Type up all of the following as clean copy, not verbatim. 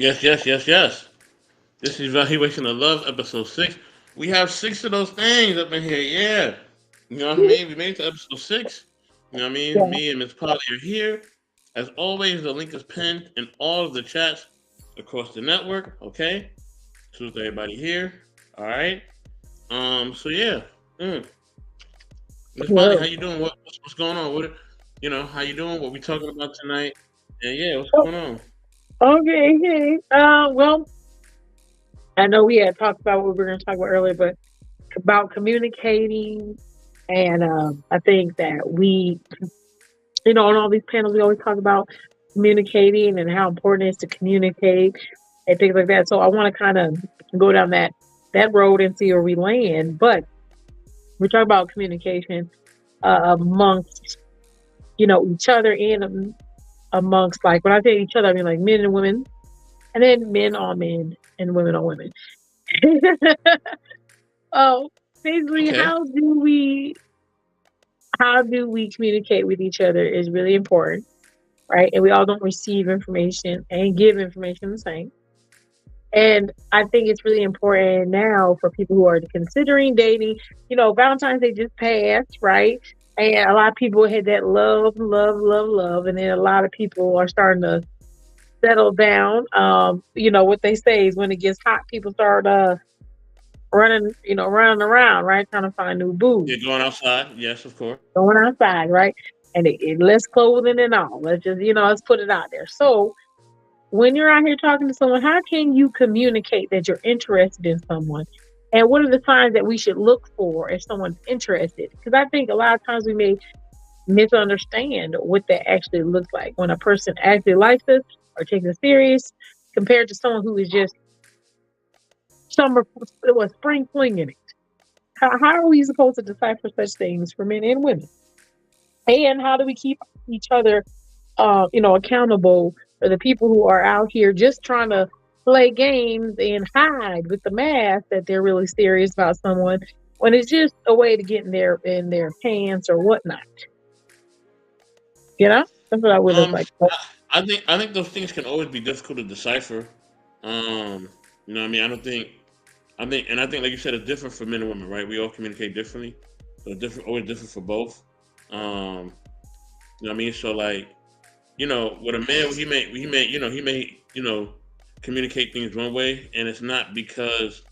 Yes, yes, yes, yes. This is Evaluation of Love, episode 6. We have 6 of those things up in here, yeah. You know what I mean? We made it to episode 6. You know what I mean? Yeah. Me and Miss Polly are here. As always, the link is pinned in all of the chats across the network, okay? So is everybody here. All right. So yeah. Mm. Miss Polly, how Whoa. you doing? What's going on? How you doing? What we talking about tonight? And yeah, what's Oh, going on? okay, okay. Well, I know we had talked about what we were going to talk about earlier, but about communicating, and I think that on all these panels, we always talk about communicating and how important it is to communicate and things like that. So I want to kind of go down that road and see where we land. But we're talking about communication amongst each other and amongst, like, when I say each other, I mean like men and women, and then men on men and women on women. Oh, basically, Okay. how do we communicate with each other is really important, right? And we all don't receive information and give information the same. And I think it's really important now for people who are considering dating. Valentine's Day just passed, right? And a lot of people had that love, love, love, love, and then a lot of people are starting to settle down. What they say is when it gets hot, people start running around, right? Trying to find new boo, Yeah, going outside. Yes, of course. going outside, right? And less clothing and all. Let's put it out there. So when you're out here talking to someone, how can you communicate that you're interested in someone? And what are the signs that we should look for if someone's interested? Because I think a lot of times we may misunderstand what that actually looks like when a person actually likes us or takes us serious compared to someone who is just summer was spring flinging it. How are we supposed to decipher such things for men and women? And how do we keep each other, accountable for the people who are out here just trying to play games and hide with the mask that they're really serious about someone when it's just a way to get in their pants or whatnot. That's what I would look Um, like. I think those things can always be difficult to decipher. Um, you know what I mean? I think like you said, it's different for men and women, right? We all communicate differently, so it's different, always different for both. Um, you know what I mean? So like, with a man, he may communicate things one way, and it's not because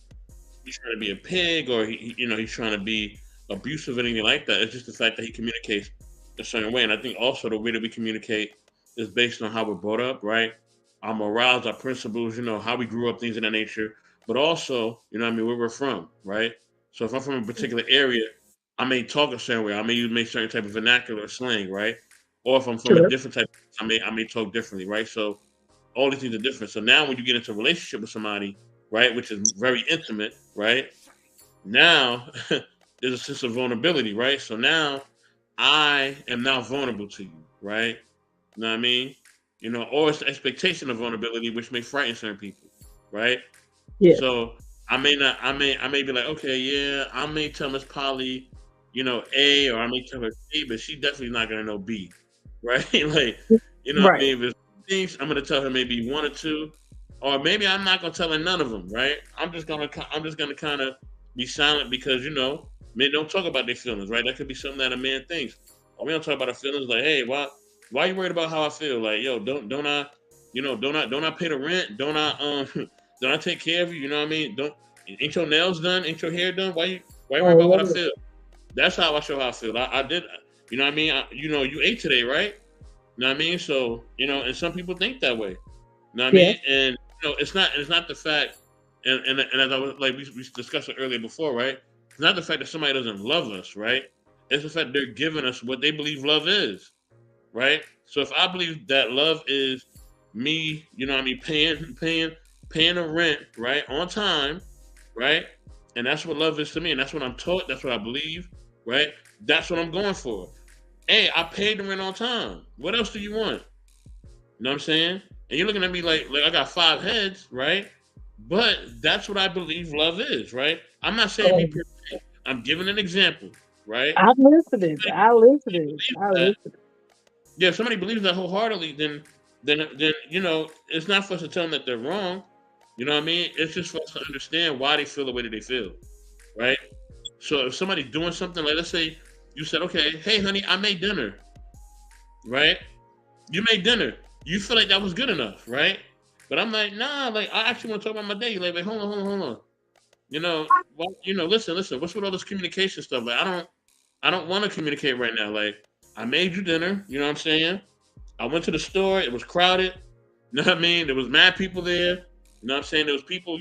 he's trying to be a pig or he's trying to be abusive or anything like that. It's just the fact that he communicates a certain way, and I think also the way that we communicate is based on how we're brought up, right? Our morals, our principles, how we grew up, things of that nature, but also, what I mean, where we're from, right? So if I'm from a particular area, I may talk a certain way. I may use certain type of vernacular or slang, right? Or if I'm from a Sure. different type, I may talk differently, right? So all these things are different. So now when you get into a relationship with somebody, right, which is very intimate, right? Now there's a sense of vulnerability, right? So now I am now vulnerable to you, right? You know what I mean? Or it's the expectation of vulnerability, which may frighten certain people, right? Yes. So I may not, I may be like, okay, yeah, I may tell Miss Polly, A, or I may tell her C, but she definitely not gonna know B, right? Like, what I Right. mean? If it's things, I'm gonna tell her maybe one or two, or maybe I'm not gonna tell her none of them, right? I'm just gonna kind of be silent because men don't talk about their feelings, right? That could be something that a man thinks. Or we don't talk about our feelings, like, hey, why you worried about how I feel? Like, yo, don't I pay the rent? Don't I don't I take care of you? You know what I mean? Don't Ain't your nails done? Ain't your hair done? Why you worry Oh, about what I Lord. feel? That's how I show how I feel. I did, you know what I mean? You ate today, right? You know what I mean? So, and some people think that way. You know what I Yes. mean? And it's not the fact, and as I was like we discussed it earlier before, right? It's not the fact that somebody doesn't love us, right? It's the fact they're giving us what they believe love is, right? So if I believe that love is me, what I mean, paying the rent, right, on time, right? And that's what love is to me, and that's what I'm taught, that's what I believe, right? That's what I'm going for. Hey, I paid the rent on time. What else do you want? You know what I'm saying? And you're looking at me like I got five heads, right? But that's what I believe love is, right? I'm not saying me Oh, per se. I'm giving an example, right? I'm listening. Somebody I listening. believes I that, listening. yeah, if somebody believes that wholeheartedly, then then it's not for us to tell them that they're wrong. You know what I mean? It's just for us to understand why they feel the way that they feel, right? So if somebody's doing something, like let's say you said, okay, hey honey, I made dinner, right? You made dinner. You feel like that was good enough, right? But I'm like, nah, like I actually want to talk about my day. Like, wait, hold on. Listen. What's with all this communication stuff? Like, I don't want to communicate right now. Like, I made you dinner. You know what I'm saying? I went to the store. It was crowded. You know what I mean? There was mad people there. You know what I'm saying? There was people.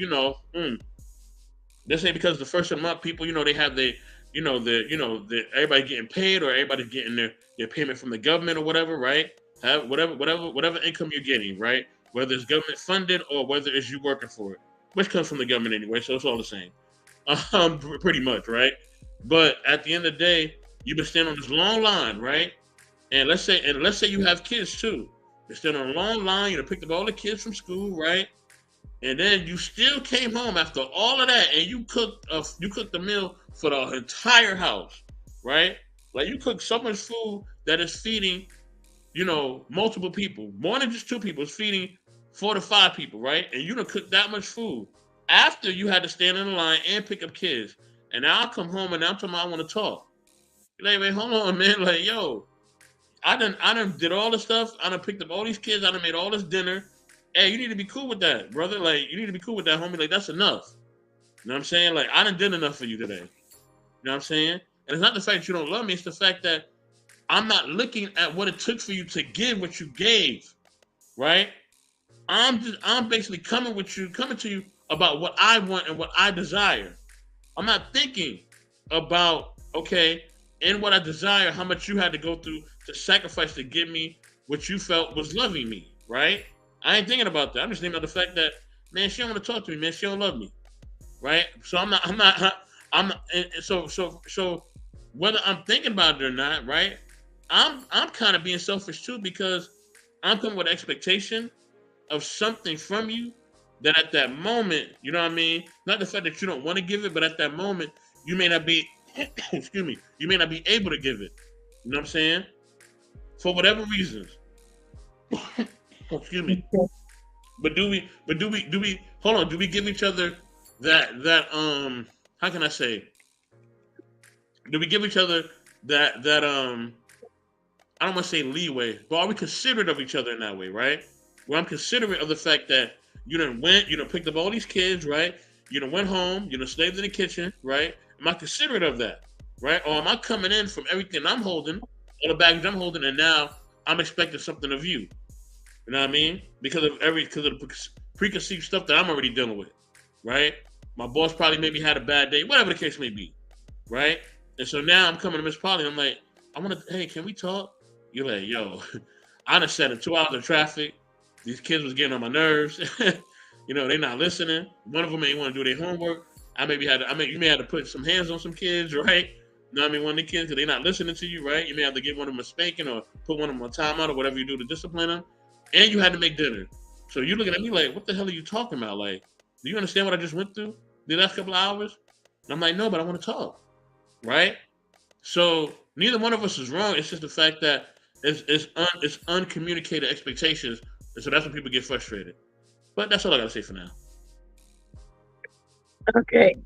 This ain't because the first of the month, people, they have the everybody getting paid or everybody's getting their payment from the government or whatever, right? Have whatever income you're getting, right? Whether it's government funded or whether it's you working for it, which comes from the government anyway, so it's all the same, pretty much, right? But at the end of the day, you've been standing on this long line, right? And let's say you have kids too. You're standing on a long line. You picked up all the kids from school, right? And then you still came home after all of that, and you cooked a meal for the entire house, right? Like you cooked so much food that is feeding, multiple people, more than just two people. It's feeding 4 to 5 people, right? And you done cooked that much food after you had to stand in the line and pick up kids. And now I come home and now I'm talking about I want to talk. You're like, wait, hold on, man. Like, yo, I done did all the stuff. I done picked up all these kids. I done made all this dinner. Hey, you need to be cool with that, brother. Like, you need to be cool with that, homie. Like, that's enough. You know what I'm saying? Like, I done did enough for you today. You know what I'm saying? And it's not the fact that you don't love me. It's the fact that I'm not looking at what it took for you to give what you gave, right? I'm basically coming to you about what I want and what I desire. I'm not thinking about, okay, in what I desire, how much you had to go through to sacrifice to give me what you felt was loving me, right? I ain't thinking about that. I'm just thinking about the fact that, man, she don't want to talk to me, man. She don't love me, right? So so whether I'm thinking about it or not, right? I'm kind of being selfish too because I'm coming with an expectation of something from you that at that moment, you know what I mean? Not the fact that you don't want to give it, but at that moment, you may not be, excuse me, you may not be able to give it. You know what I'm saying? For whatever reasons. Excuse me. But do we hold on, do we give each other that how can I say? Do we give each other that I don't want to say leeway, but are we considerate of each other in that way, right? Where I'm considerate of the fact that you done picked up all these kids, right? You done went home, you done slaved in the kitchen, right? Am I considerate of that, right? Or am I coming in from everything I'm holding, all the baggage I'm holding, and now I'm expecting something of you? You know what I mean? Because of the preconceived stuff that I'm already dealing with, right? My boss probably maybe had a bad day, whatever the case may be, right? And so now I'm coming to Miss Polly, and I'm like, hey, can we talk? You're like, yo, I done sat in 2 hours of traffic. These kids was getting on my nerves. They not listening. One of them ain't want to do their homework. You may have to put some hands on some kids, right? You know what I mean? One of the kids, because they not listening to you, right? You may have to give one of them a spanking or put one of them on timeout or whatever you do to discipline them. And you had to make dinner. So you looking at me like, what the hell are you talking about? Like, do you understand what I just went through the last couple of hours? And I'm like, no, but I want to talk, right? So neither one of us is wrong. It's just the fact that it's uncommunicated expectations, and so that's when people get frustrated. But that's all I gotta say for now. Okay.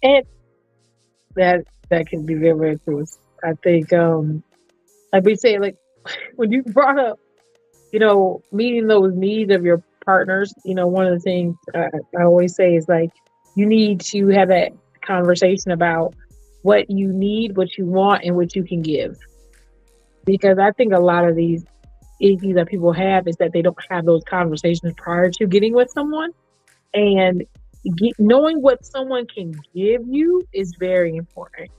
And that can be very, very true. I think, like we say, like when you brought up, meeting those needs of your partners, one of the things I always say is like, you need to have that conversation about what you need, what you want, and what you can give. Because I think a lot of these issues that people have is that they don't have those conversations prior to getting with someone. And knowing what someone can give you is very important.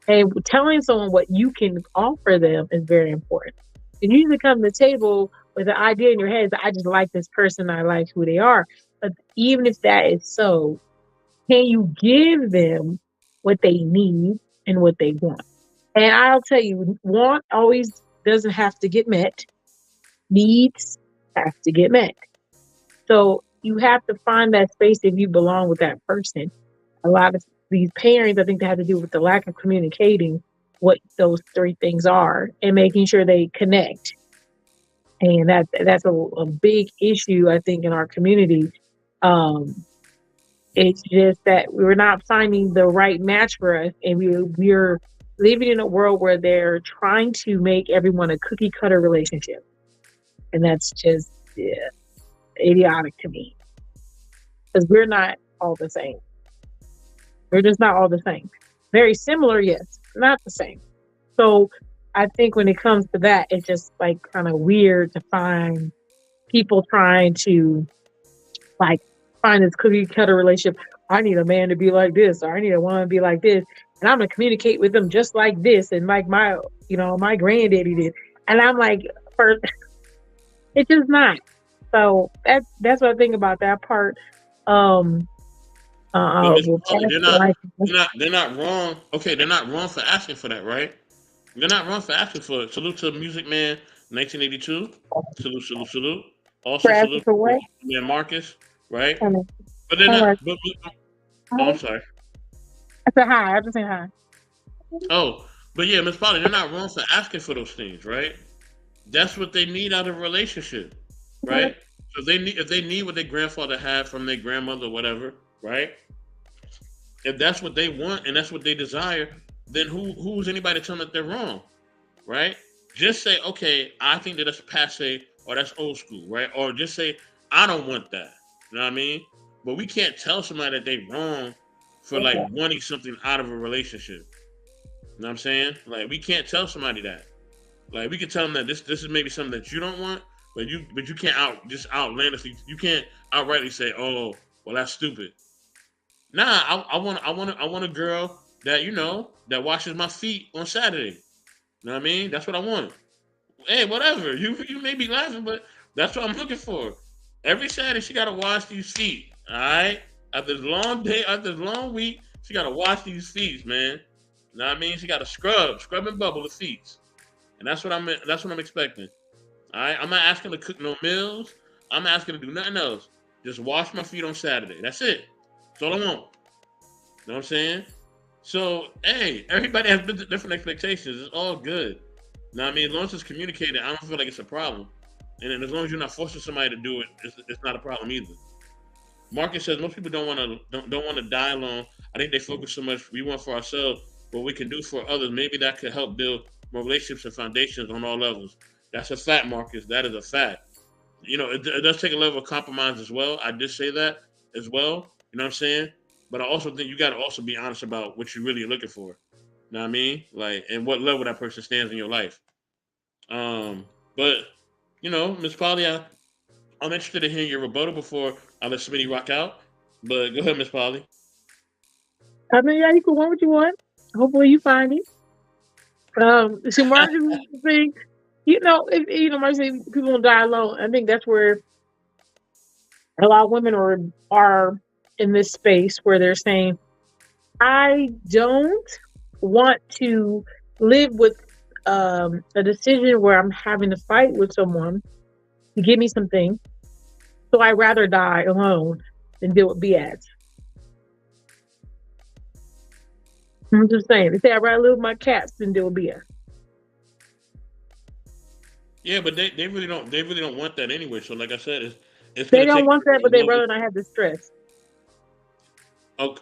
And telling someone what you can offer them is very important. And you usually come to the table with an idea in your head that I just like this person, I like who they are. But even if that is so, can you give them what they need and what they want? And I'll tell you, want always doesn't have to get met. Needs have to get met. So you have to find that space if you belong with that person. A lot of these parents, I think, that have to do with the lack of communicating what those 3 things are and making sure they connect. and that's a big issue I think in our community. Um, it's just that we're not finding the right match for us, and we're living in a world where they're trying to make everyone a cookie cutter relationship, and that's just, yeah, idiotic to me because we're not all the same. We're just not all the same. Very similar, yes, not the same. So I think when it comes to that, it's just like kind of weird to find people trying to like find this cookie cutter relationship. I need a man to be like this, or I need a woman to be like this, and I'm gonna communicate with them just like this, and like my granddaddy did. And I'm like, first, it's just not. So that's what I think about that part. Um, But Miss with Polly, past life. they're not wrong. Okay, they're not wrong for asking for that, right? They're not wrong for asking for it. Salute to Music Man 1982. Salute, salute, salute. For Also asking salute for to what? Man Marcus, right? Kind of, But they're kind not. of Oh, I'm like, sorry. I said hi. I just saying hi. Oh, but yeah, Miss Polly, they're not wrong for asking for those things, right? That's what they need out of a relationship, right? So if they need what their grandfather had from their grandmother, whatever, right? If that's what they want and that's what they desire, then who's anybody telling them that they're wrong, right? Just say, okay, I think that that's passe or that's old school, right? Or just say, I don't want that. You know what I mean? But we can't tell somebody that they wrong for like wanting something out of a relationship. You know what I'm saying? Like we can't tell somebody that. Like we can tell them that this is maybe something that you don't want, but you can't outlandishly you can't outrightly say, oh, well that's stupid. Nah, I want a girl that that washes my feet on Saturday. You know what I mean? That's what I want. Hey, whatever. You may be laughing, but that's what I'm looking for. Every Saturday she gotta wash these feet. All right. After this long day, after this long week, she gotta wash these feet, man. You know what I mean? She gotta scrub and bubble the feet, and that's what I'm expecting. All right. I'm not asking to cook no meals. I'm not asking to do nothing else. Just wash my feet on Saturday. That's it. That's all I want. You know what I'm saying? So, hey, everybody has different expectations. It's all good. Now, I mean, as long as it's communicated, I don't feel like it's a problem. And then as long as you're not forcing somebody to do it, it's not a problem either. Marcus says most people don't want to die alone. I think they focus so much we want for ourselves, what we can do for others. Maybe that could help build more relationships and foundations on all levels. That's a fact, Marcus. That is a fact. It does take a level of compromise as well. I did say that as well. You know what I'm saying? But I also think you got to also be honest about what you're really looking for. You know what I mean? Like, and what level that person stands in your life. Um, but Miss Polly, I'm interested in hearing your rebuttal before I let Smitty rock out. But go ahead, Miss Polly. I mean, yeah, you can want what you want. Hopefully, you find it. So Marcus is the thing. Marcus say people don't die alone. I think that's where a lot of women are in this space where they're saying, I don't want to live with a decision where I'm having to fight with someone to give me something. So I'd rather die alone than deal with BS. I'm just saying. They say I'd rather live with my cats than deal with BS. Yeah, but they really don't want that anyway. So like I said, it's They gonna don't take want that, but a they'd level. rather not have the stress.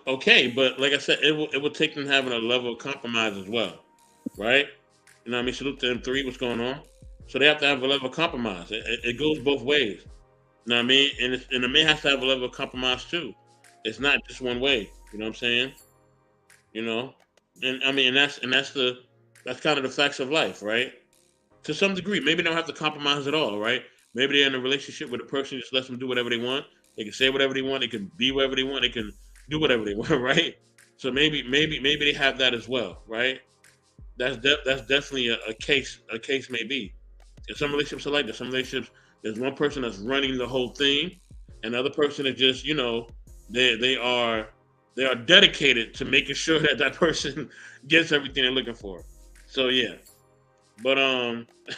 Okay, but like I said, it will take them having a level of compromise as well, right? You know what I mean? Salute to M3, what's going on? So they have to have a level of compromise. It goes both ways. You know what I mean? And the man has to have a level of compromise too. It's not just one way. You know what I'm saying? You know, and I mean, that's kind of the facts of life, right? To some degree, maybe they don't have to compromise at all, right? Maybe they're in a relationship with a person just lets them do whatever they want. They can say whatever they want. They can be whatever they want. They can do whatever they want, right? So maybe they have that as well, right? That's definitely a case maybe. In some relationships are like that. Some relationships there's one person that's running the whole thing, and the other person is just they are dedicated to making sure that that person gets everything they're looking for. So yeah, but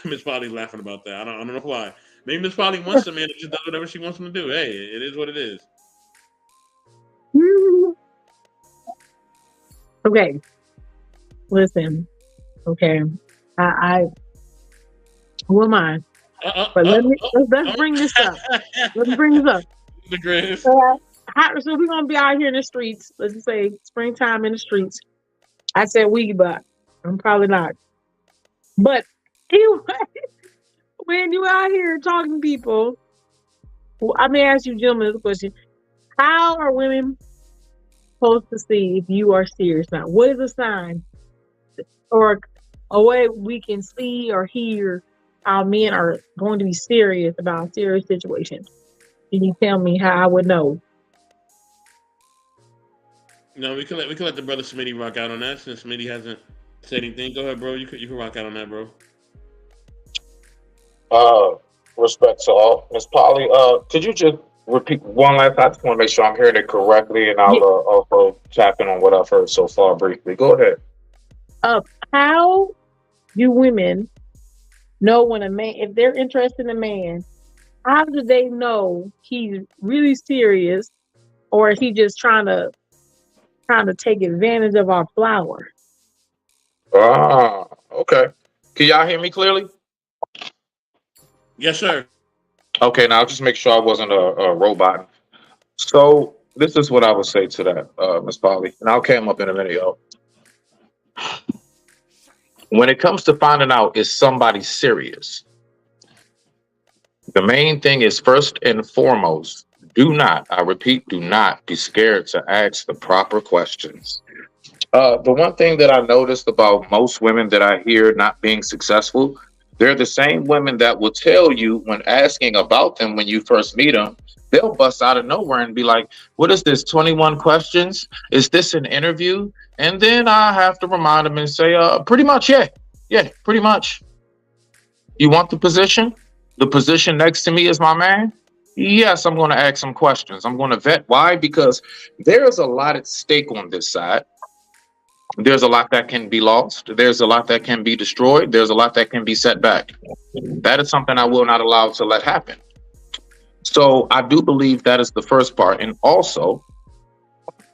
Miss Polly's laughing about that. I don't know why. Maybe Miss Polly wants a man that just does whatever she wants him to do. Hey, it is what it is. Okay, listen. Okay, I who am I? But uh, let's uh. bring this up. Let's bring this up. The grave. Uh, so we're gonna be out here in the streets. Let's just say springtime in the streets. I said we, but I'm probably not. But anyway, when you out here talking to people, well, I may ask you gentlemen this question: how are women supposed to see if you are serious now? What is a sign or a way we can see or hear how men are going to be serious about a serious situation? Can you tell me how I would know? No, we can let the brother Smitty rock out on that since Smitty hasn't said anything. Go ahead, bro. You can rock out on that, bro. Uh, Respect to all. Miss Polly, could you just repeat one last time? I just want to make sure I'm hearing it correctly, and I'll Yeah. also tap in on what I've heard so far briefly. Go ahead. Uh, how do women know when a man, if they're interested in a man, how do they know he's really serious or is he just trying to take advantage of our flower? Okay. Can y'all hear me clearly? Yes, sir. Okay, now just make sure I wasn't a robot. So this is what I would say to that, Miss Polly, and I'll came up in a minute, yo. When it comes to finding out is somebody serious, the main thing is first and foremost, do not, I repeat, do not be scared to ask the proper questions. The one thing that I noticed about most women that I hear not being successful, they're the same women that will tell you when asking about them when you first meet them, they'll bust out of nowhere and be like, "What is this? 21 questions? Is this an interview?" And then I have to remind them and say, "Pretty much, yeah, yeah, pretty much. You want the position? The position next to me is my man." Yes, I'm going to ask some questions. I'm going to vet. Why? Because there's a lot at stake on this side. There's a lot that can be lost. There's a lot that can be destroyed. There's a lot that can be set back. That is something I will not allow to let happen. So I do believe that is the first part. And also,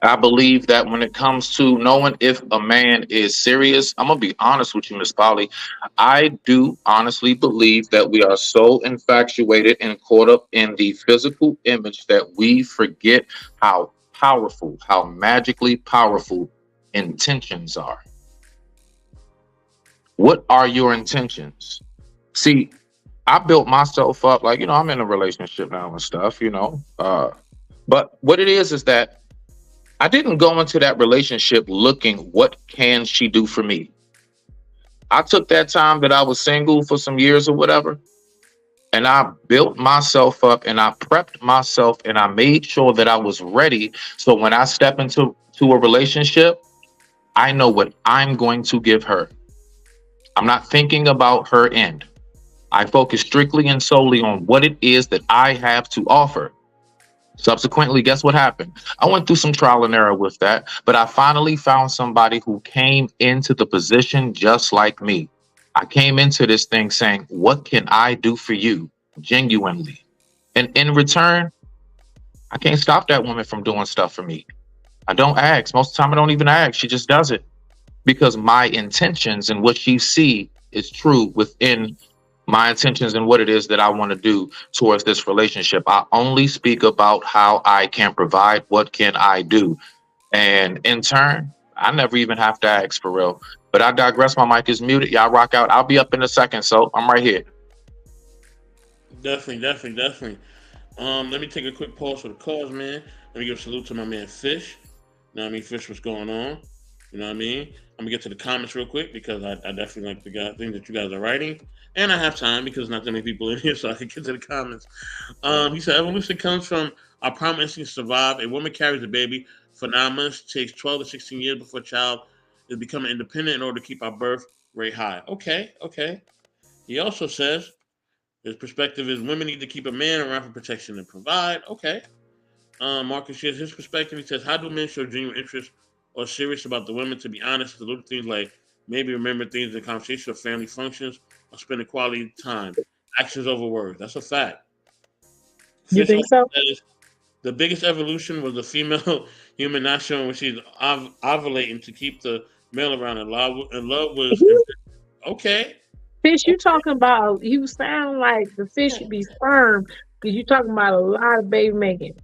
I believe that when it comes to knowing if a man is serious, I'm going to be honest with you, Miss Polly. I do honestly believe that we are so infatuated and caught up in the physical image that we forget how powerful, how magically powerful intentions are. What are your intentions? See, I built myself up like, I'm in a relationship now and stuff, but what it is that I didn't go into that relationship looking, what can she do for me? I took that time that I was single for some years or whatever, and I built myself up and I prepped myself and I made sure that I was ready. So when I step into a relationship, I know what I'm going to give her. I'm not thinking about her end. I focus strictly and solely on what it is that I have to offer. Subsequently, guess what happened? I went through some trial and error with that, but I finally found somebody who came into the position just like me. I came into this thing saying, what can I do for you genuinely? And in return, I can't stop that woman from doing stuff for me. I don't ask. Most of the time, I don't even ask. She just does it because my intentions and what she see is true within my intentions and what it is that I want to do towards this relationship. I only speak about how I can provide, what can I do? And in turn, I never even have to ask for real. But I digress. My mic is muted. Y'all rock out. I'll be up in a second. So I'm right here. Definitely, definitely, definitely. Let me take a quick pause for the cause, man. Let me give a salute to my man Fish. You know what I mean? Fish, what's going on? You know what I mean? I'm gonna get to the comments real quick because I definitely like the things that you guys are writing. And I have time because not that many people in here, so I can get to the comments. He said evolution comes from our primal instinct to survive. A woman carries a baby for 9 months, takes 12 to 16 years before a child is becoming independent in order to keep our birth rate high. Okay, okay. He also says his perspective is women need to keep a man around for protection and provide. Okay. Marcus shares his perspective. He says, how do men show genuine interest or serious about the women? To be honest, the little things like maybe remember things in conversation or family functions or spending quality time. Actions over words. That's a fact. You Fish think also so? says the biggest evolution was the female human not showing when she's ovulating to keep the male around. And love was okay. Fish, you talking about? You sound like the fish should be sperm because you talking about a lot of baby making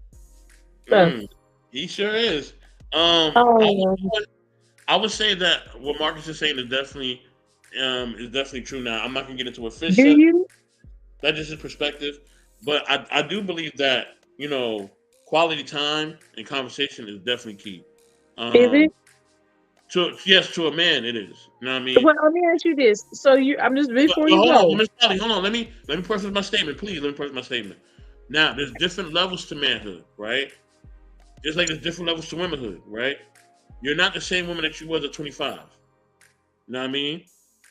stuff. Mm, he sure is. Oh, I would say that what Marcus is saying is definitely true. Now I'm not gonna get into what Fish do said. you? That's just his perspective, but I do believe that quality time and conversation is definitely key. Is it? Um, to yes, to a man it is. You know what I mean? Well, let me ask you this. So I'm just before But you hold on, go. Miss Polly, hold on. Let me preface my statement, please. Let me preface my statement. Now, there's different levels to manhood, right? Just like there's different levels to womanhood, right? You're not the same woman that you was at 25. You know what I mean?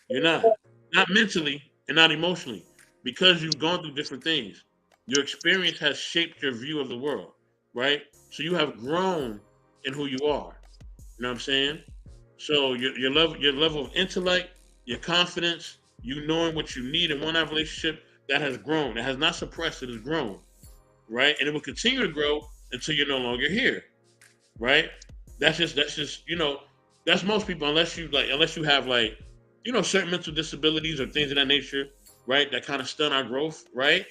You're not mentally and not emotionally, because you've gone through different things. Your experience has shaped your view of the world, right? So you have grown in who you are. You know what I'm saying? So your level of intellect, your confidence, you knowing what you need in one relationship, that has grown. It has not suppressed. It has grown, right? And it will continue to grow until you're no longer here, right? That's just that's most people, unless you have like certain mental disabilities or things of that nature, right? That kind of stunt our growth, right?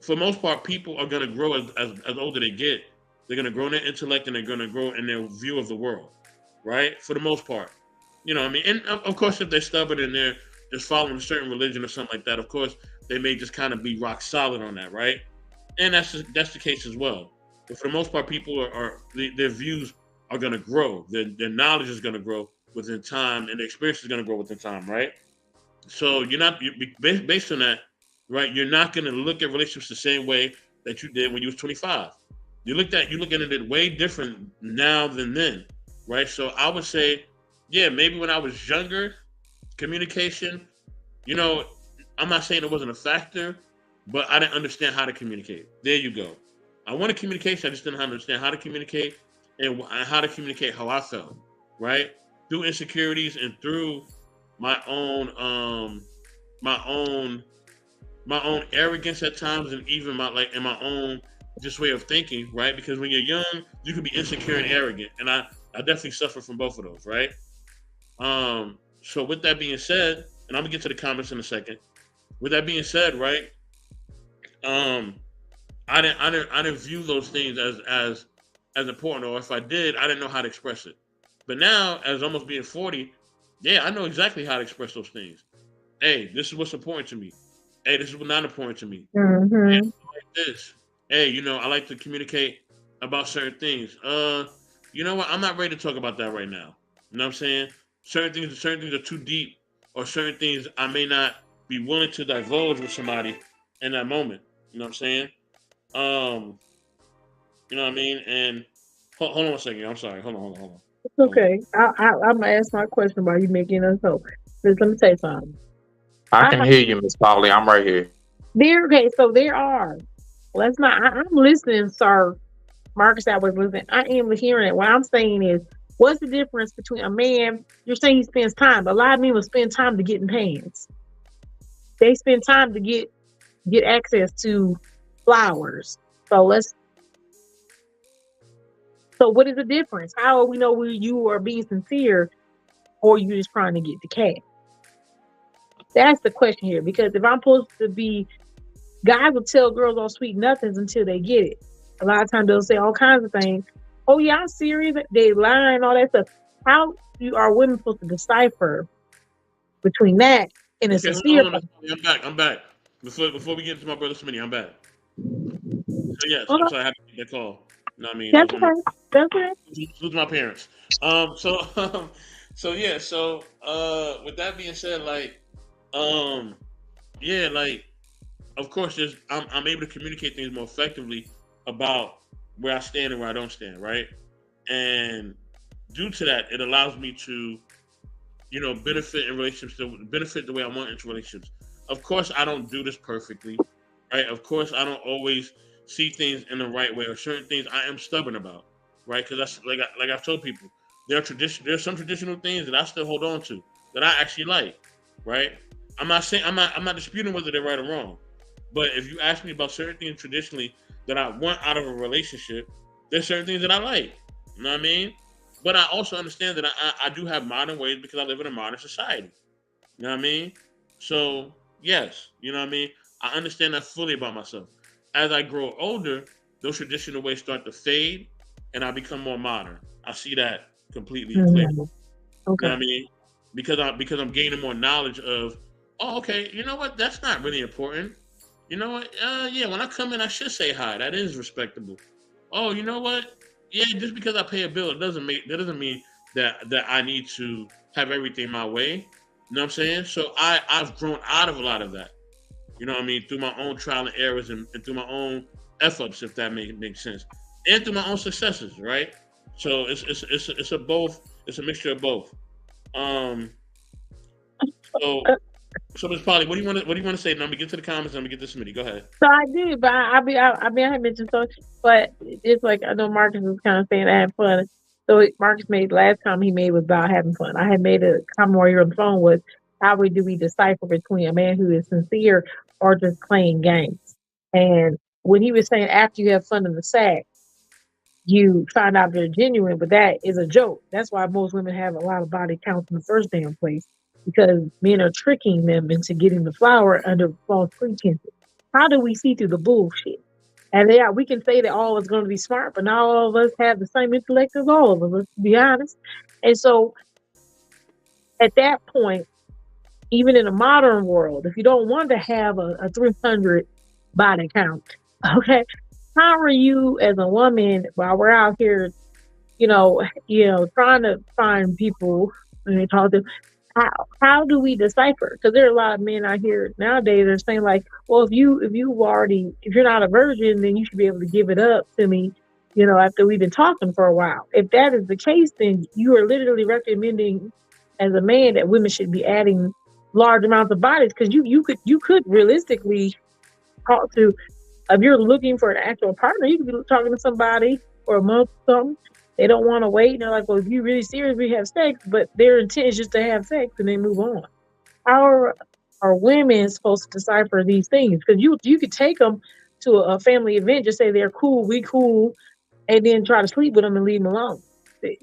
For the most part, people are gonna grow as older they get. They're gonna grow in their intellect and they're gonna grow in their view of the world, right? For the most part, what I mean. And of course, if they're stubborn and they're just following a certain religion or something like that, of course, they may just kind of be rock solid on that, right? And that's the case as well. But for the most part, people their views are gonna grow. Their knowledge is gonna grow within time, and their experience is gonna grow within time, right? So you're not based on that, right? You're not going to look at relationships the same way that you did when you was 25. You look at it way different now than then, right? So I would say, yeah, maybe when I was younger, communication, you know, I'm not saying it wasn't a factor, but I didn't understand how to communicate. There you go. I wanted communication. I just didn't understand how to communicate and how to communicate how I felt, right? Through insecurities and through my own my own my own arrogance at times, and even my own just way of thinking, right? Because when you're young, you can be insecure and arrogant, and I definitely suffer from both of those, right? So with that being said, and I'm gonna get to the comments in a second. With that being said, right? Um, I didn't view those things as important, or if I did, I didn't know how to express it. But now, as almost being 40, yeah, I know exactly how to express those things. Hey, this is what's important to me. Hey, this is what's not important to me. Hey, Mm-hmm. like this. Hey, I like to communicate about certain things. You know what? I'm not ready to talk about that right now. You know what I'm saying? Certain things are too deep, or certain things I may not be willing to divulge with somebody in that moment. You know what I'm saying? Um, you know what I mean? And hold on a second. I'm sorry. It's Hold on. okay. I'm gonna ask my question about you making us hope. Let me say something. I I can hear you, Miss Polly. I'm right here. there. Okay, so there are. Let's not. I'm listening, sir. Marcus, I was listening. I am hearing it. What I'm saying is, what's the difference between a man? You're saying he spends time, but a lot of men will spend time to get in pants. They spend time to get access to flowers. So let's. So what is the difference? How will we know whether you are being sincere or you just trying to get the cash? That's the question here. Because if I'm supposed to be, guys will tell girls all sweet nothings until they get it. A lot of times they'll say all kinds of things. Oh yeah, I'm serious. They lie and all that stuff. How are women supposed to decipher between that and a Okay, sincere? hold on. I'm back. I'm back. Before we get into my brother Smitty, I'm back. So yes, I'm Oh, sorry, I had to take that call. You know what I mean? I that's was on my okay. That's okay. lose my parents. So so yeah, so with that being said, um, yeah, of course, I'm able to communicate things more effectively about where I stand and where I don't stand, right? And due to that, it allows me to benefit in relationships, to benefit the way I want into relationships. Of course, I don't do this perfectly, right? Of course, I don't always see things in the right way, or certain things I am stubborn about, right? Because that's like I've told people, there's some traditional things that I still hold on to that I actually like, right? I'm not disputing whether they're right or wrong, but if you ask me about certain things traditionally that I want out of a relationship, there's certain things that I like. You know what I mean? But I also understand that I do have modern ways because I live in a modern society. You know what I mean? So yes, you know what I mean. I understand that fully about myself. As I grow older, those traditional ways start to fade, and I become more modern. I see that completely clear. Mhm. You know Okay. what I mean? Because I'm gaining more knowledge of, oh, okay, you know what? That's not really important. You know what? Yeah, when I come in, I should say hi. That is respectable. Oh, you know what? Yeah, just because I pay a bill, that doesn't mean that I need to have everything my way. You know what I'm saying? So I've grown out of a lot of that. You know what I mean? Through my own trial and errors, and through my own f ups, if that makes sense, and through my own successes, right? So it's a both. It's a mixture of both. Um. So Uh, so Miss Polly, what do you want to say? Now, I'm gonna get to the comments. I'm gonna get to Smitty. Go ahead. So I did, but I had mentioned so, but it's like I know Marcus was kind of saying I had fun. So Marcus made last comment he made was about having fun. I had made a comment while you were on the phone was do we decipher between a man who is sincere or just playing games? And when he was saying after you have fun in the sack, you find out they're genuine, but that is a joke. That's why most women have a lot of body counts in the first damn place because men are tricking them into getting the flower under false pretenses. How do we see through the bullshit? And yeah, we can say that all is going to be smart, but not all of us have the same intellect as all of us, let's be honest. And so at that point, even in a modern world, if you don't want to have a 300 body count, okay, how are you as a woman while we're out here trying to find people and they talk to how do we decipher? Because there are a lot of men out here nowadays that are saying like, well, if you're not a virgin, then you should be able to give it up to me, after we've been talking for a while. If that is the case, then you are literally recommending as a man that women should be adding large amounts of bodies because you could realistically talk to if you're looking for an actual partner, you could be talking to somebody for a month or something. They don't want to wait. And they're like, well, if you're really serious, we have sex, but their intent is just to have sex and they move on. How are women supposed to decipher these things? Because you could take them to a family event, just say they're cool, we cool, and then try to sleep with them and leave them alone.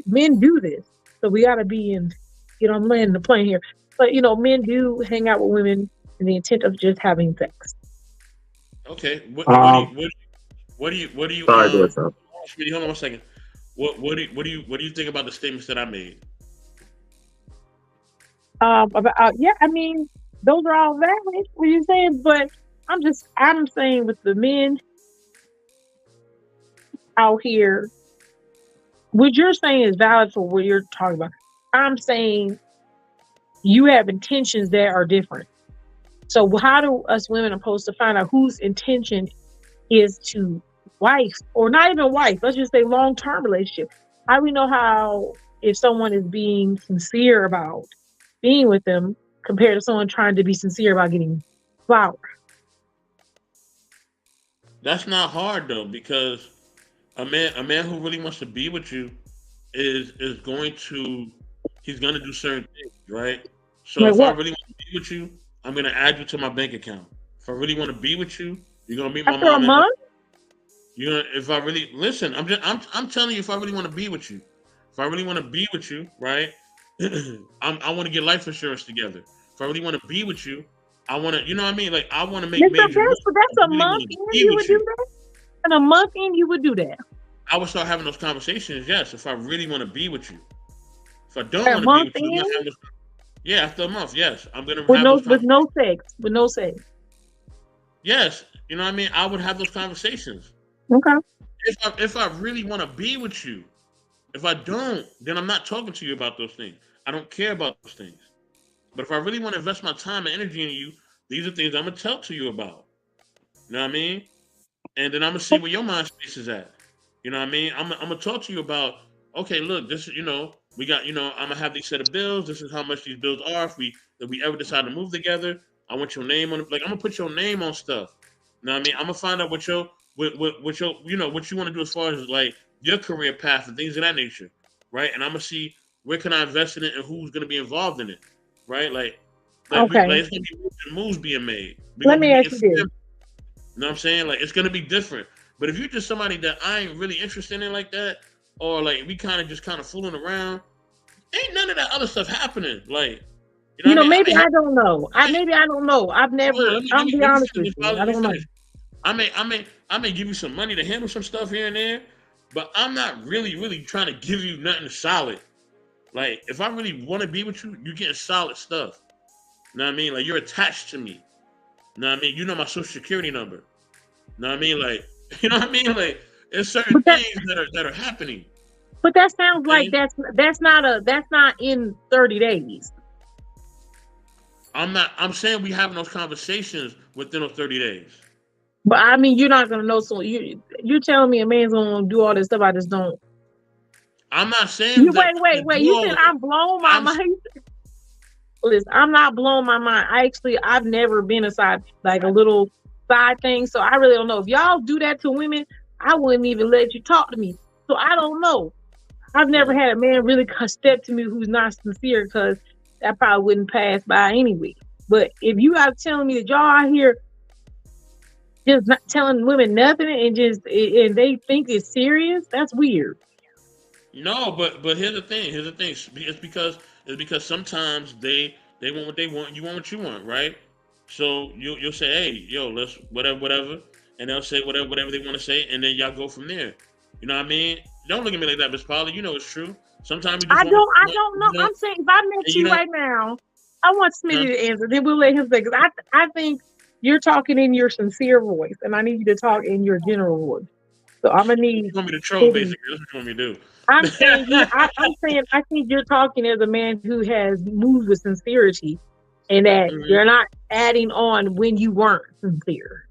Men do this. So we got to be I'm landing the plane here. But, men do hang out with women in the intent of just having sex. Okay. Um, What do you sorry, go ahead, sir. Smitty, hold on one second. What do you think about the statements that I made? Yeah, I mean, those are all valid. What you're saying, but I'm saying with the men out here, what you're saying is valid for what you're talking about. I'm saying you have intentions that are different. So how do us women are supposed to find out whose intention is to wife or not even wife? Let's just say long term relationship. How do we know how if someone is being sincere about being with them compared to someone trying to be sincere about getting flowers? That's not hard though, because a man who really wants to be with you is going to he's going to do certain things, right? So Like if I what? really want to be with you, I'm going to add you to my bank account. If I really want to be with you, you're going to meet my After a mom at home. month? You know, if I really listen, I'm telling you, if I really want to be with you, if I really want to be with you, right? I want to get life insurance together. If I really want to be with you, I want to, you know what I mean? Like I want to make That's major moves. I that's a really want month to in be you with would do you. that? In a month in you would do that. I would start having those conversations. Yes, if I really want to be with you. If I don't A want to be month with you, I'm in not having those. Yeah, after a month, yes, I'm gonna with have no those with conversations. no sex. With no sex. Yes, you know what I mean. I would have those conversations. Okay. If I really want to be with you. If I don't, then I'm not talking to you about those things. I don't care about those things. But if I really want to invest my time and energy in you, these are things I'm gonna talk to you about. You know what I mean? And then I'm gonna see where your mind space is at. You know what I mean? I'm gonna talk to you about, okay, look, this is we got I'm gonna have these set of bills. This is how much these bills are. If we ever decide to move together, I want your name on it. Like I'm gonna put your name on stuff. You know what I mean? I'm gonna find out what your what you want to do as far as like your career path and things of that nature, right? And I'm gonna see where can I invest in it and who's gonna be involved in it, right? Okay. It's gonna be moves being made. We're Let gonna be me ask meeting you this. family. You know what I'm saying? Like it's gonna be different. But if you're just somebody that I ain't really interested in like that, or like we kind of fooling around, ain't none of that other stuff happening. Like You know You what I know, mean? I maybe may I don't know. Maybe I don't know. I've hold on, never. let I'll me be let me honest finish, with Miss you. Polly, I let me don't know. finish. I may give you some money to handle some stuff here and there, but I'm not really trying to give you nothing solid. Like if I really want to be with you, you getting solid stuff. You know what I mean? Like you're attached to me. You know what I mean? You know my social security number. You know what I mean? Like you know what I mean? Like there's certain But that, things that are happening. but that sounds like Okay? that's not in 30 days. I'm saying we having those conversations within those 30 days. But I mean, you're not gonna know. So you're telling me a man's gonna do all this stuff. I just don't. I'm not saying You that I'm gonna wait. do You all said of it. I'm blown my I'm mind. Listen, I'm not blowing my mind. I've never been aside like a little side thing. So I really don't know. If y'all do that to women, I wouldn't even let you talk to me. So I don't know. I've never hmm. had a man really step to me who's not sincere because that probably wouldn't pass by anyway. But if you are telling me that y'all out here just not telling women nothing and and they think it's serious, that's weird. No, but here's the thing. Here's the thing. It's because sometimes they want what they want. You want what you want, right? So you'll say, hey, yo, let's whatever, and they'll say whatever they want to say, and then y'all go from there. You know what I mean? Don't look at me like that, Miss Polly. You know it's true. Sometimes we just want what I we want, don't know. I'm saying if I met and you you don't. right now, I want Huh? Smitty to answer. Then we'll let him say because I think you're talking in your sincere voice, and I need you to talk in your general voice. So I'm gonna You need want me to troll, Smitty. basically? That's what you want me to I'm saying do. I'm saying I think you're talking as a man who has moved with sincerity, and that Mhm. you're not adding on when you weren't sincere.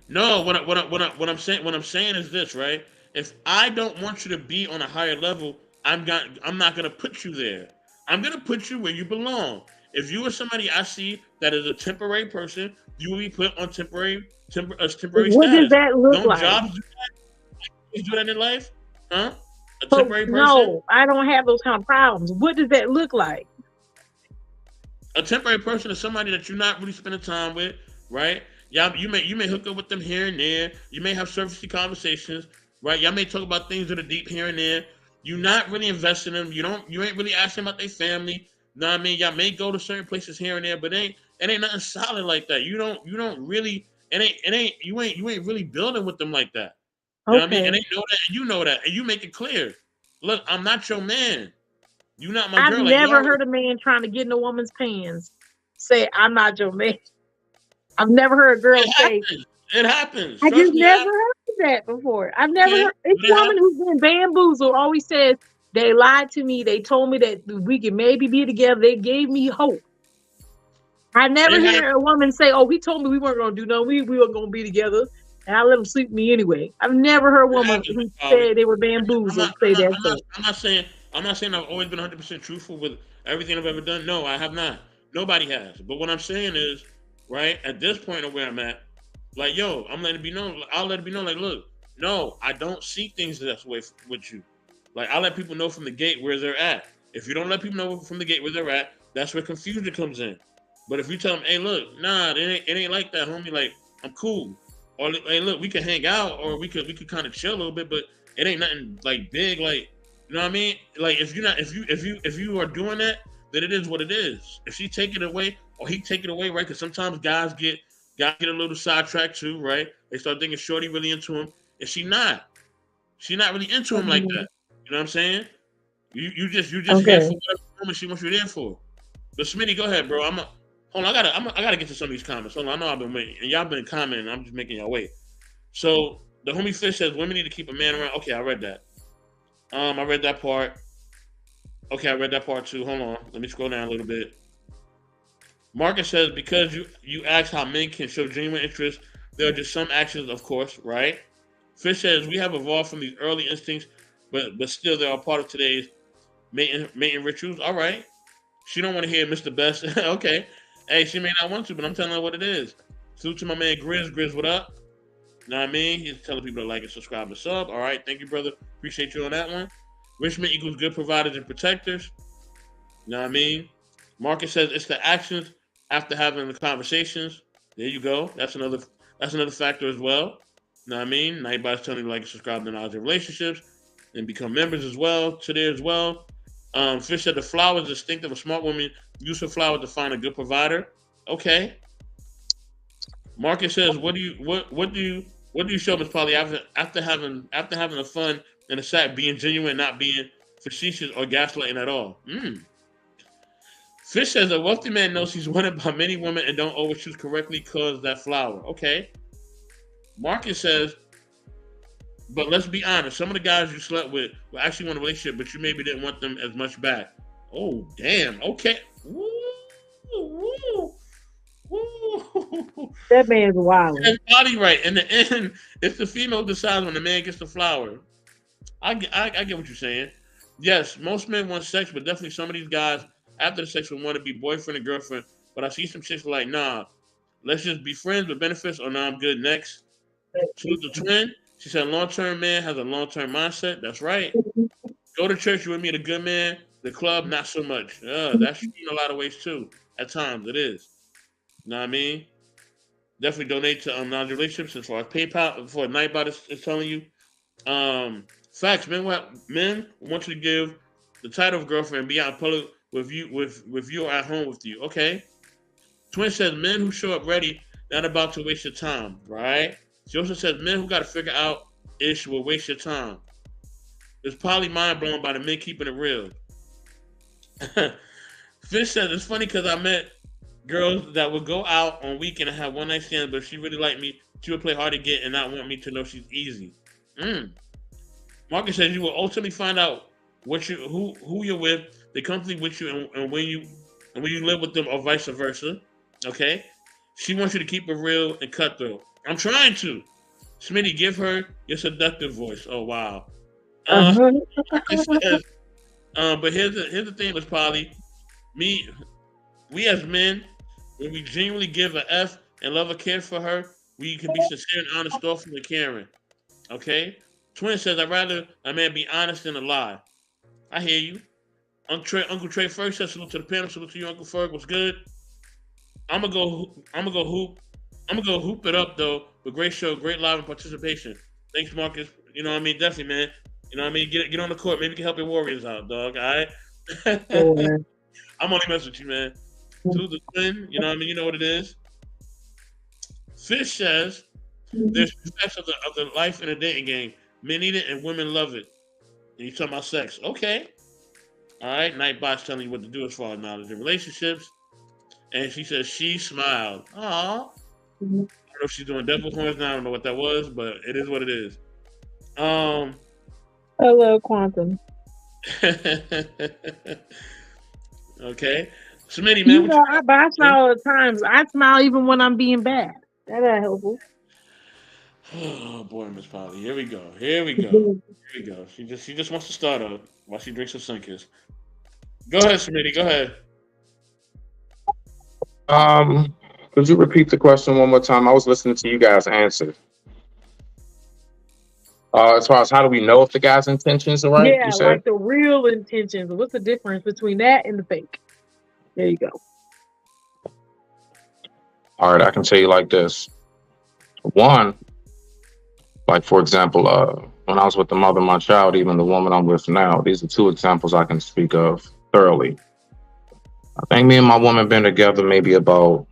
No, what I'm saying is this, right? If I don't want you to be on a higher level, I'm not gonna put you there. I'm gonna put you where you belong. If you are somebody I see that is a temporary person, you will be put on temporary What does status. that look Don't like? jobs do that in life? Huh? A But temporary person? no, I don't have those kind of problems. What does that look like? A temporary person is somebody that you're not really spending time with, right? Y'all, you may hook up with them here and there. You may have surfacey conversations, right? Y'all may talk about things that are deep here and there. You're not really investing in them. You ain't really asking about their family. Know what I mean? Y'all may go to certain places here and there, but it ain't nothing solid like that. You don't really you ain't really building with them like that. You know what I mean? And Okay. they know that, and you know that, and you make it clear. Look, I'm not your man. You not my I've girl. Like you never already. heard a man trying to get in a woman's pants say, I'm not your man. I've never heard a girl It say, happens. It happens. I Trust just me, it never happens. heard that before. I've never Okay, heard this but it woman happens. who's been bamboozled always says they lied to me. They told me that we could maybe be together. They gave me hope. I never It hear a happens. woman say, "Oh, he told me we weren't gonna do no, we were gonna be together, and I let him sleep with me anyway." I've never heard a It woman happens, who Miss Polly. said they were I'm not. bamboozled I'm say not. that I'm not. stuff. I'm not saying. I'm not saying I've always been 100% truthful with everything I've ever done. No, I have not. Nobody has. But what I'm saying is, right at this point of where I'm at, like, yo, I'm letting it be known. I'll let it be known. Like, look, no, I don't see things that way with you. Like, I let people know from the gate where they're at. If you don't let people know from the gate where they're at, that's where confusion comes in. But if you tell them, hey, look, nah, it ain't like that, homie. Like, I'm cool. Or hey, look, we could hang out, or we could kind of chill a little bit, but it ain't nothing like big. Like, you know what I mean? Like, if you're not, if you are doing that, then it is what it is. If she take it away, or he take it away, right? Because sometimes guys get a little sidetracked too, right? They start thinking Shorty really into him, and she's not really into him like Mhm. that. You know what I'm saying? You just here for Okay. whatever moment she wants you there for. But Smitty, go ahead, bro. Hold on. I gotta get to some of these comments. Hold on. I know I've been waiting, and y'all been commenting. I'm just making y'all wait. So the homie Fish says women need to keep a man around. Okay, I read that. I read that part. Okay, I read that part too. Hold on. Let me scroll down a little bit. Marcus says because you asked how men can show genuine interest, there are just some actions, of course, right? Fish says we have evolved from these early instincts, but still they are part of today's mating rituals. All right. She don't want to hear Mr. Best. Okay. Hey, she may not want to, but I'm telling her what it is. Salute to my man Grizz. Grizz, what up? Know what I mean? He's telling people to like and subscribe and sub. All right. Thank you, brother. Appreciate you on that one. Rich men equals good providers and protectors. Know what I mean? Marcus says it's the actions after having the conversations. There you go. That's another factor as well. Know what I mean? Now everybody's telling you to like and subscribe to Knowledge of Relationships and become members as well today as well. Fish said the flower is distinctive. A smart woman use her flower to find a good provider. Okay. Marcus says, what do you show Miss Polly after having a fun in a sack, being genuine, not being facetious or gaslighting at all? Fish says a wealthy man knows he's wanted by many women and don't always choose correctly cause that flower. Okay. Marcus says, but let's be honest, some of the guys you slept with were actually want a relationship, but you maybe didn't want them as much back. Oh damn. Okay. Woo, woo, woo. That man's wild. That's body right. In the end, it's the female who decides when the man gets the flower. I get what you're saying. Yes, most men want sex, but definitely some of these guys after the sex will want to be boyfriend and girlfriend. But I see some chicks who are like, nah, let's just be friends with benefits, or nah, I'm good. Next. Choose the twin. She said, long term man has a long term mindset. That's right. Go to church, you would meet a good man. The club, not so much. That's true in a lot of ways too. At times, it is. You know what I mean? Definitely donate to non relationships as far as PayPal for Nightbot is telling you. Facts, men want you to give the title of girlfriend and be out in public with you or at home with you. Okay. Twin says men who show up ready, not about to waste your time, right? She also says men who got to figure out ish will waste your time. It's probably mind blown by the men keeping it real. Fish says it's funny because I met girls that would go out on weekend and have one night stands, but if she really liked me, she would play hard to get and not want me to know she's easy. Marcus says you will ultimately find out who you're with, the company with you, and when you live with them, or vice versa. Okay, she wants you to keep it real and cutthroat. I'm trying to. Smitty, give her your seductive voice. Oh wow. It says, but here's the thing, Miss Polly. We as men, when we genuinely give a F and love or care for her, we can be sincere and honest, thoughtful, and caring. Okay? Twin says, I'd rather a man be honest than a lie. I hear you. Uncle Trey first says, salute to the panel, salute to you, Uncle Ferg. What's good? I'm gonna go hoop it up though. But great show, great live and participation. Thanks, Marcus. You know what I mean? Definitely, man. You know what I mean? Get on the court. Maybe you can help your Warriors out, dog. All right? I'm only messing with you, man. To the twin, you know what I mean? You know what it is. Fish says there's two facts of the life in a dating game. Men need it and women love it. And you talking about sex. Okay. All right. Nightbot's telling you what to do as far as knowledge in relationships. And she says she smiled. Aw. I don't know if she's doing devil horns now. I don't know what that was, but it is what it is. Hello, Quantum. Okay. Smitty, man. You know, I smile all the times. I smile even when I'm being bad. That's helpful. Oh boy, Miss Polly. Here we go. She just wants to start up while she drinks her Sunkist. Go ahead, Smitty. Go ahead. Could you repeat the question one more time? I was listening to you guys answer. As far as how do we know if the guy's intentions are right? Yeah, You said? like the real intentions. What's the difference between that and the fake? There you go. All right, I can tell you like this. One, like for example, when I was with the mother of my child, even the woman I'm with now, these are two examples I can speak of thoroughly. I think me and my woman been together maybe about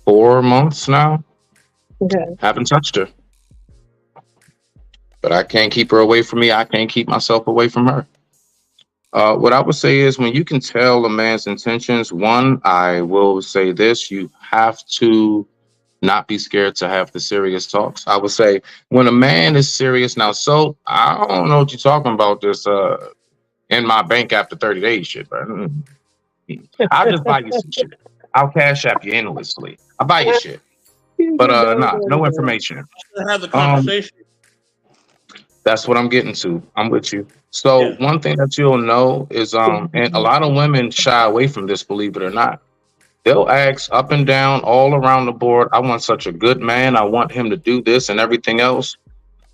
4 months now. Okay. Haven't touched her. But I can't keep her away from me. I can't keep myself away from her. What I would say is when you can tell a man's intentions, one, I will say this, you have to not be scared to have the serious talks. I would say when a man is serious now, so I don't know what you're talking about this in my bank after 30 days shit, bro. I'll just buy you some shit. I'll cash app you endlessly. I'll buy you shit. But no information. Have the conversation. That's what I'm getting to. I'm with you. So one thing that you'll know is and a lot of women shy away from this, believe it or not. They'll ask up and down all around the board, I want such a good man. I want him to do this and everything else.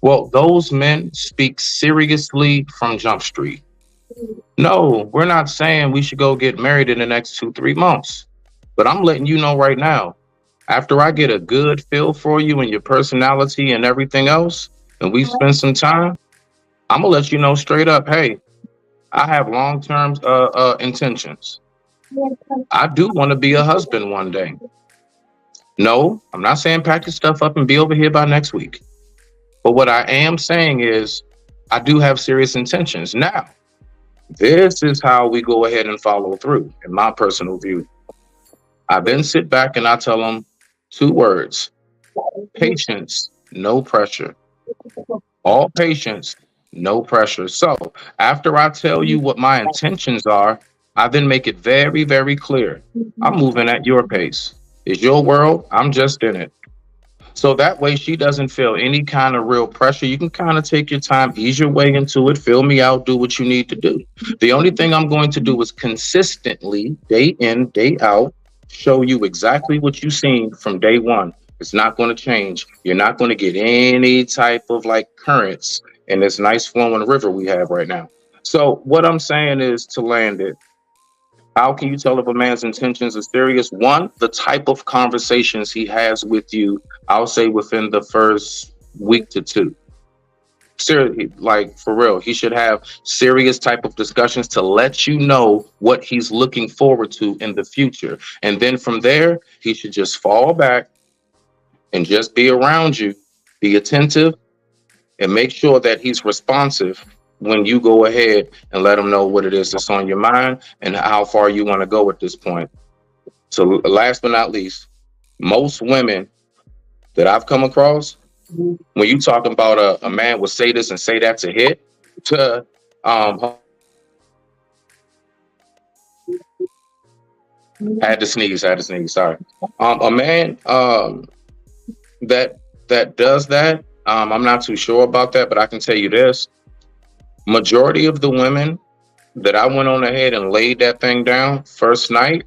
Well, those men speak seriously from Jump Street. No, we're not saying we should go get married in the next 2-3 months. But I'm letting you know right now, after I get a good feel for you and your personality and everything else, and we spend some time, I'm gonna let you know straight up. Hey, I have long term intentions. I do want to be a husband one day. No, I'm not saying pack your stuff up and be over here by next week. But what I am saying is, I do have serious intentions. Now, this is how we go ahead and follow through, in my personal view. I then sit back and I tell them two words: patience, no pressure. All patience, no pressure. So after I tell you what my intentions are, I then make it very, very clear. I'm moving at your pace. It's your world. I'm just in it. So that way she doesn't feel any kind of real pressure. You can kind of take your time, ease your way into it, fill me out, do what you need to do. The only thing I'm going to do is consistently, day in, day out, show you exactly what you've seen from day one. It's not going to change. You're not going to get any type of like currents in this nice flowing river we have right now. So what I'm saying is, to land it, how can you tell if a man's intentions are serious? One, the type of conversations he has with you, I'll say within the first week to two. Seriously, like for real, he should have serious type of discussions to let you know what he's looking forward to in the future. And then from there, he should just fall back and just be around you, be attentive, and make sure that he's responsive when you go ahead and let him know what it is that's on your mind and how far you want to go at this point. So last but not least, most women that I've come across, when you talking about a man will say this and say that to hit, to had to sneeze, sorry. A man that does that, I'm not too sure about that, but I can tell you this: majority of the women that I went on ahead and laid that thing down first night,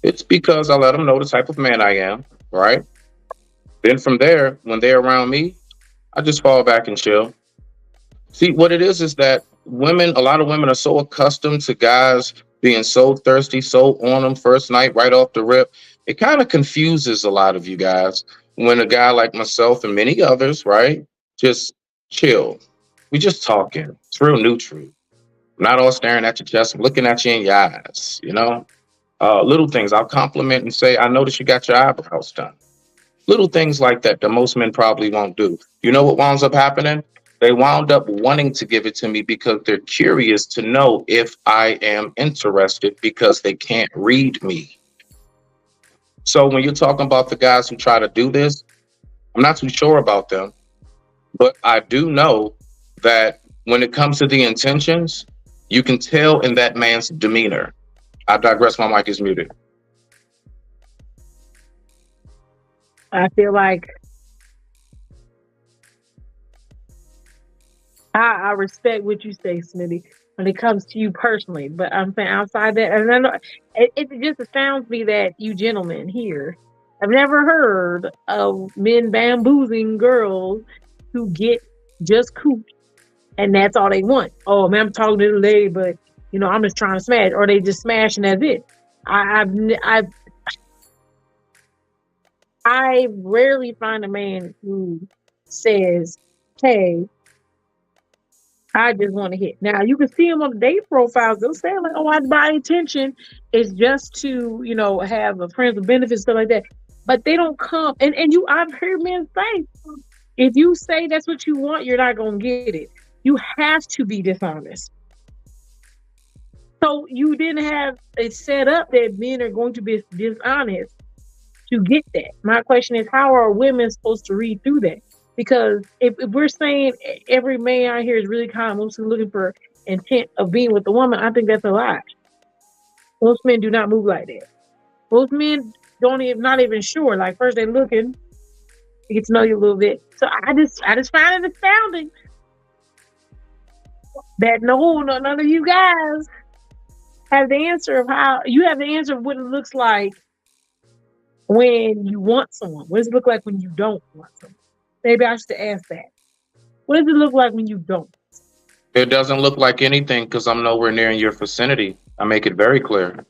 it's because I let them know the type of man I am, right? Then from there, when they're around me, I just fall back and chill. See, what it is that women, a lot of women are so accustomed to guys being so thirsty, so on them first night, right off the rip. It kind of confuses a lot of you guys when a guy like myself and many others, right, just chill. We just talking. It's real neutral. Not all staring at your chest, I'm looking at you in your eyes, you know? Little things. I'll compliment and say, I noticed you got your eyebrows done. Little things like that that most men probably won't do. You know what winds up happening? They wound up wanting to give it to me because they're curious to know if I am interested because they can't read me. So when you're talking about the guys who try to do this, I'm not too sure about them, but I do know that when it comes to the intentions, you can tell in that man's demeanor. I digress. My mic is muted. I feel like I respect what you say, Smitty, when it comes to you personally. But I'm saying outside that, and I know it just astounds me that you gentlemen here have never heard of men bamboozling girls who get just cooped, and that's all they want. Oh man, I'm talking to the lady, but you know I'm just trying to smash, or they just smash and that's it. I rarely find a man who says, "Hey, I just want to hit." Now you can see them on the date profiles. They'll say like, "Oh, my intention is just to, you know, have a friends with benefits, stuff like that." But they don't come. And I've heard men say, if you say that's what you want, you're not gonna get it. You have to be dishonest. So you didn't have it set up that men are going to be dishonest to get that. My question is, how are women supposed to read through that? Because if we're saying every man out here is really kind of mostly looking for intent of being with the woman, I think that's a lie. Most men do not move like that. Most men not even sure. Like first they're looking to get to know you a little bit. So I just find it astounding that none of you guys have the answer of how you have the answer of what it looks like when you want someone. What does it look like when you don't want someone? Maybe I should ask that. What does it look like when you don't? It doesn't look like anything because I'm nowhere near in your vicinity. I make it very clear.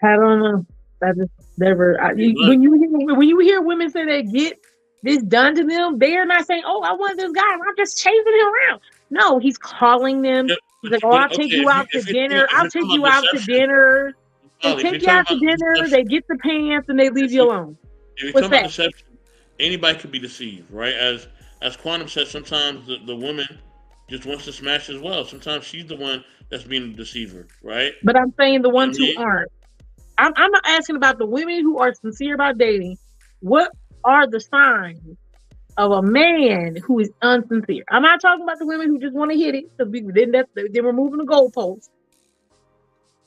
I don't know. I just never. When you hear women say they get this done to them, they are not saying, "Oh, I want this guy. I'm just chasing him around." No, he's calling them. Yeah, He's like, "Oh, but I'll take okay, you out to dinner. if I'll you're take talking you about out to deception, dinner." They Holly, if take you're you talking out to about dinner. deception, They get the pants and they leave if you you alone. if you're What's talking about that? deception, anybody could be deceived, right? As Quantum said, sometimes the woman just wants to smash as well. Sometimes she's the one that's being the deceiver, right? But I'm saying the You know ones what I who mean? aren't. I'm not asking about the women who are sincere about dating. What are the signs of a man who is unsincere? I'm not talking about the women who just want to hit it because then we're moving the goalposts.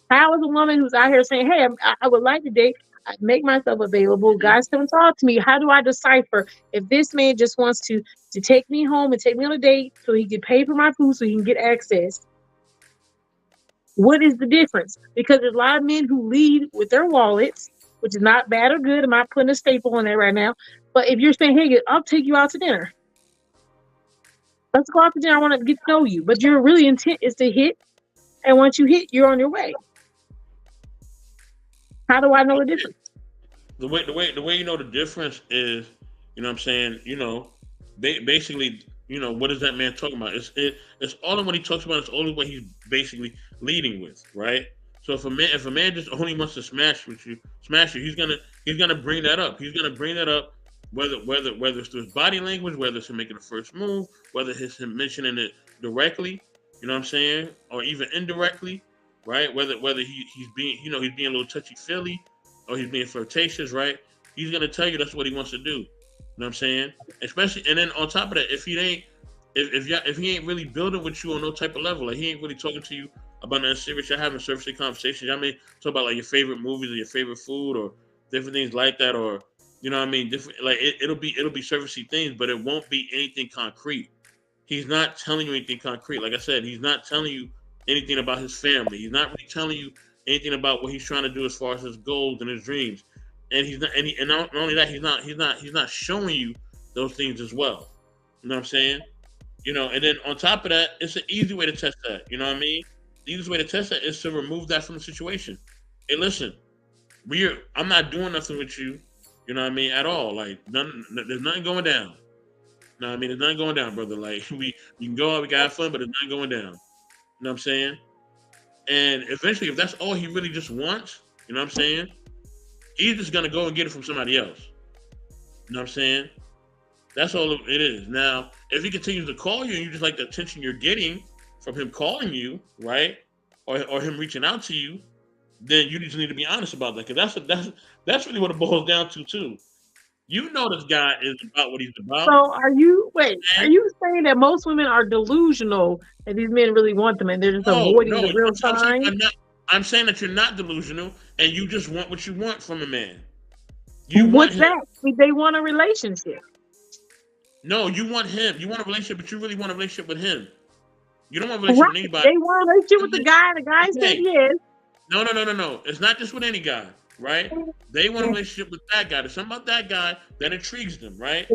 How is a woman who's out here saying, "Hey, I would like to date, I make myself available, Mhm. guys come talk to me"? How do I decipher if this man just wants to take me home and take me on a date so he can pay for my food so he can get access? What is the difference? Because there's a lot of men who lead with their wallets, which is not bad or good. I'm not putting a staple on there right now. But if you're saying, "Hey, I'll take you out to dinner. Let's go out to dinner. I want to get to know you." But your really intent is to hit. And once you hit, you're on your way. How do I know the Okay. difference? The way you know the difference is, you know what I'm saying, basically, what is that man talking about? It's all of what he talks about. It's only what he's basically leading with, right? So if a man just only wants to smash you, he's gonna bring that up. He's gonna bring that up, whether it's through his body language, whether it's him making the first move, whether it's him mentioning it directly, you know what I'm saying, or even indirectly, right? Whether he's being, he's being a little touchy feely, or he's being flirtatious, right? He's gonna tell you that's what he wants to do. You know what I'm saying? Especially, and then on top of that, if he ain't really building with you on no type of level, like he ain't really talking to you about nothing serious, you're having surface conversations. Y'all may talk about like your favorite movies or your favorite food or different things like that, or you know what I mean, different, like it'll be surfacey things, but it won't be anything concrete. He's not telling you anything concrete. Like I said, he's not telling you anything about his family. He's not really telling you anything about what he's trying to do as far as his goals and his dreams. And he's not, and not only that, he's not showing you those things as well. You know what I'm saying? And then on top of that, it's an easy way to test that. You know what I mean? The easiest way to test that is to remove that from the situation. Hey, listen, I'm not doing nothing with you. You know what I mean? At all. Like there's nothing going down. No, I mean, there's nothing going down, brother. Like we can go out, we can have fun, but there's nothing going down. You know what I'm saying? And eventually, if that's all he really just wants, you know what I'm saying? He's just gonna go and get it from somebody else. You know what I'm saying? That's all it is. Now, if he continues to call you and you just like the attention you're getting from him calling you, right, or him reaching out to you, then you just need to be honest about that, because that's really what it boils down to too. You know this guy is about what he's about, So are and you saying that most women are delusional that these men really want them and they're just no, avoiding no, the real I'm saying signs? I'm saying that you're not delusional and you just want what you want from a man. You want What's him. that? They want a relationship. No, you want him. You want a relationship, but you really want a relationship with him. You don't want a relationship with Right. anybody. They want a relationship with the guy. The guy said Okay. yes. No, no, no, no, no. It's not just with any guy, right? They want a relationship with that guy. There's something about that guy that intrigues them, right?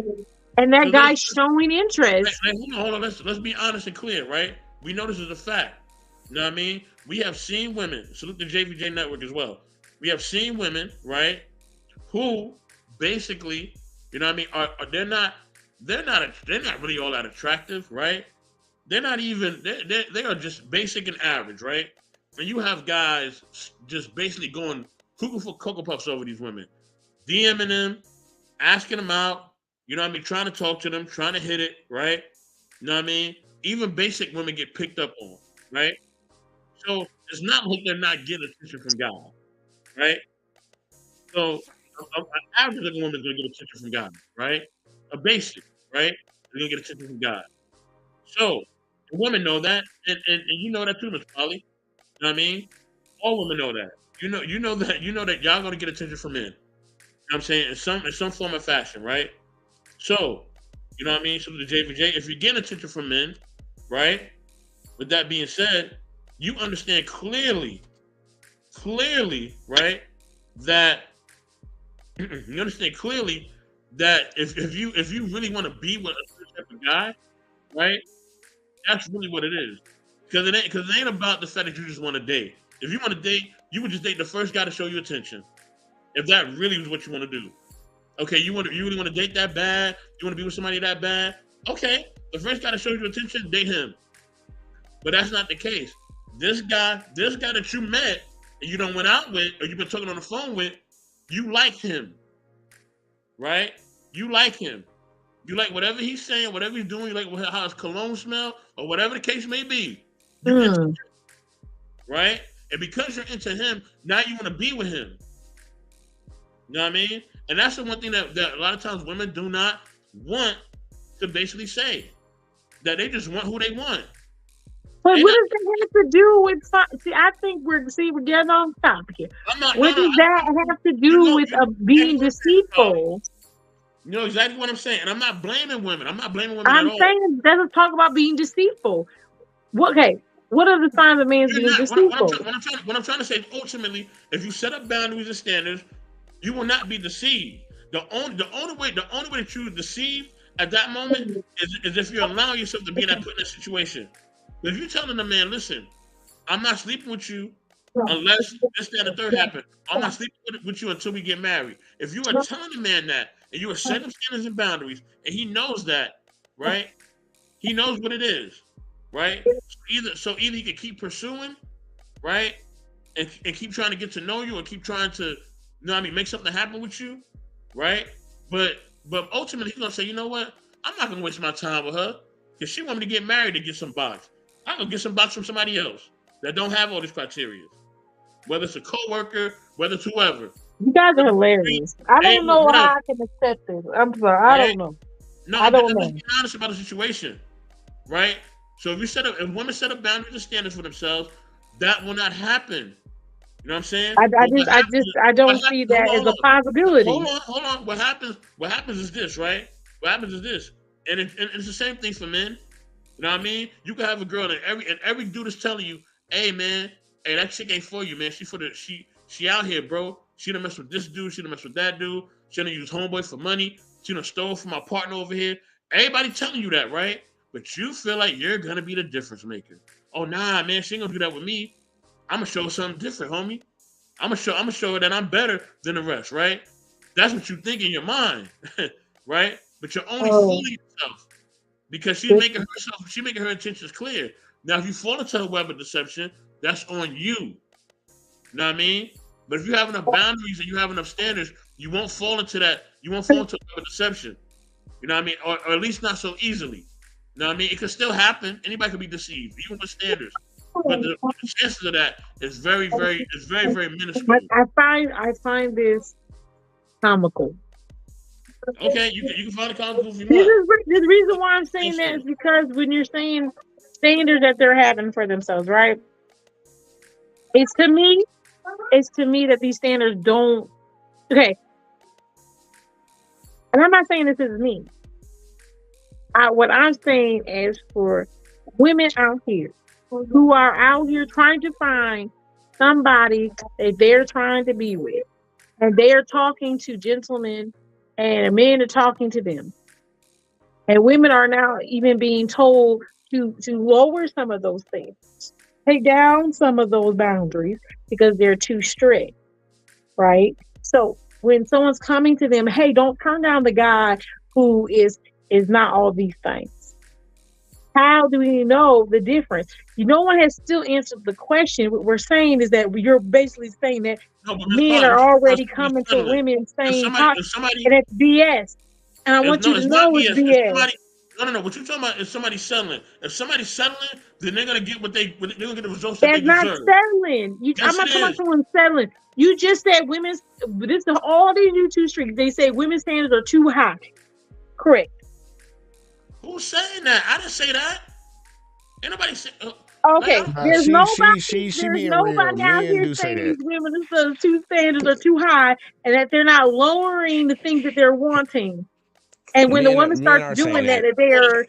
And that Because guy's showing interest. hold on. Let's be honest and clear, right? We know this is a fact. You know what I mean? We have seen women. Salute the JVJ network as well. We have seen women, right, who basically, you know what I mean, they're not really all that attractive, right? They're not even they are just basic and average, right? And you have guys just basically going cuckoo for cocoa puffs over these women, DMing them, asking them out, you know what I mean, trying to talk to them, trying to hit it, right? You know what I mean? Even basic women get picked up on, right? So it's not like they're not getting attention from guys, right? So an average looking woman's gonna get attention from guys, right? A basic, right? They're gonna get attention from guys. So the women know that, and you know that too, Miss Polly. You know what I mean? All women know that. You know that y'all gonna get attention from men. You know what I'm saying? In some form of fashion, right? So, you know what I mean? So the JVJ, if you're getting attention from men, right? With that being said, you understand clearly, right? That you understand clearly that if you really want to be with a certain type of guy, right? That's really what it is. Because it ain't about the fact that you just want to date. If you want to date, you would just date the first guy to show you attention. If that really was what you want to do. Okay, you really want to date that bad? You want to be with somebody that bad? Okay, the first guy that shows you attention, date him. But that's not the case. This guy that you met and you don't went out with, or you've been talking on the phone with, you like him, right? You like him. You like whatever he's saying, whatever he's doing. You like how his cologne smell, or whatever the case may be. You into Mm. him, right? And because you're into him, now you want to be with him. You know what I mean? And that's the one thing that a lot of times women do not want to basically say, that they just want who they want. But They what not. does that have to do with? See, I think we're getting off topic here. I'm not. What No. does that have to You do know. with You know being exactly what I'm saying. deceitful? You know exactly what I'm saying, and I'm not blaming women. I'm not blaming women at I'm all. saying let's talk about being deceitful. Okay, what are the signs of man's You're being not. deceitful? What I'm trying to say is ultimately, if you set up boundaries and standards, you will not be deceived. The only way that you deceive at that moment is if you're allowing yourself to be put in that situation. But if you're telling the man, listen, I'm not sleeping with you unless this, that, and the third happen. I'm not sleeping with you until we get married. If you are telling the man that and you are setting standards and boundaries, and he knows that, right? He knows what it is, right? So either he can keep pursuing, right, and keep trying to get to know you, or keep trying to, you know what I mean, make something happen with you, right? But ultimately he's gonna say, you know what? I'm not gonna waste my time with her because she want me to get married and get some box. I'm gonna get some box from somebody else that don't have all these criteria. Whether it's a coworker, whether it's whoever. You guys are hilarious. I Hey, don't know whatever, how I can accept this. I'm sorry. I right? don't know. No, I I'm don't just know. being honest about the situation, right? So if women set up boundaries and standards for themselves, that will not happen. You know what I'm saying? But I what don't see happens, that as a possibility. hold on. What happens is this, right? What happens is this. And it's the same thing for men. You know what I mean? You can have a girl and every dude is telling you, hey man, hey, that chick ain't for you, man. She out here, bro. She done mess with this dude, she done mess with that dude, she done use homeboy for money, she done stole from my partner over here. Everybody telling you that, right? But you feel like you're gonna be the difference maker. Oh nah, man, she ain't gonna do that with me. I'm gonna show her something different, homie. I'm gonna show her that I'm better than the rest, right? That's what you think in your mind, right? But you're only Oh, fooling yourself because this, she's making her intentions clear. Now, if you fall into her web of deception, that's on you. You know what I mean? But if you have enough boundaries and you have enough standards, you won't fall into that. You won't fall into a web of deception. You know what I mean? Or at least not so easily. You know what I mean? It could still happen. Anybody could be deceived, even with standards. But the chances of that is very, very minuscule. I find this comical. Okay, you can find the comic book if you This want. is the reason why I'm saying that is Listen, because when you're saying standards that they're having for themselves, right? It's to me, it's to me that these standards don't. Okay, and I'm not saying this is me. What I'm saying is for women out here who are out here trying to find somebody that they're trying to be with, and they are talking to gentlemen, and men are talking to them, and women are now even being told to lower some of those things, take down some of those boundaries because they're too strict, right? So when someone's coming to them, hey, don't turn down the guy who is not all these things. How do we know the difference? No one has still answered the question. What we're saying is that you're basically saying that no, but Miss men Park, are you already should coming to settling. women If saying somebody, talk, if somebody, and it's BS. And I if want no, you to it's not know it's BS. If BS. somebody, no. What you talking about? If somebody's settling, then they're gonna get they're gonna get the results that they That's not deserve. settling. I'm Yes, it not talking about is. someone settling. You just said women's. This is all these YouTube streets. They say women's standards are too high. Correct. Who's saying that? I didn't say that. Anybody say like I Okay. don't. There's nobody. She There's being real. nobody out Men here do say saying that. these women's two standards are too high, and that they're not lowering the things that they're wanting. And when the woman Men starts are saying doing that, that. that they're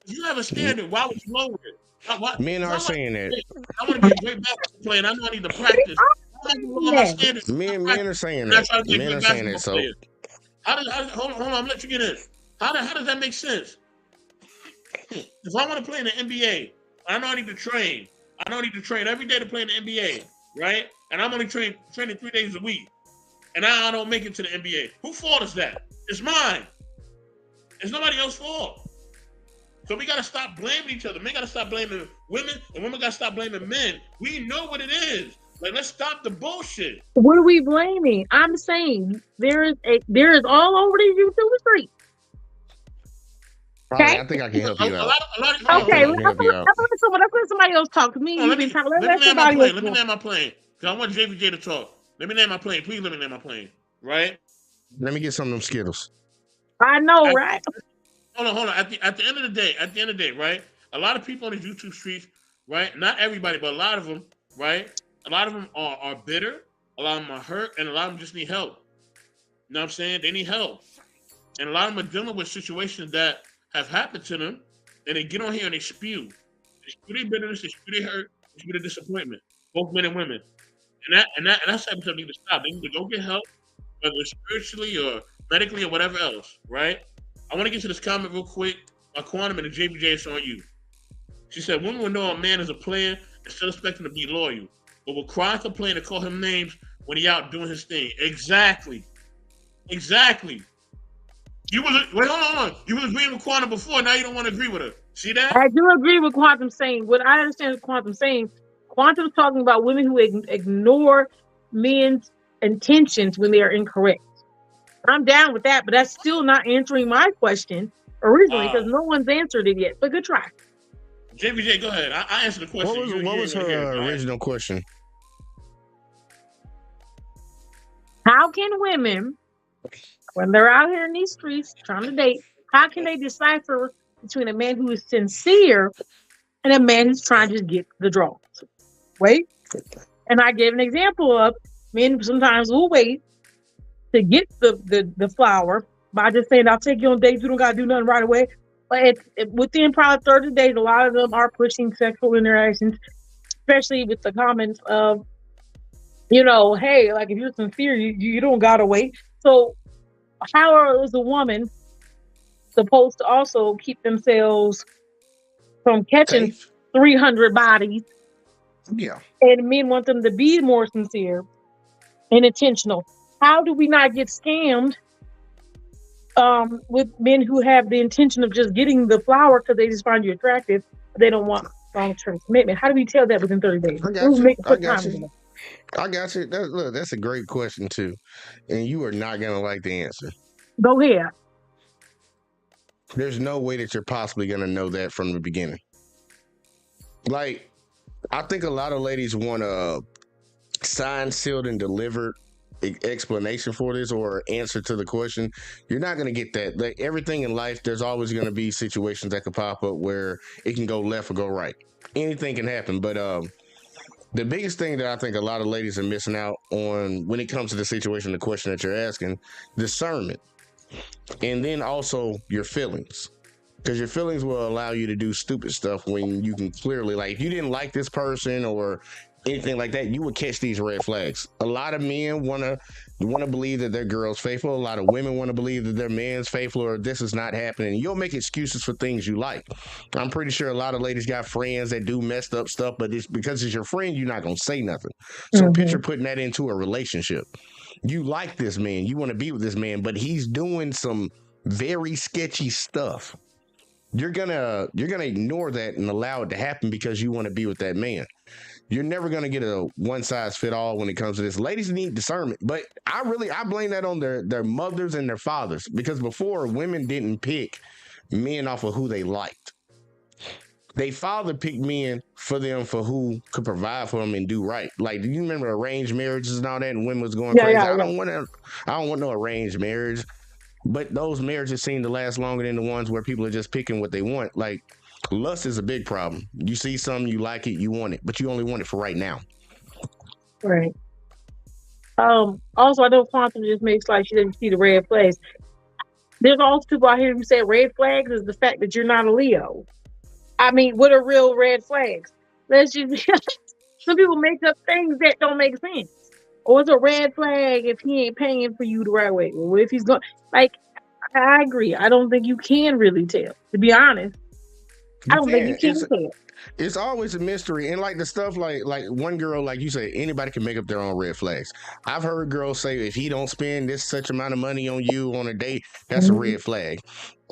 If you have a M- standard, why would you lower it? Men If are saying that. I want to be a great basketball player and I know I need to practice, I'm not gonna lower my that. standards. Men are saying And I that. try to be a Men great are saying basketball that. So player. Hold on, I'm gonna let you get in. How does that make sense? If I want to play in the NBA, I know I need to train. I know I need to train every day to play in the NBA, right? And I'm only training 3 days a week. and I don't make it to the NBA. Whose fault is that? It's mine. It's nobody else's fault. So we gotta stop blaming each other. Men gotta stop blaming women, and women gotta stop blaming men. We know what it is. Like, let's stop the bullshit. What are we blaming? I'm saying there is all over these YouTube streets. Probably, Okay. I think I can help you A out. lot of Okay, I can help you out. let's let somebody else talk to me. Oh, You've been talking. Let land my somebody plane. else Let me talk. land my plane. Because I want JVJ to talk. Let me land my plane. Please let me land my plane. Right? Let me get some of them Skittles. I know, right? Hold on. At the end of the day, right? A lot of people on these YouTube streets, right? Not everybody, but a lot of them, right? A lot of them are bitter. A lot of them are hurt, and a lot of them just need help. You know what I'm saying? They need help. And a lot of them are dealing with situations that have happened to them, and they get on here and they spew. They spew their bitterness, they spew their hurt, they spew their disappointment. Both men and women. And that's how people need to stop. They need to go get help, whether it's spiritually or medically or whatever else, right? I want to get to this comment real quick. Quantum and the JBJ, it's on you. She said, women will know a man is a player and still expect him to be loyal, but will cry and complain and call him names when he out doing his thing. Exactly. You was hold on. You was agreeing with Quantum before. Now you don't want to agree with her. See that? I do agree with Quantum saying. What I understand is Quantum saying. Quantum's talking about women who ignore men's intentions when they are incorrect. I'm down with that, but that's still not answering my question originally because no one's answered it yet. But good try. JBJ, go ahead. I answered the question. What was her original question? How can women, when they're out here in these streets trying to date, how can they decipher between a man who is sincere and a man who's trying to get the draws? Wait. And I gave an example of men sometimes will wait to get the flower by just saying, I'll take you on dates. You don't got to do nothing right away. But within probably 30 days, a lot of them are pushing sexual interactions, especially with the comments of, hey, like if you're sincere, you don't got to wait. So how is a woman supposed to also keep themselves from catching 300 bodies? Yeah. And men want them to be more sincere and intentional. How do we not get scammed with men who have the intention of just getting the flower because they just find you attractive, but they don't want long-term commitment? How do we tell that within 30 days? I got you. That's a great question too, and you are not gonna like the answer. Go ahead. There's no way that you're possibly gonna know that from the beginning. Like, I think a lot of ladies want a signed, sealed, and delivered explanation for this or answer to the question. You're not going to get that. Like everything in life, there's always going to be situations that could pop up where it can go left or go right. Anything can happen. But the biggest thing that I think a lot of ladies are missing out on when it comes to the situation, the question that you're asking, discernment. And then also your feelings. Because your feelings will allow you to do stupid stuff when you can clearly, like, if you didn't like this person or anything like that, you would catch these red flags. A lot of men want to believe that their girl's faithful. A lot of women want to believe that their man's faithful, or this is not happening. You'll make excuses for things you like. I'm pretty sure a lot of ladies got friends that do messed up stuff, but it's because it's your friend, you're not going to say nothing. So picture putting that into a relationship. You like this man, you want to be with this man, but he's doing some very sketchy stuff. You're gonna ignore that and allow it to happen because you want to be with that man. You're never gonna get a one size fit all when it comes to this. Ladies need discernment, but I blame that on their mothers and their fathers, because before, women didn't pick men off of who they liked. They father picked men for them for who could provide for them and do right. Like, do you remember arranged marriages and all that? And women was going crazy. I don't want no arranged marriage. But those marriages seem to last longer than the ones where people are just picking what they want. Like, lust is a big problem. You see something, you like it, you want it, but you only want it for right now. Right. Also, I know Quantum just makes like she doesn't see the red flags. There's also people out here who say red flags is the fact that you're not a Leo. I mean, what are real red flags? Let's just some people make up things that don't make sense. Or it's a red flag if he ain't paying for you the right way. Or if he's going, like, I agree. I don't think you can really tell, to be honest. I You don't think you can. can tell. It's always a mystery, and like the stuff like one girl, like you say, anybody can make up their own red flags. I've heard girls say if he don't spend this such amount of money on you on a date, that's a Mhm. red flag.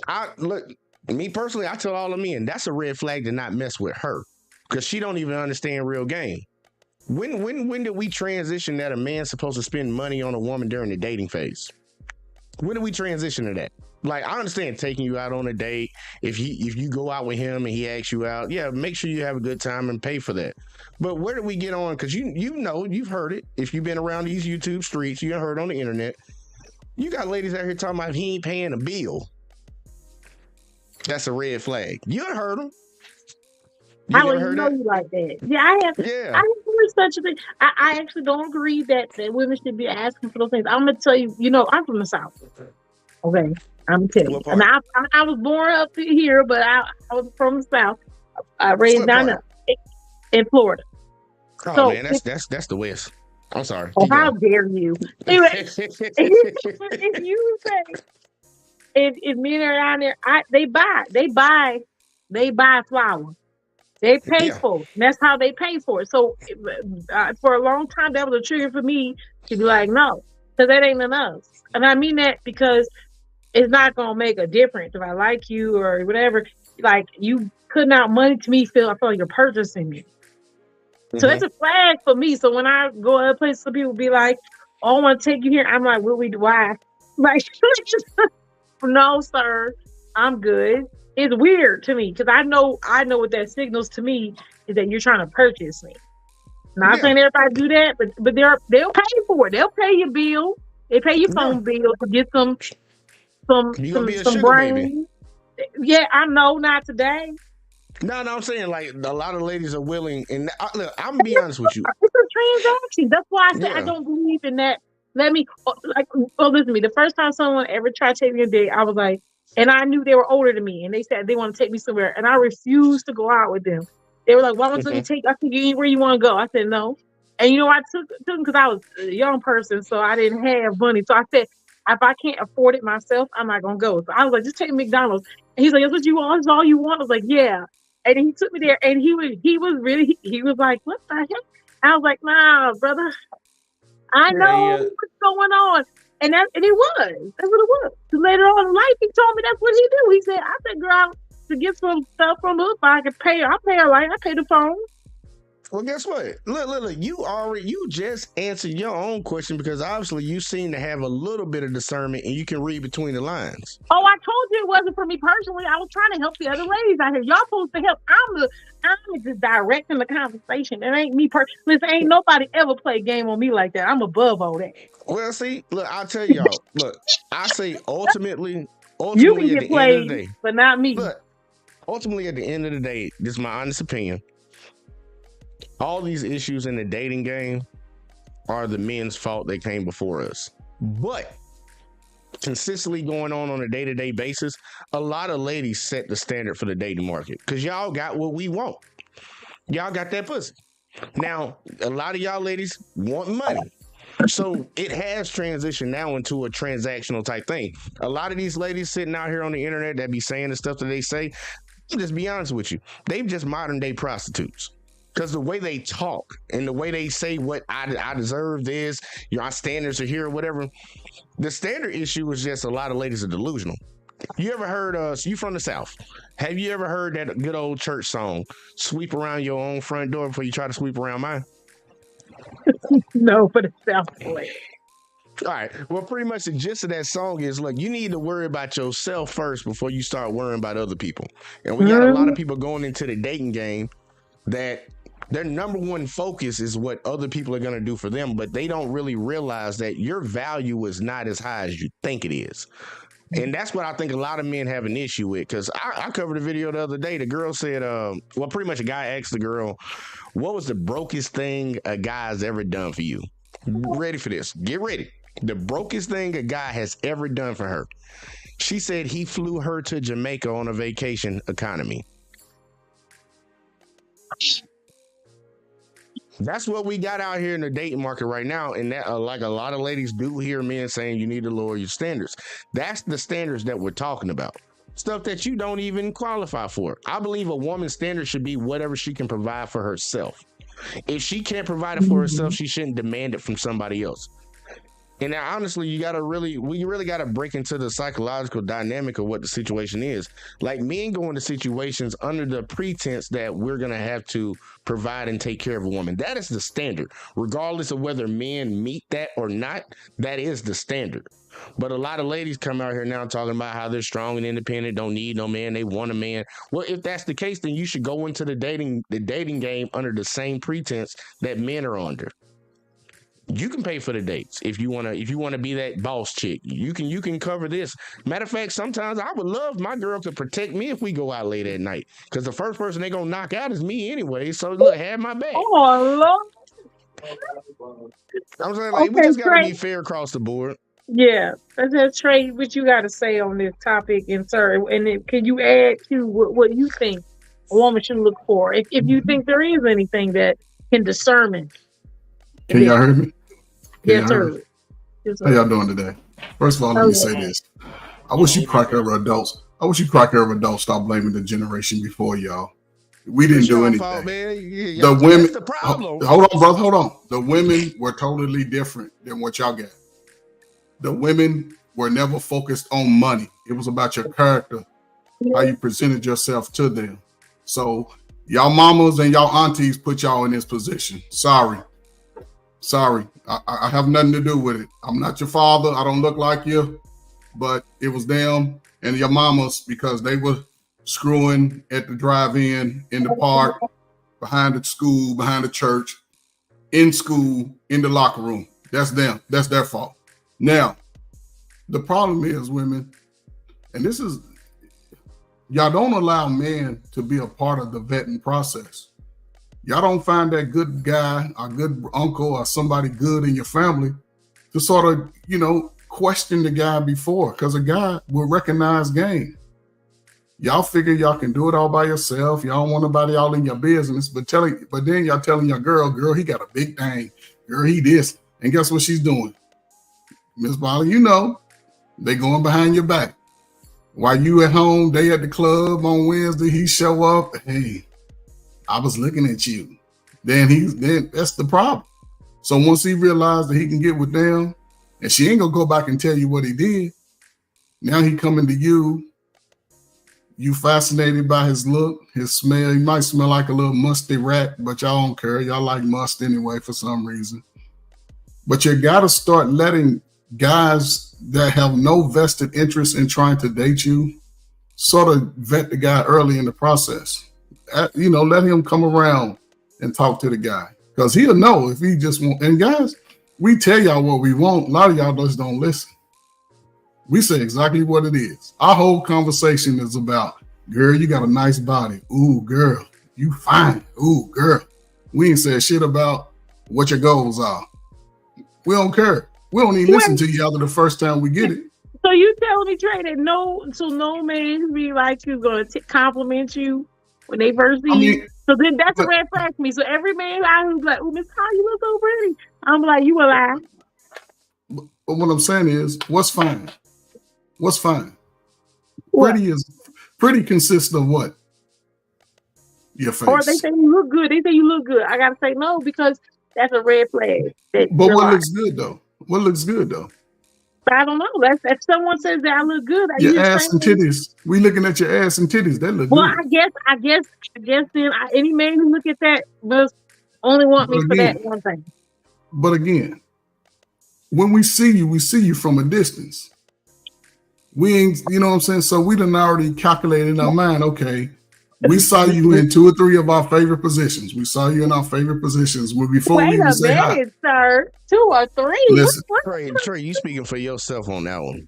I look, me personally, I tell all of men that's a red flag to not mess with her because she don't even understand real game. When did we transition that a man's supposed to spend money on a woman during the dating phase? When did we transition to that? Like, I understand taking you out on a date. If you go out with him and he asks you out, yeah, make sure you have a good time and pay for that. But where did we get on? Because you know, you've heard it. If you've been around these YouTube streets, you heard on the internet. You got ladies out here talking about he ain't paying a bill. That's a red flag. You ain't heard them. You I never would heard know that? you like that. Yeah, I have Yeah. such a thing. I actually don't agree that women should be asking for those things. I'm gonna tell you, I'm from the South. Okay. I'm gonna tell you. What And part? I was born up here, but I was from the South. I raised What down part? in Florida. Oh So man, that's the West. I'm sorry. oh, Keep how going. dare you? Anyway, if you say if men are down there, they buy flour. They pay Yeah. for it. And that's how they pay for it. So for a long time, that was a trigger for me to be like, no, because that ain't enough. And I mean that because it's not gonna make a difference if I like you or whatever. Like you putting out money to me, I feel like you're purchasing me. So hmm that's a flag for me. So when I go other places, some people be like, "Oh, I want to take you here." I'm like, "What we do? Why?" Like, no, sir, I'm good. It's weird to me because I know what that signals to me is that you're trying to purchase me. Not Yeah. saying everybody do that, but they'll pay for it. They'll pay your bill. They pay your Yeah. phone bill to get some You gonna be a some sugar baby. brain. Yeah, I know. Not today. No, I'm saying like a lot of ladies are willing, and look, I'm gonna be honest with you. It's a transaction. That's why I say I Yeah. don't believe in that. Let me listen to me. The first time someone ever tried to take me on a date, I was like, and I knew they were older than me, and they said they want to take me somewhere, and I refused to go out with them. They were like, "Why don't you hmm take? I think you anywhere you want to go." I said no, and I took them because I was a young person, so I didn't have money. So I said, if I can't afford it myself, I'm not gonna go. So I was like, just take me to McDonald's. And he's like, "That's what you want? That's all you want?" I was like, "Yeah." And he took me there, and he was like, "What the heck?" I was like, "Nah, brother, I Yeah, know yeah. what's going on." And it was. That's what it was. So later on in life, he told me that's what he do. He said, "I take her out to get some stuff from her. If I can pay her, I pay her like I pay the phone." Well, guess what? Look. You just answered your own question because obviously you seem to have a little bit of discernment and you can read between the lines. Oh, I told you it wasn't for me personally. I was trying to help the other ladies out here. Y'all supposed to help. I'm just directing the conversation. It ain't me personally. Listen, ain't nobody ever play a game on me like that. I'm above all that. Well, see, look, I'll tell y'all. Look, I say ultimately You can at get the end of the played, day, but not me. look, ultimately at the end of the day, this is my honest opinion. All these issues in the dating game are the men's fault they came before us. But consistently going on a day-to-day basis, a lot of ladies set the standard for the dating market because y'all got what we want. Y'all got that pussy. Now, a lot of y'all ladies want money. So it has transitioned now into a transactional type thing. A lot of these ladies sitting out here on the internet that be saying the stuff that they say, I'll just be honest with you, they've just modern day prostitutes. Because the way they talk and the way they say what I deserve this, our standards are here or whatever. The standard issue is just a lot of ladies are delusional. You ever heard you from the South? Have you ever heard that good old church song, sweep around your own front door before you try to sweep around mine? No, but it sounds boy. All right. Well, pretty much the gist of that song is, look, you need to worry about yourself first before you start worrying about other people. And we got a lot of people going into the dating game that their number one focus is what other people are going to do for them, but they don't really realize that your value is not as high as you think it is. And that's what I think a lot of men have an issue with. Because I covered a video the other day. The girl said, well, pretty much a guy asked the girl, what was the brokest thing a guy's ever done for you? Ready for this? Get ready. The brokest thing a guy has ever done for her. She said he flew her to Jamaica on a vacation economy. That's what we got out here in the dating market right now. And that, like a lot of ladies do hear men saying you need to lower your standards. That's the standards that we're talking about. stuff that you don't even qualify for. I believe a woman's standard should be whatever she can provide for herself. If she can't provide it for herself, she shouldn't demand it from somebody else. And now, honestly, we really got to break into the psychological dynamic of what the situation is. Like, men go into situations under the pretense that we're going to have to provide and take care of a woman. That is the standard. Regardless of whether men meet that or not, that is the standard. But a lot of ladies come out here now talking about how they're strong and independent, don't need no man, they want a man. Well, if that's the case, then you should go into the dating game under the same pretense that men are under. You can pay for the dates if you wanna be that boss chick. You can cover this. Matter of fact, sometimes I would love my girl to protect me if we go out late at night, because the first person they gonna knock out is me anyway. So look, have my back. Oh Lord. I'm saying, like, we Okay, just gotta Trey. be fair across the board. Yeah, let's just Trey, what you got to say on this topic, and sir, and then can you add to what you think a woman should look for, if you think there is anything that can discern? Can y'all hear me? Yes, sir. Yes, How y'all doing today? First of all, let me say this. I wish you crack over adults. Stop blaming the generation before y'all. We didn't do anything. Fault, man. The women. That's the problem. Hold on, brother. Hold on. The women were totally different than what y'all got. The women were never focused on money. It was about your character, how you presented yourself to them. So y'all mamas and y'all aunties put y'all in this position. Sorry. I have nothing to do with it. I'm not your father. I don't look like you, but it was them and your mamas, because they were screwing at the drive-in, in the park, behind the school, behind the church, in school, in the locker room. That's them. That's their fault. Now, the problem is, women, and this is, y'all don't allow men to be a part of the vetting process. Y'all don't find that good guy, a good uncle, or somebody good in your family to sort of, question the guy before, because a guy will recognize game. Y'all figure y'all can do it all by yourself. Y'all don't want nobody all in your business, but then y'all telling your girl, he got a big thing. Girl, he this. And guess what she's doing? Miss Molly, they going behind your back. While you at home, they at the club on Wednesday, he show up. Hey, I was looking at you. Then that's the problem. So once he realized that he can get with them, and she ain't gonna go back and tell you what he did, now he coming to you. You fascinated by his look, his smell. He might smell like a little musty rat, but y'all don't care. Y'all like must anyway for some reason. But you gotta start letting guys that have no vested interest in trying to date you sort of vet the guy early in the process. Let him come around and talk to the guy, because he'll know if he just want. And guys, we tell y'all what we want. A lot of y'all just don't listen. We say exactly what it is. Our whole conversation is about, girl, you got a nice body. Ooh, girl, you fine. Ooh, girl. We ain't said shit about what your goals are. We don't care. We don't even listen to you after the first time we get it. So you telling me, Trey, that no man who be like you gonna compliment you when they first see you? So then that's a red flag for me. So every man out who's like, "Oh, Miss Carr, you look so pretty," I'm like, "You a lie." But what I'm saying is, what's fine? What's fine? What? Pretty consists of what? Your face. Or they say you look good. I gotta say no, because that's a red flag. But what looks good though? What looks good though? But I don't know. That's if someone says that I look good. Your ass and titties. We looking at your ass and titties. That look well, good. I guess then any man who look at that must only want me for that one thing. But again, when we see you from a distance. We ain't, you know what I'm saying? So we done already calculated in our mind, okay, we saw you in 2 or 3 of our favorite positions. We saw you in our favorite positions before we even say hi. Wait a minute, sir. 2 or 3? Listen. Trey, you speaking for yourself on that one.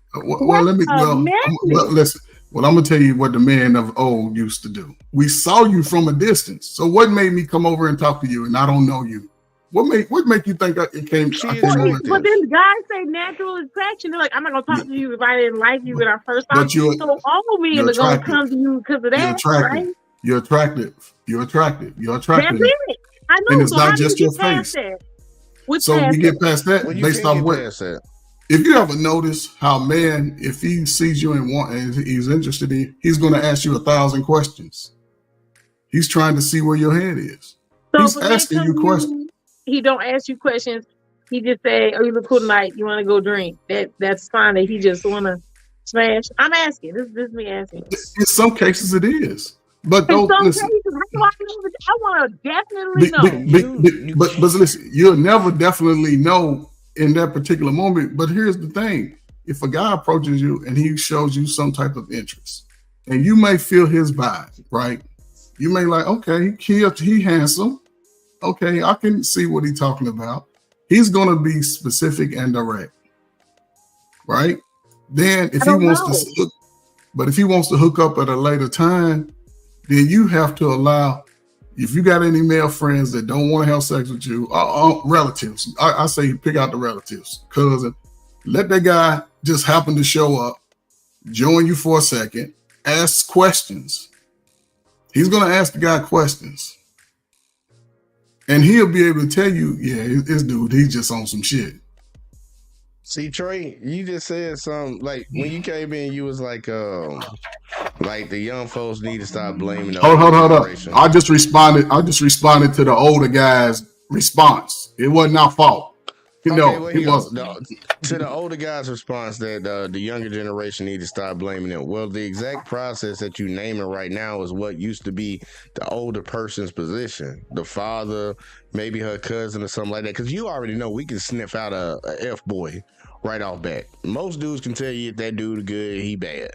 Listen. Well, I'm going to tell you what the men of old used to do. We saw you from a distance. So what made me come over and talk to you and I don't know you? What make you think it came? But then guys say natural attraction. They're like, I'm not gonna talk to you if I didn't like you when I first saw you. So all men are gonna come to you because of that, right? You're attractive. That's it. I know. And it's not just your face. So we get past that based off what? if you ever notice how man, if he sees you and he's interested in, he's going to ask you 1,000 questions. He's trying to see where your head is. So He's if a man asking come you to questions. he don't ask you questions. He just say, "Oh, you look cool tonight. You want to go drink?" That's fine. That he just want to smash. I'm asking. This is me asking. In some cases, it is. But In don't some listen. cases, how do I know? I want to definitely know. But listen, you'll never definitely know in that particular moment. But here's the thing: if a guy approaches you and he shows you some type of interest, and you may feel his vibe, right? You may like, okay, he handsome. Okay, I can see what he's talking about. He's gonna be specific and direct, right? Then if I don't know. if he wants to hook up at a later time, then you have to allow. If you got any male friends that don't want to have sex with you, relatives, I say pick out the relatives, cousin. Let that guy just happen to show up, join you for a second, ask questions. He's gonna ask the guy questions. And he'll be able to tell you, yeah, this dude, he's just on some shit. See, Trey, you just said something like when you came in, you was like the young folks need to stop blaming the Hold older up. generation. I just responded to the older guy's response. It wasn't our fault. Okay, No, well, it here wasn't. to the older guys' response that the younger generation need to stop blaming them. Well, the exact process that you naming right now is what used to be the older person's position. The father, maybe her cousin or something like that. Because you already know we can sniff out a F-boy right off bat. Most dudes can tell you if that dude good, he bad.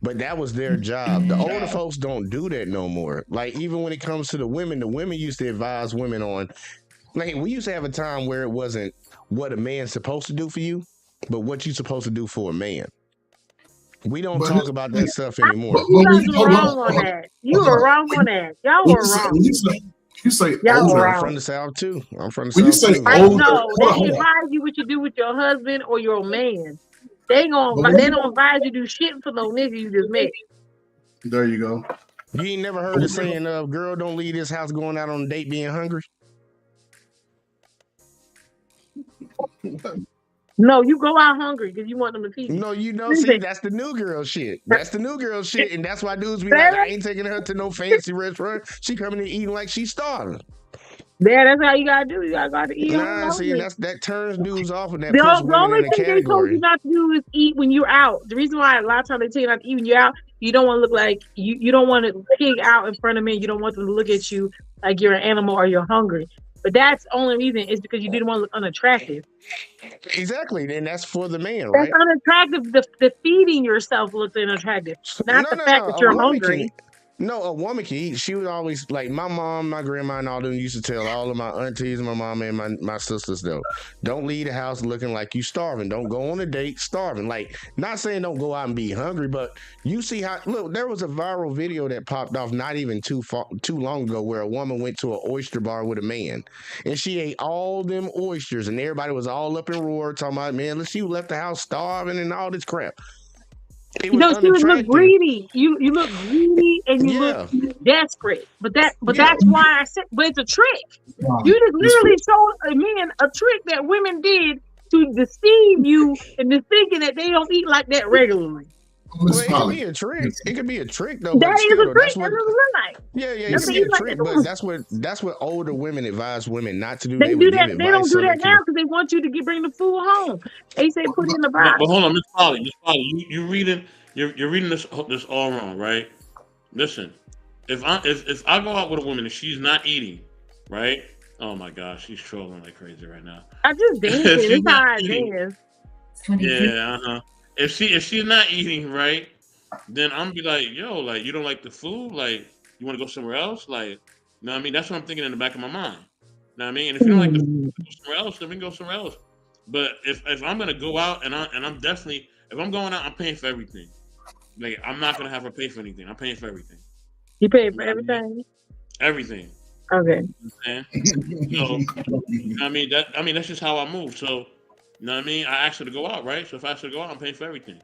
But that was their job. The older folks don't do that no more. Like, even when it comes to the women used to advise women on, like, we used to have a time where it wasn't what a man's supposed to do for you, but what you're supposed to do for a man. We don't talk about that stuff anymore. You guys were wrong on that. You were wrong on that. Y'all were wrong. You say Y'all older. were I'm wrong. from the South too. I'm from the When you South say too. I older, know. hold They on. advise you what you do with your husband or your man. They don't advise you do shit for no nigga you just met. There you go. You ain't never heard the saying of girl don't leave this house going out on a date being hungry? No, you go out hungry because you want them to feed you. No, you know, see, that's the new girl shit. That's the new girl shit, and that's why dudes be like, I ain't taking her to no fancy restaurant. She coming in eating like she's starving. Yeah, that's how you gotta do. You gotta go out to eat. Nah, see, that turns dudes off and that The puts only women in a thing they told you category. not to do is eat when you're out. The reason why a lot of times they tell you not to eat when you're out, you don't want to look like you don't want to pig out in front of men. You don't want them to look at you like you're an animal or you're hungry. But that's the only reason is because you didn't want to look unattractive. Exactly, and that's for the man, That's right? unattractive. The feeding yourself looks unattractive, not the fact that A you're woman hungry. a woman can eat. She would always, like, my mom, my grandma, and all them used to tell all of my aunties, my mama, and my sisters, though, don't leave the house looking like you starving. Don't go on a date starving. Like, not saying don't go out and be hungry, but you see how, look, there was a viral video that popped off not even too long ago where a woman went to an oyster bar with a man, and she ate all them oysters, and everybody was all up in roar talking about, man, she left the house starving and all this crap. It was She would look unattractive. greedy. You look greedy and you look desperate. But that's why I said. But it's a trick. You just literally showed a man a trick that women did to deceive you into thinking that they don't eat like that regularly. Well, it could be a trick. It could be a trick though. That but is still, a trick. that's what. That's what it like. Yeah, it That's could be a like trick, that. but that's what older women advise women not to do. They do would that. give They don't advice do so that they now can. because they want you to bring the food home. They say put it in the But box. hold on, Miss Polly, you reading you're reading this all wrong, right? Listen, if I go out with a woman and she's not eating, right? Oh my gosh, she's trolling like crazy right now. I just dancing. If she's It's how not I eating, dance. yeah, If she's not eating, right, then I'm be like, yo, like you don't like the food, like you want to go somewhere else, like, you know what I mean? That's what I'm thinking in the back of my mind. You know what I mean? And if you don't like the food, go somewhere else, then we can go somewhere else. But if I'm gonna go out and I'm definitely if I'm going out, I'm paying for everything. Like I'm not gonna have her pay for anything. I'm paying for everything. You pay for You know what I mean? everything? Everything. Okay. Man. So you know what I mean? That's just how I move. So you know what I mean? I asked her to go out, right? So if I ask her to go out, I'm paying for everything.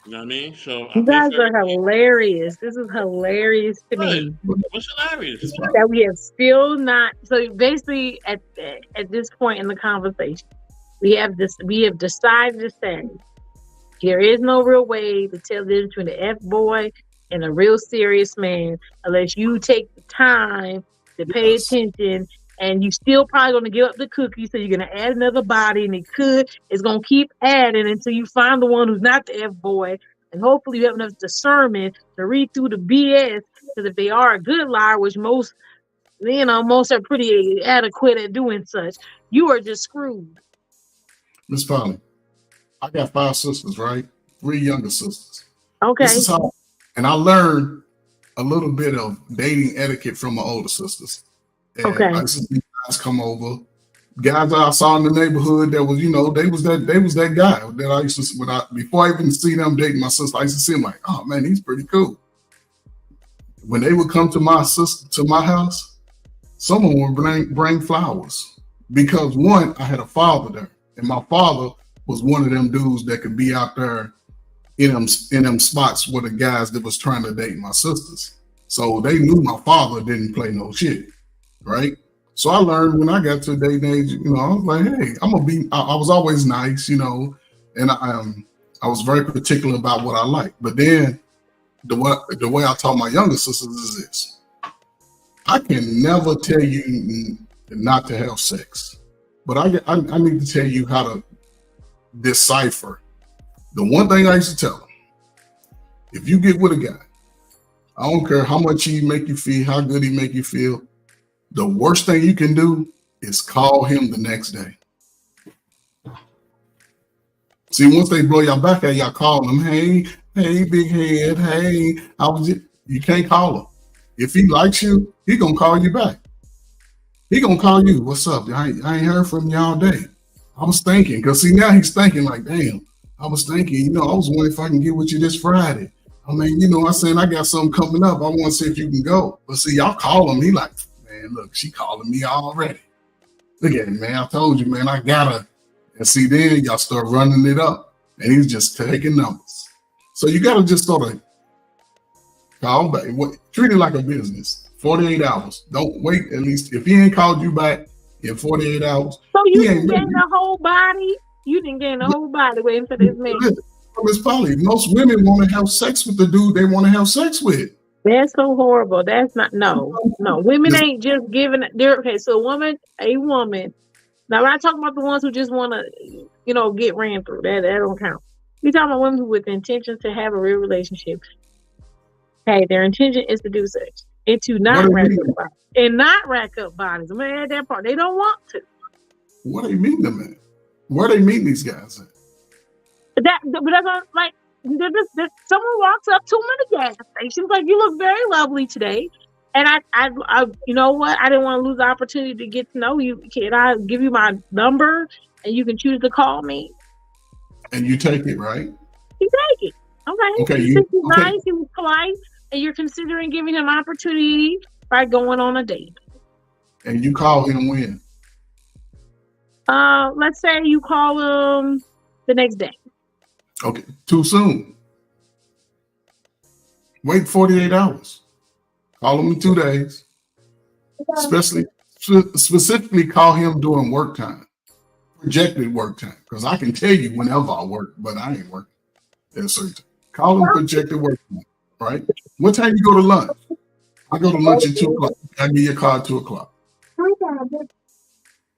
You know what I mean? So I You pay guys for are everything. hilarious. This is hilarious to What? me. What's hilarious? That we have still not. So basically, at this point in the conversation, We have this. We have decided to say there is no real way to tell the difference between an F boy and a real serious man unless you take the time to pay Yes. attention. And you still probably gonna give up the cookie, so you're gonna add another body, and it's gonna keep adding until you find the one who's not the F boy. And hopefully you have enough discernment to read through the BS. Because if they are a good liar, which most are pretty adequate at doing such, you are just screwed. Miss Polly, I got 5 sisters, right? 3 younger sisters. Okay. This is how, and I learned a little bit of dating etiquette from my older sisters. And Okay. I used to see guys come over, guys that I saw in the neighborhood that was, they was that guy that I used to, before I even see them dating my sister, I used to see him like, oh man, he's pretty cool. When they would come to my house, someone would bring flowers because one, I had a father there, and my father was one of them dudes that could be out there in them spots with the guys that was trying to date my sisters. So they knew my father didn't play no shit, right? So I learned when I got to a dating age, I was like, hey, I was always nice, and I was very particular about what I liked. But then the way I taught my younger sisters is this: I can never tell you not to have sex, but I need to tell you how to decipher. The one thing I used to tell them: if you get with a guy, I don't care how much he make you feel, how good he make you feel, the worst thing you can do is call him the next day. See, once they blow your back at y'all, call them, hey, big head, hey, you can't call him. If he likes you, he gonna call you back. He gonna call you, what's up? I ain't heard from you all day. I was thinking, because see, now he's thinking like, damn, I was thinking, I was wondering if I can get with you this Friday. I mean, I said, I got something coming up. I want to see if you can go. But see, y'all call him. He like, man, look, she calling me already. Look at it, man. I told you, man, I gotta. And see, then y'all start running it up. And he's just taking numbers. So you gotta just sort of call back. Treat it like a business. 48 hours. Don't wait. At least if he ain't called you back in 48 hours. So you didn't gain the whole body? You didn't gain the whole body waiting for this man. Miss Polly, most women want to have sex with the dude they want to have sex with. That's so horrible. That's not, no. Women ain't just giving, okay, so a woman, now I'm not talking about the ones who just want to, get ran through. That don't count. We're talking about women who with the intention to have a real relationship. Hey, their intention is to do sex and to not rack up bodies. I'm going to add that part. They don't want to. What do you mean to me? Where they meet these guys at? But that's not, like, someone walks up to him at a gas station, like, you look very lovely today. And I you know what? I didn't want to lose the opportunity to get to know you. Can I give you my number and you can choose to call me? And you take it, right? You take it. Okay. Okay. He's nice, he was polite, and you're considering giving him opportunity by going on a date. And you call him when? Let's say you call him the next day. Okay, too soon. Wait 48 hours. Call him in 2 days. Specifically call him during work time, projected work time, because I can tell you whenever I work, but I ain't working at a certain time. Call him projected work time, right? What time you go to lunch? I go to lunch at 2 o'clock. I give you a call at 2 o'clock.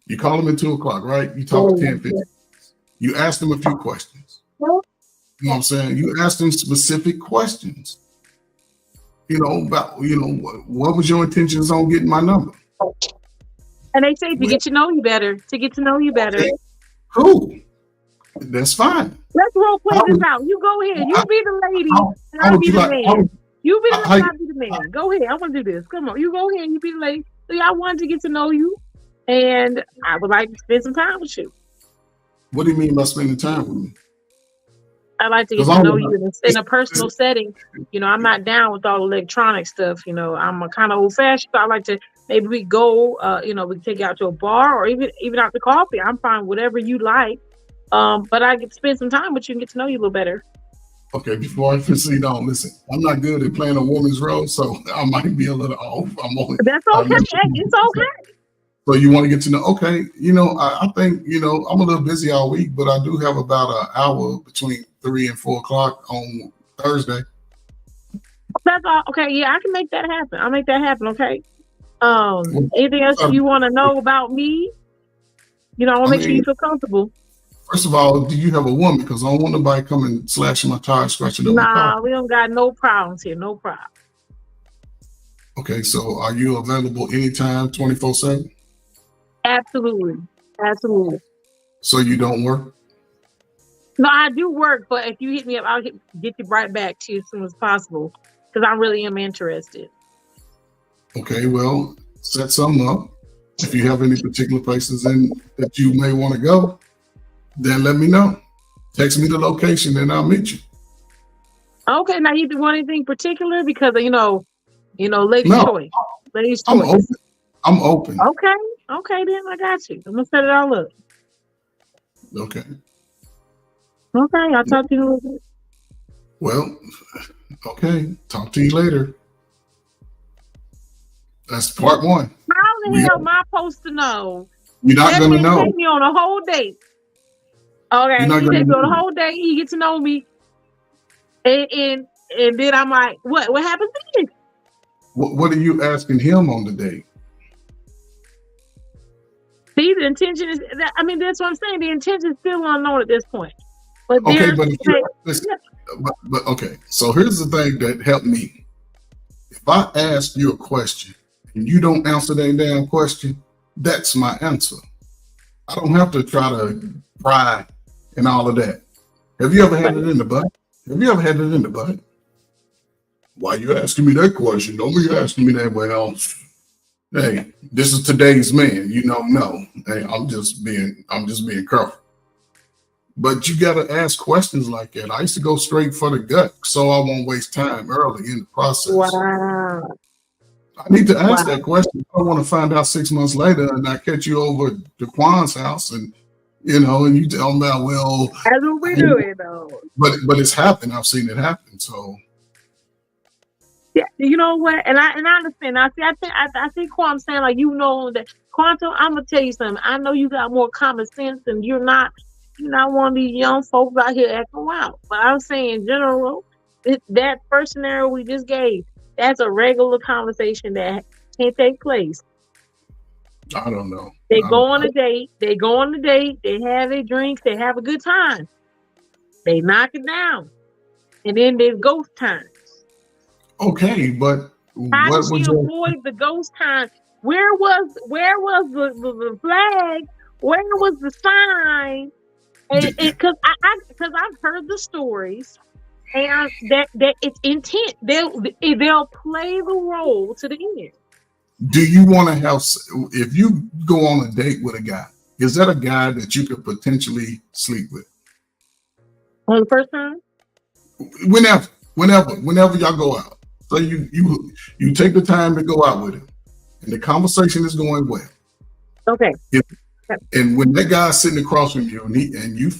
You call him at 2 o'clock, right? You talk 10, 15. You ask them a few questions. You know what I'm saying? You ask them specific questions. About, what was your intentions on getting my number? And they say to get to know you better. Okay. Cool. That's fine. Let's role play this out. You go ahead. You be the lady, and I'll be the man. You be the lady, I'll be the man. Go ahead. I want to do this. Come on. You go ahead. You be the lady. So I wanted to get to know you, and I would like to spend some time with you. What do you mean by spending time with me? I like to get to know you in a personal setting. I'm not down with all electronic stuff. I'm a kind of old fashioned. So I like to maybe we go. We can take you out to a bar or even out to coffee. I'm fine, whatever you like. But I get to spend some time with you and get to know you a little better. Okay, before I proceed on, listen, I'm not good at playing a woman's role, so I might be a little off. That's okay. It's okay. So you want to get to know, okay, I think, I'm a little busy all week, but I do have about an hour between 3 and 4 o'clock on Thursday. That's all. Okay, yeah, I can make that happen. I'll make that happen. Okay. Anything else you want to know about me? I want to make sure you feel comfortable. First of all, do you have a woman? Because I don't want nobody coming slashing my tire, scratching up my car. Nah, we don't got no problems here. No problem. Okay, so are you available anytime, 24/7? Absolutely. Absolutely. So you don't work? No, I do work, but if you hit me up, I'll get you right back to you as soon as possible because I really am interested. Okay, well, set something up. If you have any particular places that you may want to go, then let me know. Text me the location and I'll meet you. Okay, now you want anything particular? Because ladies' choice. Ladies' I'm choice. open. I'm open. Okay, then I got you. I'm gonna set it all up. Okay. Okay, I'll talk to you in a little bit. Well, okay. Talk to you later. That's part one. How the hell am I supposed to know? You're not gonna know. Take me on a whole date. Okay, he take me on a whole date. He get to know me, and then I'm like, what? What happens then? What are you asking him on the date? See, the intention is. That's what I'm saying. The intention is still unknown at this point. But okay, but okay. So here's the thing that helped me. If I ask you a question and you don't answer that damn question, that's my answer. I don't have to try to pry and all of that. Have you ever had it in the butt? Why you asking me that question? Don't be asking me that. Well, hey, this is today's man. No. Hey, I'm just being careful. But you got to ask questions like that. I used to go straight for the gut so I won't waste time early in the process. Wow. I need to ask that question. I don't want to find out 6 months later and I catch you over to Quan's house and you tell me, well, that's what we doing though. But it's happened. I've seen it happen. So yeah, you know what? And I understand. I think Quan saying like that Quantum. I'm gonna tell you something. I know you got more common sense, and you're not one of these young folks out here acting wild. But I'm saying in general, that first scenario we just gave, that's a regular conversation that can't take place. I don't know. They go on a date. They have their drinks. They have a good time. They knock it down, and then there's ghost time. Okay, but how did she avoid the ghost time? Where was the flag? Where was the sign? Because I've heard the stories, and that it's intent. They'll play the role to the end. Do you want to have? If you go on a date with a guy, is that a guy that you could potentially sleep with? On the first time? Whenever y'all go out. So you take the time to go out with him, and the conversation is going well. Okay. And when that guy's sitting across from you, and he's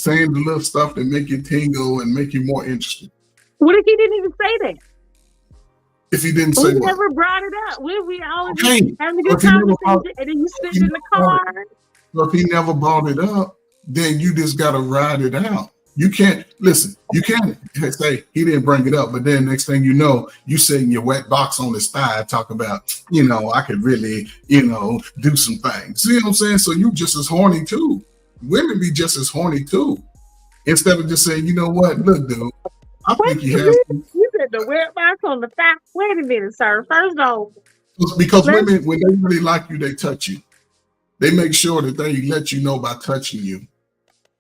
saying the little stuff that make you tingle and make you more interested. What if he didn't even say that? If he didn't say we what? never brought it up. We always having a Or good conversation, and then you sit in the car. Well, if he never brought it up, then you just got to ride it out. You can't listen. You can't say he didn't bring it up, but then next thing you know, you sitting your wet box on his thigh, talk about, I could really, do some things. See what I'm saying? So you just as horny too. Women be just as horny too. Instead of just saying, you know what, look, dude, I think you have. You said the wet box on the thigh. Wait a minute, sir. First off, because women, when they really like you, they touch you. They make sure that they let you know by touching you.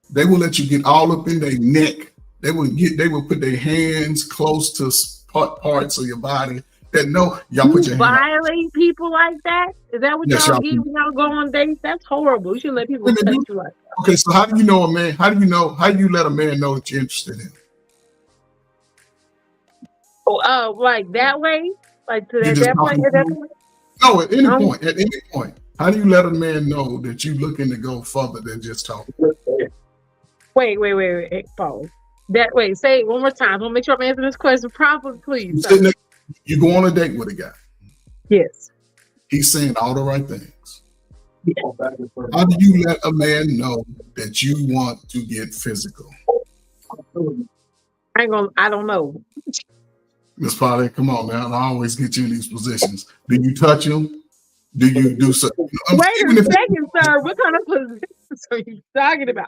They will let you get all up in their neck. They will put their hands close to parts of your body that y'all put your violate people like that. Is that what y'all get when y'all go on dates? That's horrible. You shouldn't let people touch you like that. Okay, so how do you know a man? How do you let a man know that you're interested in him? Like that way? Like to that point? No, at any point. At any point. How do you let a man know that you're looking to go further than just talking? Wait, pause. Say it one more time. I want to make sure I'm answering this question properly, please. You go on a date with a guy. Yes. He's saying all the right things. How do you let a man know that you want to get physical? I don't know. Miss Polly, come on now. I always get you in these positions. Do you touch him? Do you do something? Wait a second, sir. What kind of position are you talking about?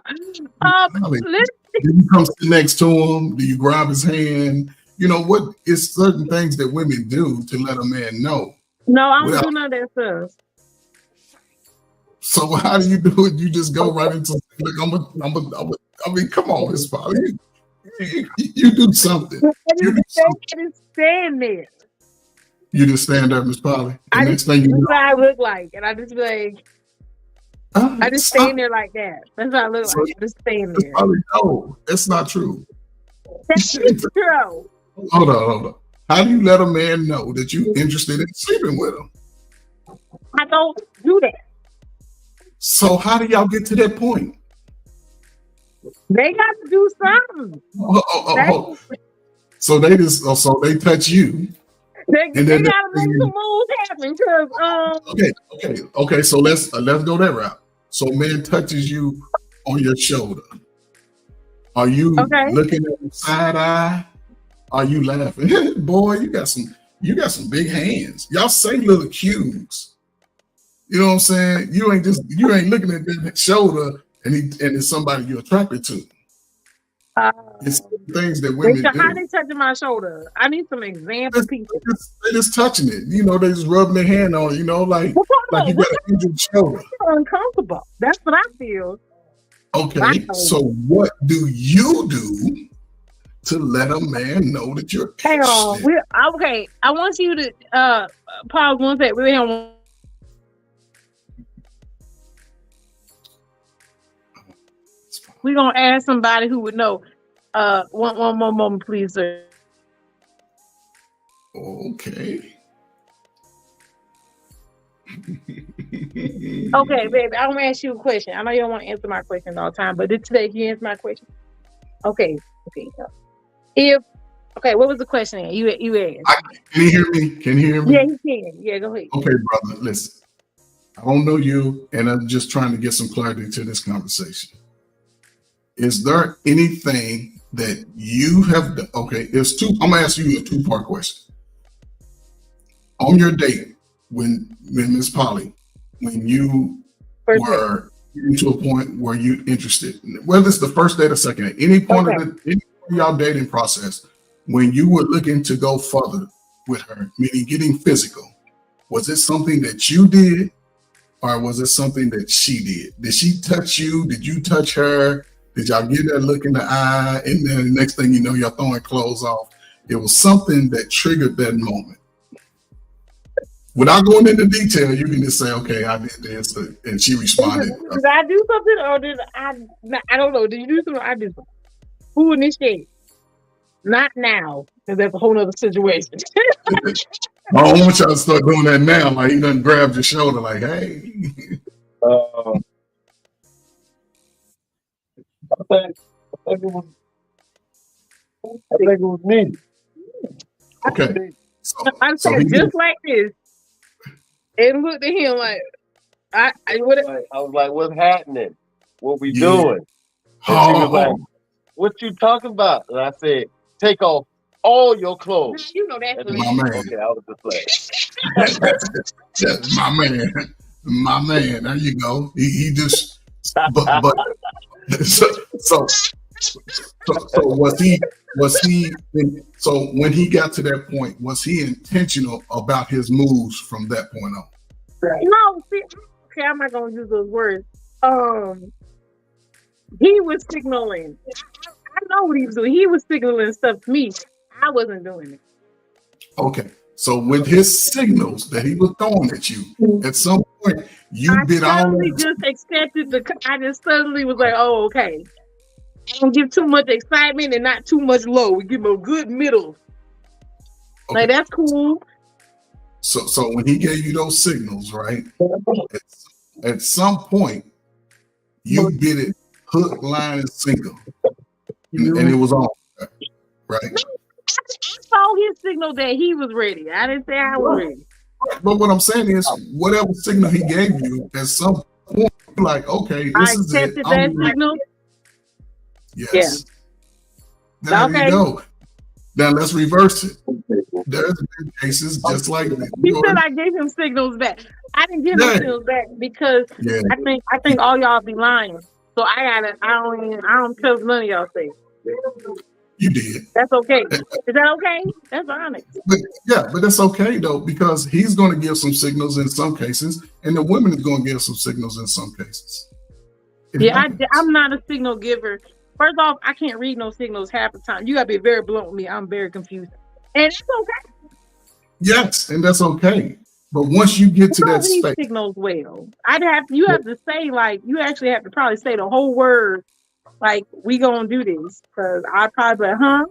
Polly, Listen, do you come sit next to him? Do you grab his hand? You know what? It's certain things that women do to let a man know. no, I don't Well, do none of that stuff. so how do you do it? You just go right into like I mean, come on, Miss Polly. You do something. You do something. I just stand there. You just stand there, Miss Polly. I And just next thing you that's know, what I look like, and I just be like, I just stop. stand there like that. That's what I look So- like. I just stand Miss there. Polly, no, that's not true. That's true. Hold on. How do you let a man know that you're interested in sleeping with him? I don't do that. So how do y'all get to that point? They got to do something. Oh. So they touch you. They And then got to make some moves happen because Okay. So let's go that route. So man touches you on your shoulder. Are you Okay. looking at him side eye? Are you laughing? Boy, you got some big hands. Y'all say little cues. You know what I'm saying? You ain't looking at that shoulder and it's somebody you're attracted to. It's things that women do. how they touching my shoulder? I need some example pieces. They just touching it. You know, they just rubbing their hand on it, you know, like you got an injured shoulder. Uncomfortable. That's what I feel. Okay, Wow. so what do you do to let a man know that you're Hang on. interested? Okay. I want you to pause one sec. We don't. We're gonna ask somebody who would know. One more moment, please, sir. Okay. Okay, baby, I'm gonna ask you a question. I know you don't want to answer my questions all the time, but today can you answer my question? Okay. What was the question? You asked. Can you hear me? Can you hear me? Yeah, you can. Yeah, go ahead. Okay, brother, listen. I don't know you, and I'm just trying to get some clarity to this conversation. Is there anything that you have done? Okay, I'm gonna ask you a two-part question. On your date, when Miss Polly, when you First were getting to a point where you're interested, whether it's the first date or second date, any point Okay. of y'all dating process, when you were looking to go further with her, meaning getting physical, was it something that you did, or was it something that she did? Did she touch you? Did you touch her? Did y'all get that look in the eye? And then the next thing you know, you're throwing clothes off. It was something that triggered that moment. Without going into detail, you can just say, okay, I did this, and she responded. Did I do something or did I? I don't know. Did you do something or I did something? Who initiated? Not now, because that's a whole other situation. I don't want y'all to start doing that now. Like he done grabbed your shoulder, like, hey. I think it was me. Okay. I So said he just like this, and looked at him like, I was like, what's happening? What we Yeah. doing? And she was like, Oh, what you talking about? And I said, take off all your clothes. you know that's And what my man. okay, I was just like, That's my man. My man. There you go. He just, but so so when he got to that point, was he intentional about his moves from that point on? no. See, okay, I'm not gonna use those words. He was signaling. I know what he was doing. He was signaling stuff to me. I wasn't doing it. Okay. So with his signals that he was throwing at you, at some point you I bit all suddenly that. just accepted I just suddenly was like, oh, okay. I don't give too much excitement and not too much low. We give him a good middle. Okay. Like that's cool. So when he gave you those signals, right? At some point, you bit it hook, line, and sinker, and it was on, right? I saw his signal that he was ready. I didn't say I was ready. But what I'm saying is, whatever signal he gave you, at some point, you're like, okay, I this is it. accepted that signal. Yes. There Okay. you go. Now let's reverse it. There's been cases just like He said I gave him signals back. I didn't give him Yeah. signals back because yeah, I think all y'all be lying. So I don't trust none of y'all say. you did. That's okay. Is that okay? That's honest. But that's okay though, because he's going to give some signals in some cases, and the woman is going to give some signals in some cases. It Yeah, happens. I'm not a signal giver. First off, I can't read no signals half the time. You gotta be very blunt with me. I'm very confused. And it's okay. Yes, and that's okay. But once you get to I that don't read space, signals well. You have to say, like, you actually have to probably say the whole word, like, we gonna do this. Cause I probably be like, huh?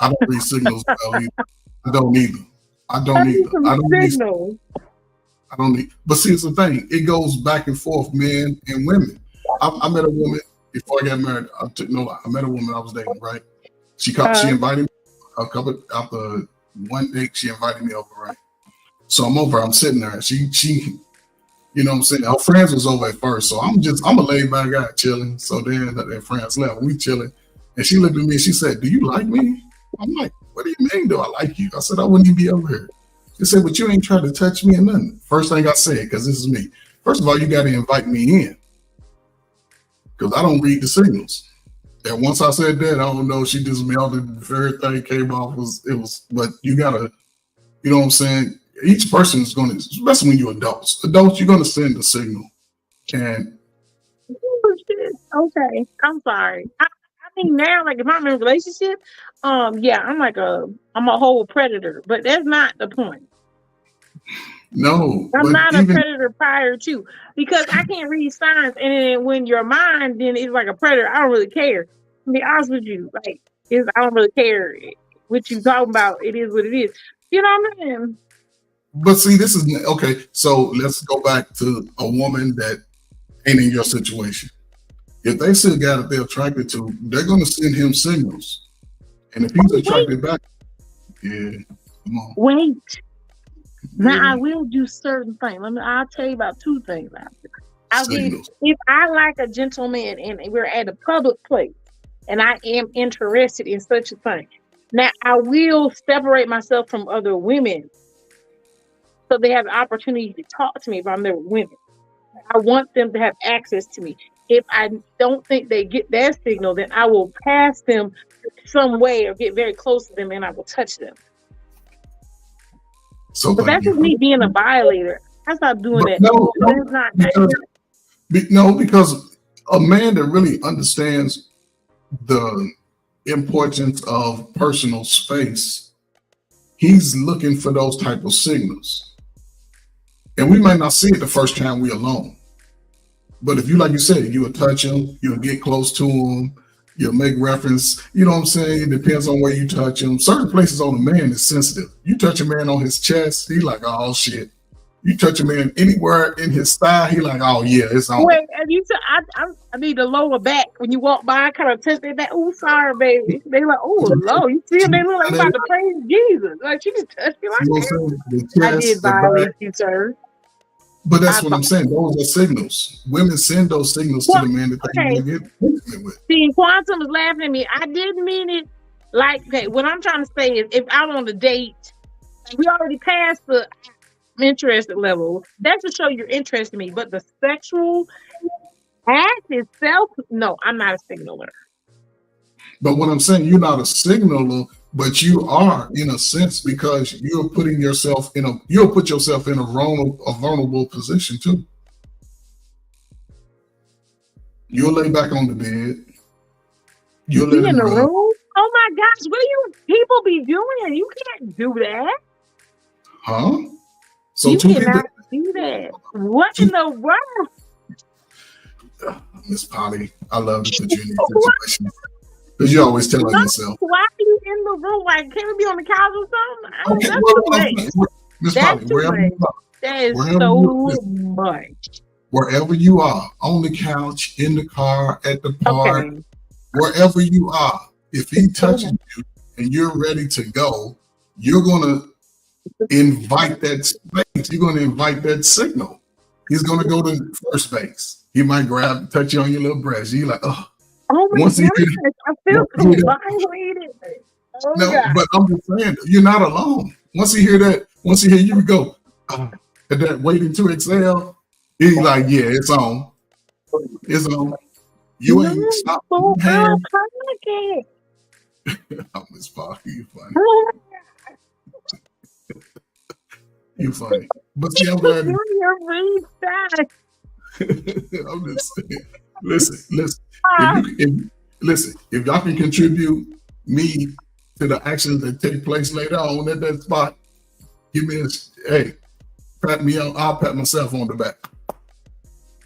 I don't read signals well either. I don't either. I I don't need either. some I don't need. signals. I don't need. But see, it's the thing. It goes back and forth, men and women. I met a woman before I got married. I met a woman I was dating. Right? She invited me a couple after one date. She invited me over. Right? So I'm over. I'm sitting there. She, you know what I'm saying? Her friends was over at first. So I'm a laid back guy chilling. So then their friends left. We chilling. And she looked at me and she said, "Do you like me?" I'm like, "What do you mean, do I like you?" I said, "I wouldn't even be over here." She said, "But you ain't trying to touch me or nothing." First thing I said, because this is me. First of all, you got to invite me in. Because I don't read the signals. And once I said that, I don't know, she just melted. The very thing came off but you gotta, you know what I'm saying? Each person is gonna, especially when you're adults, you're gonna send a signal. And Oh, shit. Okay. I'm sorry. I mean now, like if I'm in a relationship, yeah, I'm a whole predator, but that's not the point. no, I'm but not a even predator prior to, because I can't read signs, and then when you're mine, then it's like a predator. I don't really care. To be honest with you, like I don't really care what you talking about. It is what it is. You know what I mean? but see, this is okay. So let's go back to a woman that ain't in your situation. If they see a guy that they're attracted to, they're gonna send him signals. And if he's attracted back, yeah, come on. Wait. Now Yeah, I will do certain things. I'll tell you about two things. signals. If I like a gentleman and we're at a public place and I am interested in such a thing, now I will separate myself from other women so they have the opportunity to talk to me if I'm there with women. I want them to have access to me. If I don't think they get that signal, then I will pass them some way or get very close to them and I will touch them. So But that's just me being a violator. I stopped doing But that. no, That's not because a man that really understands the importance of personal space, he's looking for those type of signals. And we might not see it the first time we alone. But if you, like you said, you'll touch him, you'll get close to him, you'll make reference, you know what I'm saying? It depends on where you touch him. Certain places on a man is sensitive. You touch a man on his chest, he like, oh shit. You touch a man anywhere in his thigh, he like, oh yeah, it's on. Wait, and you said I need the lower back when you walk by. I kind of touch their back. Oh, sorry, baby. They like, oh, low. You see them? They look like about to praise Jesus. Like you just touch me like You know what that. I'm saying? The I chest, did the back. violate you, sir. But that's what I'm saying. Those are signals. Women send those signals to the man that they okay. want to get intimate with. See, Quantum was laughing at me. I didn't mean it like that. What I'm trying to say is, if I'm on a date, we already passed the interest level. That's to show you're interested in me. But the sexual act itself, no, I'm not a signaler. But what I'm saying, you're not a signaler, but you are in a sense, because you're putting yourself you'll put yourself in a vulnerable position too. You'll lay back on the bed. You'll You let in him the rub. room? Oh my gosh, what do you people be doing? You can't do that. Huh? So You two people, cannot do that. What in the world? Miss Polly, I love to put you in these situations. Because you always telling yourself. Why are you in the room? Like, can we be on the couch or something? Okay, That's well, too much. Miss That's Polly, too wherever you much. are, That is wherever so much. wherever you are, on the couch, in the car, at the park, Okay. wherever you are, if he touches you and you're ready to go, you're going to invite that space. You're going to invite that signal. He's gonna go to first base. He might touch you on your little breast. You like, oh. Oh my Once he gosh, hit I feel once he so hit that, violated. Oh no, God. but I'm just saying, you're not alone. Once he hear that, once he hear you go, and that waiting to exhale, he's like, yeah, it's on. It's on. You No, ain't stopped so hand. complicated. Oh, Miss Parker, you funny. Oh, You funny. But see, I'm glad. you're really sad. I'm just saying. Listen. Ah, If y'all can contribute me to the actions that take place later on at that spot, give me hey, pat me on. I'll pat myself on the back.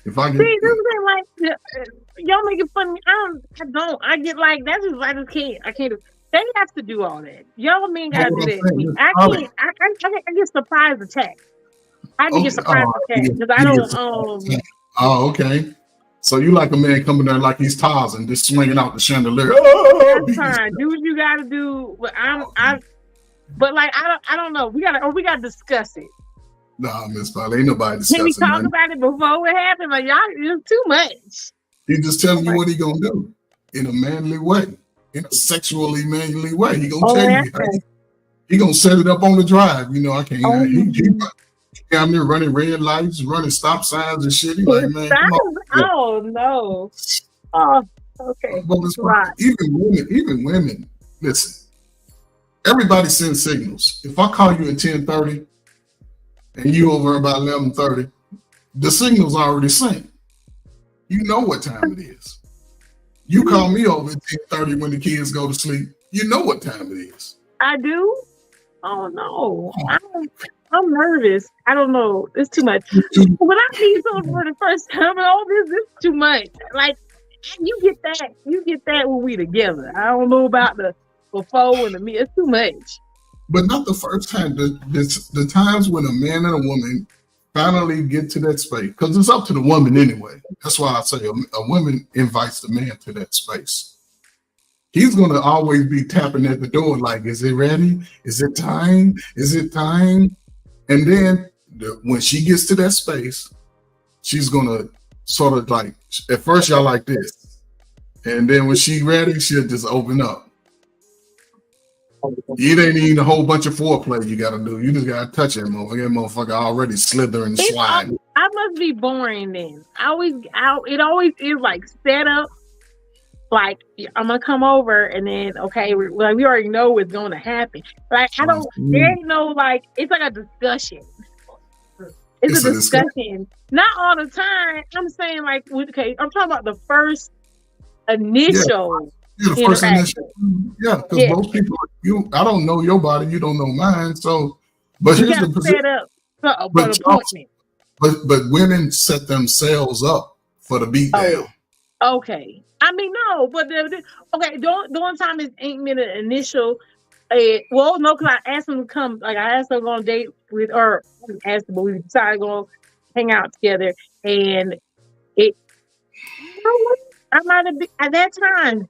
If I see, get, this is like y'all making fun of me. I get like that's just I just can't. I can't. They have to do all that. Y'all men gotta do that to me. I can't. I get surprise attack. I have to get surprise attack because I don't. Oh, okay. So you like a man coming there like he's Tarzan, just swinging out the chandelier. Oh, That's fine. Do what you gotta do. But But like I don't know. We gotta discuss it. Nah, Miss Polly, ain't nobody Can we discussing talk nothing. about it before it happened? Like y'all, it's too much. He just telling you what he gonna do in a manly way, in a sexually manly way. He gonna tell you. He gonna set it up on the drive. You know, I can't. I'm there running red lights, running stop signs and shit. He like, man, come on. Oh no. Oh, okay. But even women, listen. Everybody sends signals. If I call you at 10:30 and you over about 11:30, the signal's already sent. You know what time it is. You call me over at 10:30 when the kids go to sleep. You know what time it is. I do. Oh no. I'm nervous. I don't know. It's too much. When I meet someone for the first time and all this is too much. Like you get that when we together. I don't know about the before and the me. It's too much. But not the first time. The times when a man and a woman finally get to that space, because it's up to the woman anyway. That's why I say a woman invites the man to that space. He's going to always be tapping at the door like, is it ready? Is it time? Is it time? And then when she gets to that space, she's going to sort of like, at first y'all like this. And then when she ready, she'll just open up. It ain't even a whole bunch of foreplay you got to do. You just got to touch that motherfucker. That motherfucker already slithering, sliding. I must be boring then. It always is like set up. Like I'm gonna come over and then okay, we already know what's going to happen. Like there ain't no like it's like a discussion. It's a discussion. Not all the time. I'm saying like okay, I'm talking about the first initial. Yeah, the first initial. Yeah, because most people, I don't know your body, you don't know mine. So, but here's the position. Set up for an appointment. But women set themselves up for the beatdown. Oh, okay. I mean, no, but okay, during time ain't been an initial. Well, no, because I asked him to come. Like I asked him to go on a date with, or asked him, but we decided to go hang out together, and it. You know what? I might have been at that time.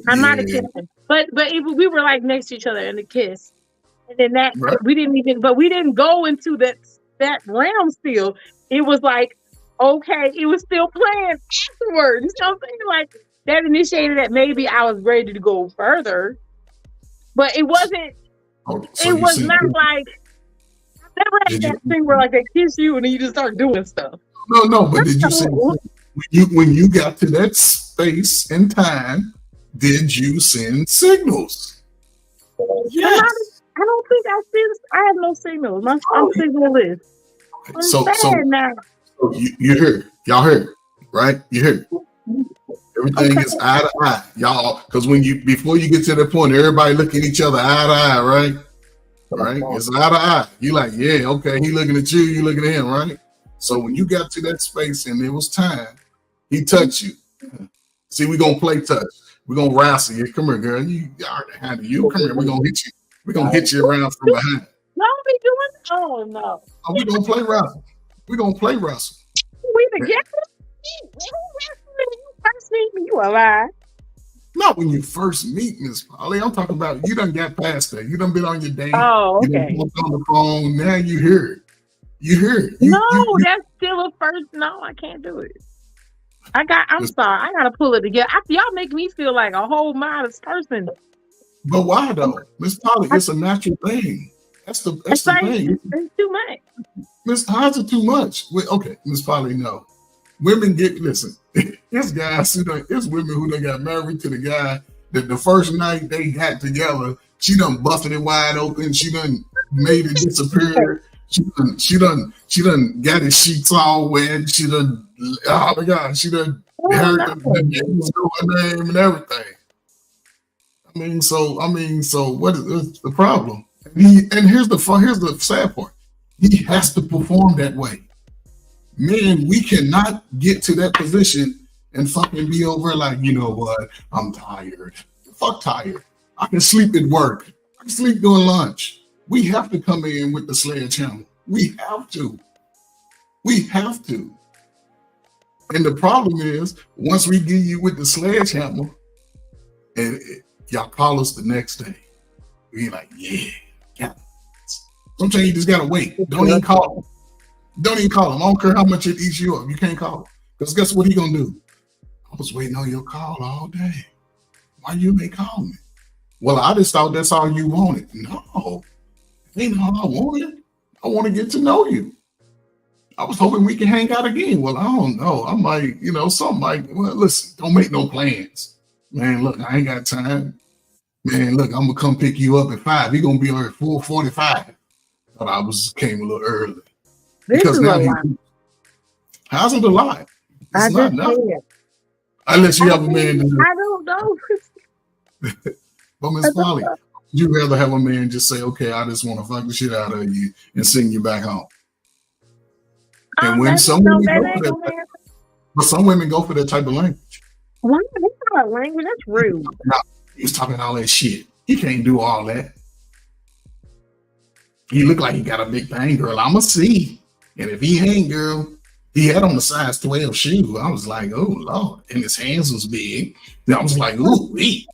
I might have kissed him, but we were like next to each other in the kiss, and then that we didn't go into that realm. Still, it was like. Okay, it was still playing afterwards. You know what I'm saying? Like that initiated that maybe I was ready to go further, but it wasn't. It was not like I never had that thing where like they kiss you and then you just start doing stuff. No. But did you say when you got to that space and time? Did you send signals? Yes. I don't think I sent. I have no signals. I'm signalless. Now. You heard, y'all heard, right? You heard. Everything is eye to eye, y'all. Because before you get to that point, everybody look at each other eye to eye, right? Right? It's eye to eye. You like, yeah, okay. He looking at you, you looking at him, right? So when you got to that space and it was time, he touched you. See, we gonna play touch. We're gonna wrestle you. Come here, girl. You already handle you. Come here. We're gonna hit you. We're gonna hit you around from behind. No, we doing. Oh no. We're gonna play wrestle. We're gonna play wrestle. We together? You first meet me, you alive. Not when you first meet Miss Polly. I'm talking about you done got past that. You done been on your date. Oh, okay. You done on the phone. Now you hear it. You hear it. No, that's still a first. No, I can't do it. I'm sorry. I gotta pull it together. Y'all make me feel like a whole modest person. But why though, Miss Polly? It's a natural thing. That's the thing. It's too much. Miss, how's it too much? Okay, Miss Polly, no. Women listen. It's guys it's women who done got married to the guy that the first night they got together, she done busted it wide open. She done made it disappear. She done got his sheets all wet. She done, oh my God, she done heard the name and everything. I mean, so what is the problem? And here's the sad part. He has to perform that way. Man, we cannot get to that position and fucking be over like, you know what? I'm tired. Fuck tired. I can sleep at work. I can sleep during lunch. We have to come in with the sledgehammer. We have to. And the problem is, once we get you with the sledgehammer, and y'all call us the next day, we like, yeah. Sometimes you just gotta wait. Don't even call him. I don't care how much it eats you up. You can't call him. Because guess what he gonna do? I was waiting on your call all day. Why you ain't call me? Well, I just thought that's all you wanted. No, ain't all I wanted. I want to get to know you. I was hoping we can hang out again. Well, I don't know. I might, something like, well, listen, don't make no plans. Man, look, I ain't got time. Man, look, I'm gonna come pick you up at 5. He gonna be there at 4:45. But I came a little early. This Because is now a lot. how's it a lot? I It's not just nothing. said. Unless you have a man. I don't know. But Miss Polly, you'd rather have a man just say, okay, I just want to fuck the shit out of you and send you back home. And when some women go for that type of language. Why? That's not a language. That's rude. He was talking all that shit. He can't do all that. He looked like he got a big thing, girl. I'ma see. And if he ain't, girl, he had on a size 12 shoe. I was like, oh Lord. And his hands was big. And I was like, ooh, wee.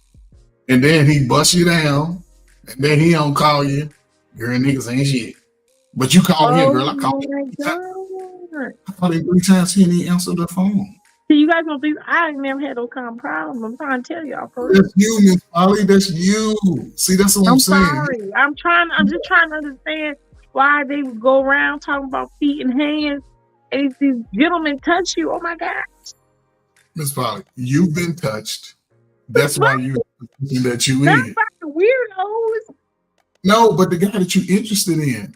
And then he bust you down. And then he don't call you. Girl, niggas ain't shit. But you call him, girl. I called him. I called him 3 times. He didn't answer the phone. See, you guys don't think I ain't never had those kind of problems. I'm trying to tell y'all. That's you, Miss Polly. That's you. See, that's what I'm saying. Sorry. I'm just trying to understand why they would go around talking about feet and hands and these gentlemen touch you. Oh my God. Miss Polly, you've been touched. That's why you that you That's in. fucking weirdos. No, but the guy that you're interested in.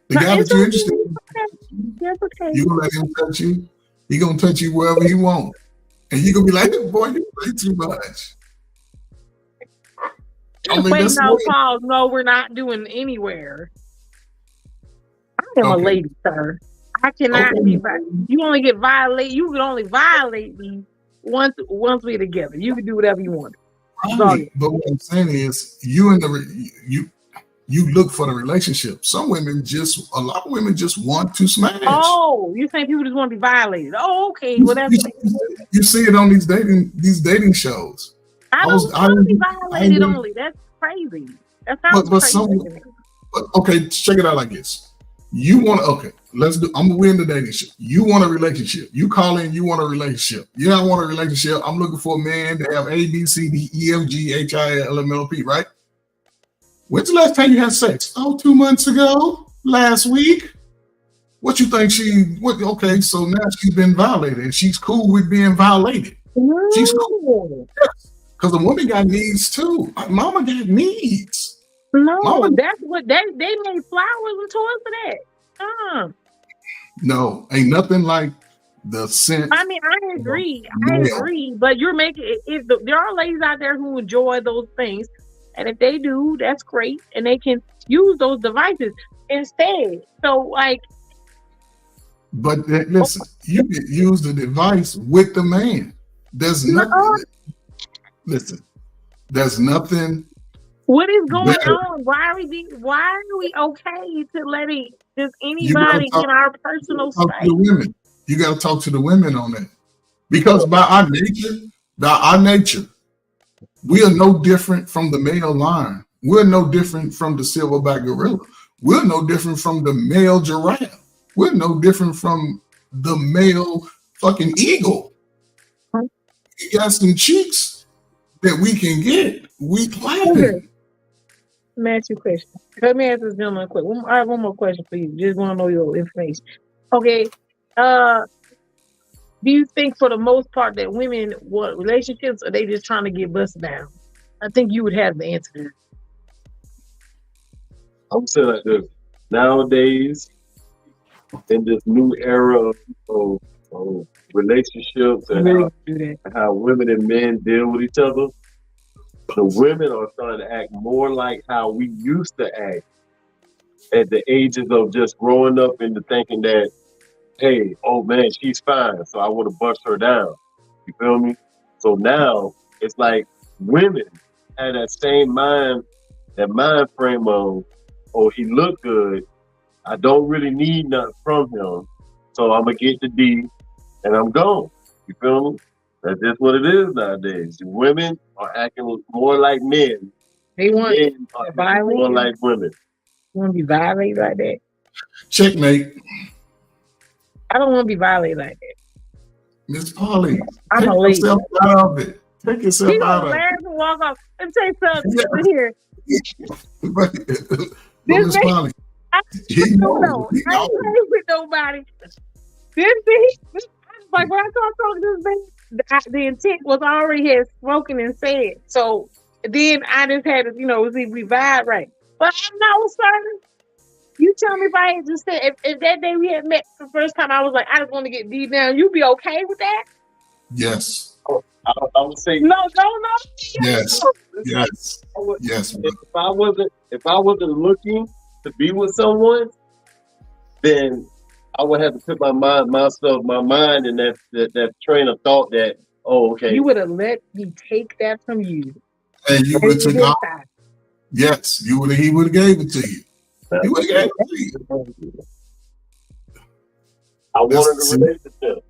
The guy that you're interested in, That's okay. you gonna let him touch you? He gonna touch you wherever he wants. And you gonna be like, boy, you play too much. I mean, Wait, that's no, what- Paul. No, we're not doing anywhere. I am a Okay. lady, sir. I cannot be. You only get violated. You can only violate me once we're together. You can do whatever you want. Right. But what I'm saying is, you look for the relationship. A lot of women just want to smash. Oh, you're saying people just want to be violated? Oh, okay. Well, that's. You see it on these dating shows. I don't want to be violated only. That's crazy. That sounds crazy. Okay, check it out like this. You want we're in the dating ship. You want a relationship. You call in, you want a relationship. Yeah, I want a relationship. I'm looking for a man to have A, B, C, D, E, F, G, H, I, L, M, N, P, right? When's the last time you had sex? Oh, 2 months ago, last week. What you think okay, so now she's been violated and she's cool with being violated. No. She's cool. Because the woman got needs too. Mama got needs. No, Mama, that's what they made flowers and toys for that. No, ain't nothing like the scent. I mean, I agree. But you're making it. There are ladies out there who enjoy those things, and if they do, that's great, and they can use those devices instead. So, like, but listen, you can use the device with the man. There's nothing. Listen, there's nothing. What is going on? Why are we okay to letting just anybody in our personal space? You got to talk to the women on that, because by our nature, we are no different from the male lion. We're no different from the silverback gorilla. We're no different from the male giraffe. We're no different from the male fucking eagle. He got some cheeks that we can get. We Okay. clapping. Let me ask you a question. Let me ask this gentleman quick. I have one more question for you. Just want to know your information. Okay. Do you think for the most part that women want relationships, or they just trying to get busted down? I think you would have the answer to that. I'm saying like this. Nowadays, in this new era of relationships You and really do that. how women and men deal with each other, the women are starting to act more like how we used to act at the ages of just growing up into thinking that, hey, oh man, she's fine, so I want to bust her down. You feel me? So now it's like women have that same mind frame of, oh, he look good. I don't really need nothing from him, so I'm gonna get the D and I'm gone. You feel me? That's just what it is nowadays. Women are acting more like men. They want Men are to acting more violate. like women. You want to be violated like that? Checkmate. I don't want to be violated like that. Miss Polly, I'm take a lady. yourself out of it. Take yourself He out gonna of laugh and walk off. Let me tell you something. Yeah. Listen here. it. But This Miss man, Polly, I he don't knows. know. He I ain't knows. playing with nobody. This thing, like when I talk to this man, the intent was I already had spoken and said. So then I just had to, see we vibe right. But I'm not certain. You tell me if I had just said if that day we had met for the first time, I was like, I just want to get deep down. You be okay with that? Yes. I would say No. Yes. Yes. I would- Yes. bro. if I wasn't looking to be with someone, then I would have to put my mind in that train of thought that, oh, okay, You would have let me take that from you. And you would have took off. Yes. He would have gave it to you. He would have gave it to you. I wanted That's- a relationship.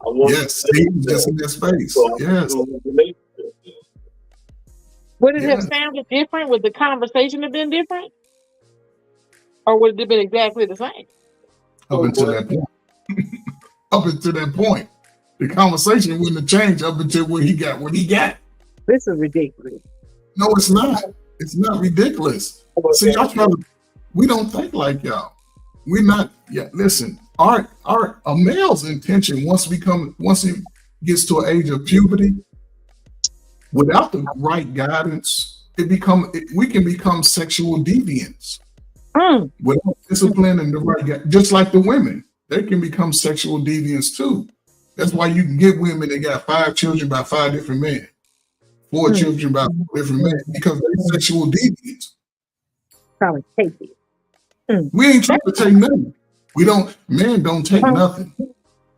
I wanted Yes. He was just in that space. So I Yes. wanted a relationship. Would it have Yes. sounded different? Would the conversation have been different? Or would it have been exactly the same? Up until that point. Up until that point. The conversation wouldn't have changed up until what he got. This is ridiculous. No, it's not. It's not ridiculous. See, y'all we don't think like y'all. We're not. Yeah, listen. A male's intention once he gets to an age of puberty, without the right guidance, we can become sexual deviants. Without discipline and the right just like the women, they can become sexual deviants too. That's why you can get women that got 5 children by 5 different men, 4 children by 4 different men, because they're sexual deviants. Probably take it. We ain't trying to take nothing. Men don't take nothing.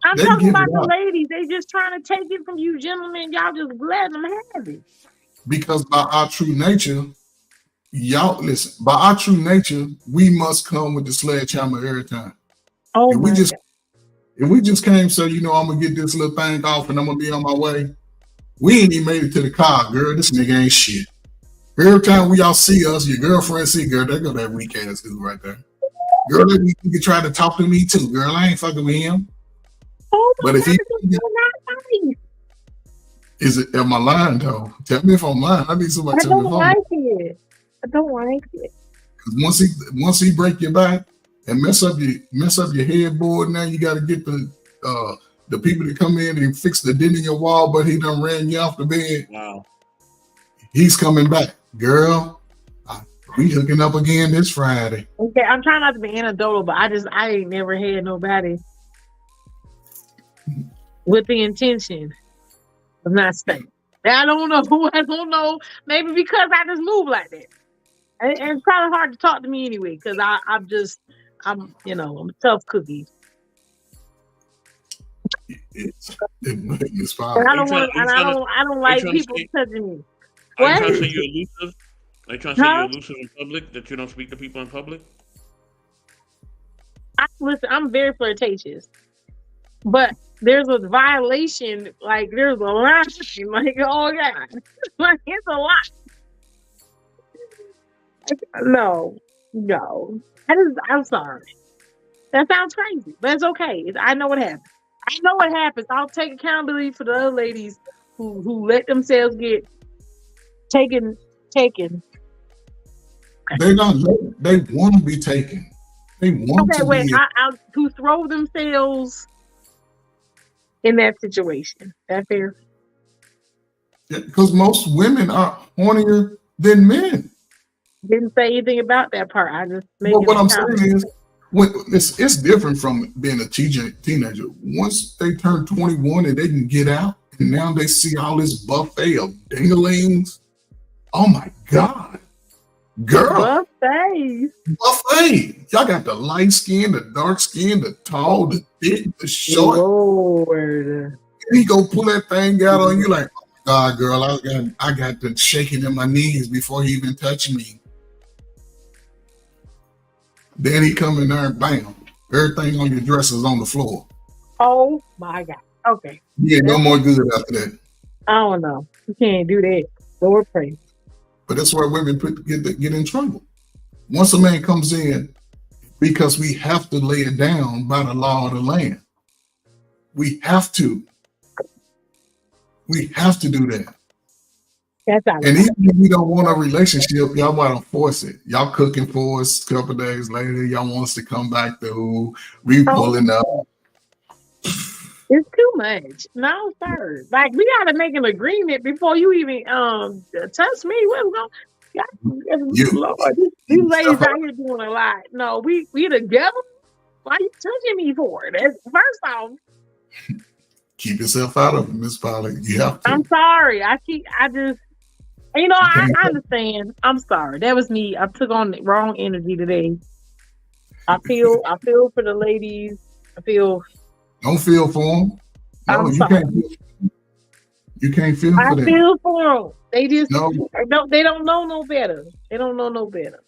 I'm They talking give about it the up. ladies. They just trying to take it from you gentlemen. Y'all just letting them have it. Because by our true nature, y'all listen, by our true nature, we must come with the sledgehammer every time. Oh If my God. if we just came so I'm gonna get this little thing off and I'm gonna be on my way, we ain't even made it to the car, girl. This nigga ain't shit. Every time we all see us, your girlfriend see, girl, they go that weak ass dude right there. Girl, that nigga try to talk to me too. Girl, I ain't fucking with him. Oh my But if God, he this is so not nice. am I lying though? Tell me if I'm lying. I need somebody I to tell me don't if I'm lying. like it. I don't like it. Because once he break your back and mess up your headboard, now you got to get the people to come in and fix the dent in your wall, but he done ran you off the bed. Wow. He's coming back, girl. We hooking up again this Friday. Okay, I'm trying not to be anecdotal, but I ain't never had nobody with the intention of not staying. I don't know. Maybe because I just move like that. And it's probably hard to talk to me anyway, because I'm a tough cookie. It's And fine. I don't like trying to people say- touching me. Are you What? trying to say you're elusive? Are you trying to say Huh? you're elusive in public? That you don't speak to people in public? Listen, I'm very flirtatious, but there's a violation. Like there's a lot. Like oh god, like it's a lot. No, No. I'm sorry. That sounds crazy, but it's okay. I know what happened. I know what happens. I'll take accountability for the other ladies who let themselves get taken. They don't. They want to be taken. They want Okay, to wait. be. Who throw themselves in that situation? That fair? Because most women are hornier than men. Didn't say anything about that part. I just But making what a I'm comment. saying is, it's different from being a teenager. Once they turn 21 and they can get out, and now they see all this buffet of dinglings. Oh my God, girl, buffet! Y'all got the light skin, the dark skin, the tall, the thick, the short. Lord. And he go pull that thing out on you like, oh my God, girl, I got the shaking in my knees before he even touched me. Then he come in there and bam, everything on your dress is on the floor. Oh my God. Okay. You ain't no more good after that. I don't know. You can't do that. Lord pray. But that's where women get in trouble. Once a man comes in, because we have to lay it down by the law of the land. We have to. We have to do that. That's all. And even if we don't want a relationship, y'all want to force it. Y'all cooking for us a couple days later. Y'all want us to come back to pulling up. It's too much. No, sir. Like we gotta make an agreement before you even touch me. What's going? Lord, these ladies out here doing a lot. No, we together. Why are you touching me for? That's first off. Keep yourself out of it, Miss Polly. You have to. I'm sorry. I understand. I'm sorry. That was me. I took on the wrong energy today. I feel for the ladies. Don't feel for them. No, you can't. You can't feel for them. I feel for them. They just they don't know no better. They don't know no better.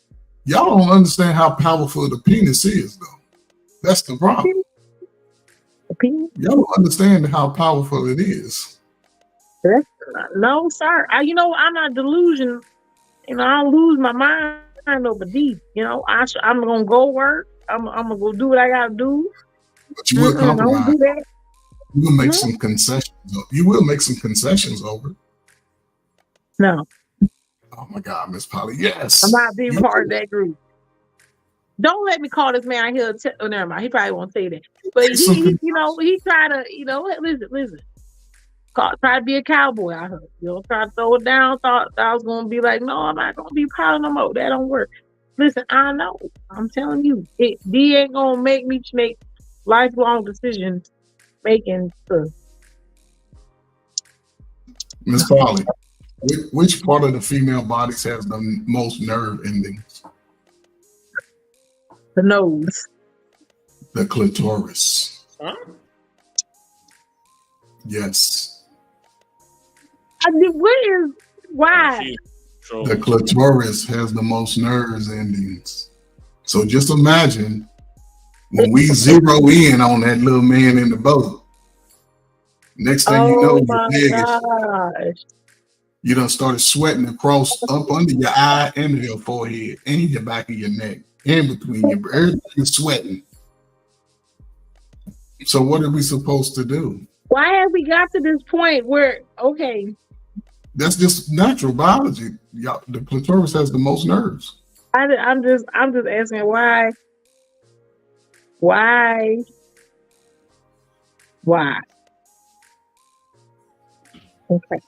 Y'all don't understand how powerful the penis is, though. That's the problem. Y'all don't understand how powerful it is. No, sir. I'm not delusional. I'll lose my mind over these. I'm gonna go work. I'm gonna go do what I gotta do. But you will compromise. Don't do that. You will make some concessions. You will make some concessions over. No. Oh my God, Miss Polly. Yes. I'm not being part of that group. Don't let me call this man here. Never mind. He probably won't say that. But he tried to, listen. Try to be a cowboy. I heard. Try to throw it down. Thought I was gonna be like, no, I'm not gonna be Polly no more. That don't work. Listen, I know. I'm telling you, D ain't gonna make me make lifelong decisions making stuff. Miss Polly, which part of the female bodies has the most nerve endings? The nose. The clitoris. Huh? Yes. Why? The clitoris has the most nerves endings. So just imagine when we zero in on that little man in the boat. Next thing you know, your leg you done started sweating across up under your eye and your forehead and your back of your neck, in between your everything is sweating. So what are we supposed to do? Why have we got to this point where that's just natural biology. The clitoris has the most nerves. I'm just asking why. Okay.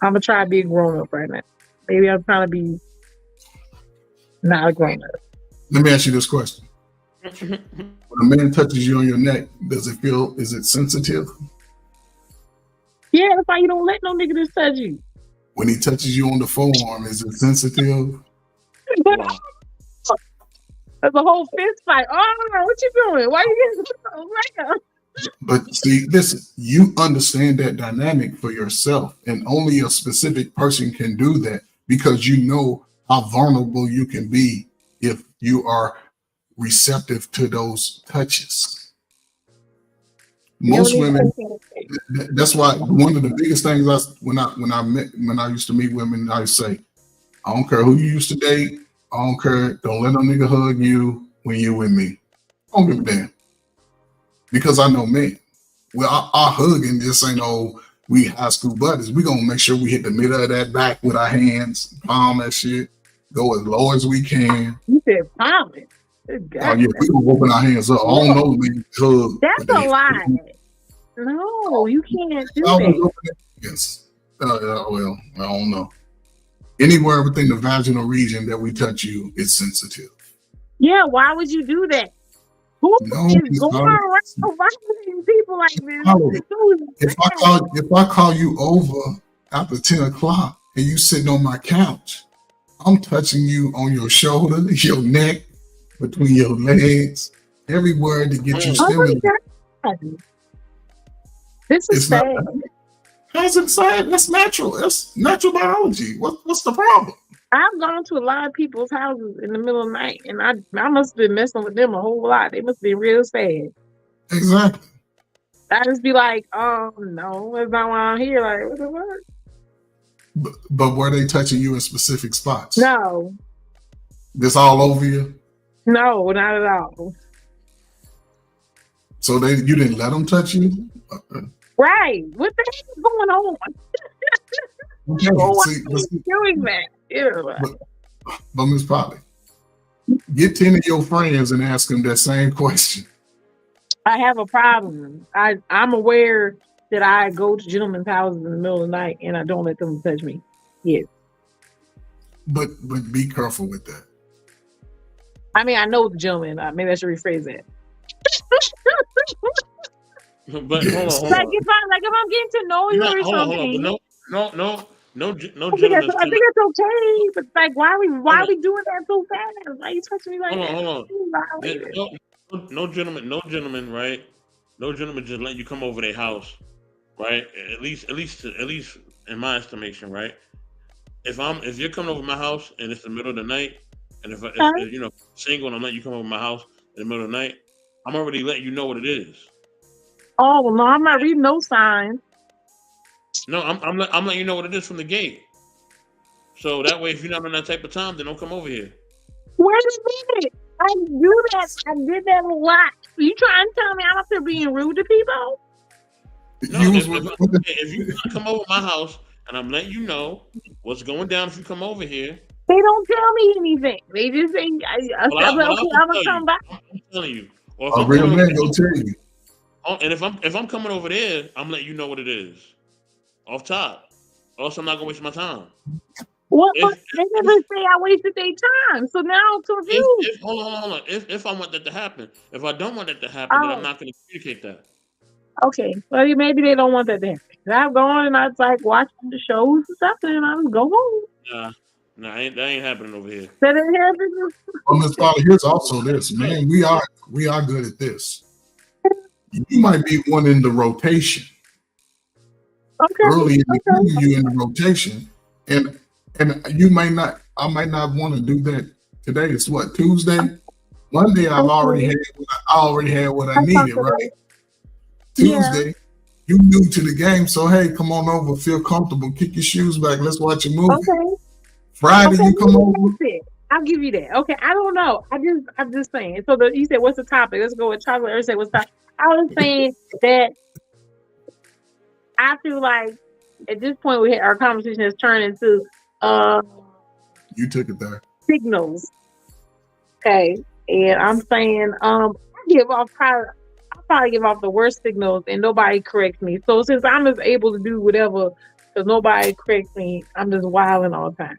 I'm gonna try to be a grown up right now. Maybe I'm trying to be not a grown up. Let me ask you this question. When a man touches you on your neck, is it sensitive? Yeah, that's why you don't let no nigga just touch you. When he touches you on the forearm, is it sensitive? There's a whole fist fight. Oh, what you doing? Why you getting right now? But see, listen, you understand that dynamic for yourself, and only a specific person can do that because you know how vulnerable you can be if you are receptive to those touches. Most women, that's why one of the biggest things when I used to meet women, I used to say, I don't care who you used to date, I don't care. Don't let no nigga hug you when you with me. I don't give a damn. Because I know me. Well, our hugging just ain't no we high school buddies. We gonna make sure we hit the middle of that back with our hands, palm that shit, go as low as we can. You said palming. Oh yeah, we gonna open our hands up. I don't know we hug. That's a lie. No, you can't do that. Yes. Well, I don't know. Anywhere within the vaginal region that we touch you is sensitive. Yeah, why would you do that? Who No, is it's going not. around violating people like this? If I call you over after 10 o'clock and you sitting on my couch, I'm touching you on your shoulder, your neck, between your legs, everywhere to get you stimulated. God. This is sad. How's it sad? That's natural. That's natural biology. What's the problem? I've gone to a lot of people's houses in the middle of the night, and I must have been messing with them a whole lot. They must be real sad. Exactly. I just be like, no, that's not why I'm here. Like, what the fuck? But were they touching you in specific spots? No. This all over you? No, not at all. So you didn't let them touch you? Right. What the heck is going on? Okay, why see, are you doing that? Yeah. But Ms. Polly, get 10 of your friends and ask them that same question. I have a problem. I'm aware that I go to gentlemen's houses in the middle of the night and I don't let them touch me. Yes. But be careful with that. I mean, I know the gentleman. Maybe I should rephrase that. But hold on. Like if I'm getting to know you or something. No I think gentlemen. it's okay, but like, why are we doing that so fast? Why are you touching me like that? Hold on. No gentleman, right? No gentleman just let you come over their house, right? At least in my estimation, right? If you're coming over my house and it's the middle of the night, and if you know single and I'm letting you come over my house in the middle of the night, I'm already letting you know what it is. Oh well, no, I'm not reading no signs. No, I'm letting you know what it is from the gate. So that way, if you're not on that type of time, then don't come over here. Wait a minute. I do that. I did that a lot. You trying to tell me I'm up there being rude to people? No, if you come over my house and I'm letting you know what's going down if you come over here. They don't tell me anything. They just say, I'm gonna come back. I'm telling you. Or a real man will tell you. And if I'm coming over there, I'm letting you know what it is. Off top. Also, I'm not gonna waste my time. What? They never say I wasted their time. So now I'm confused. Hold on. If I want that to happen, if I don't want that to happen, then I'm not gonna communicate that. Okay. Well, maybe they don't want that to happen. I've gone and I was like watching the shows and stuff, and I just go home. Nah, that ain't happening over here. That ain't happening. Well, Ms. Polly, here's also this, man. We are good at this. You might be one in the rotation. Okay. Early in the year, you in the rotation, and you might not. I might not want to do that today. It's what, Tuesday? Monday, I already had what I needed, right? Tuesday, you new to the game, so hey, come on over, feel comfortable, kick your shoes back, let's watch a movie. Okay. Friday, you come over. I'll give you that. Okay, I don't know. I'm just saying. So you said, what's the topic? Let's go with chocolate. Or say, what's the topic? I was saying that I feel like at this point our conversation has turned into you took it there. Signals. Okay. And I'm saying I probably give off the worst signals and nobody corrects me. So since I'm just able to do whatever because nobody corrects me, I'm just wilding all the time.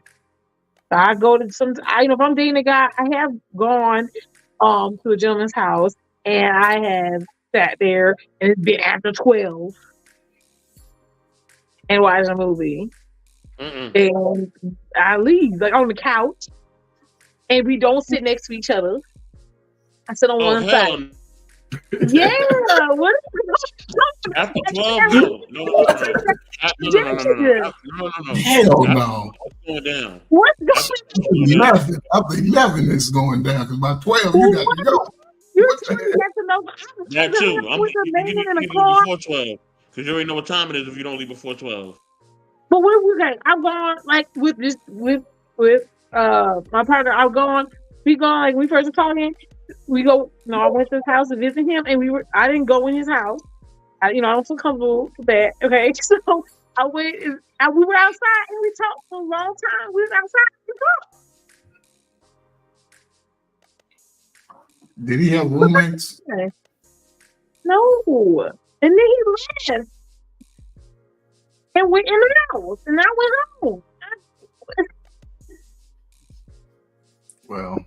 So I go to if I'm dating a guy, I have gone to a gentleman's house and I have sat there and it's been after 12 and watched a movie. And I leave like on the couch and we don't sit next to each other. I sit on one side. Yeah, what? After 12, no. Hell no. Going down. What's going on? After 11, it's going down because by 12, you got to go. You're trying to get to know. That too. I'm before 12 because you already know what time it is if you don't leave before 12. But what was that? I've gone like with my partner, we gone like we first were talking. We go, no, I went to his house to visit him, and I didn't go in his house. I don't feel comfortable with that. Okay, so I went, we were outside and we talked for a long time. We was outside and Did he have roommates? talked. No, and then he left and went in the house, and I went home. Well,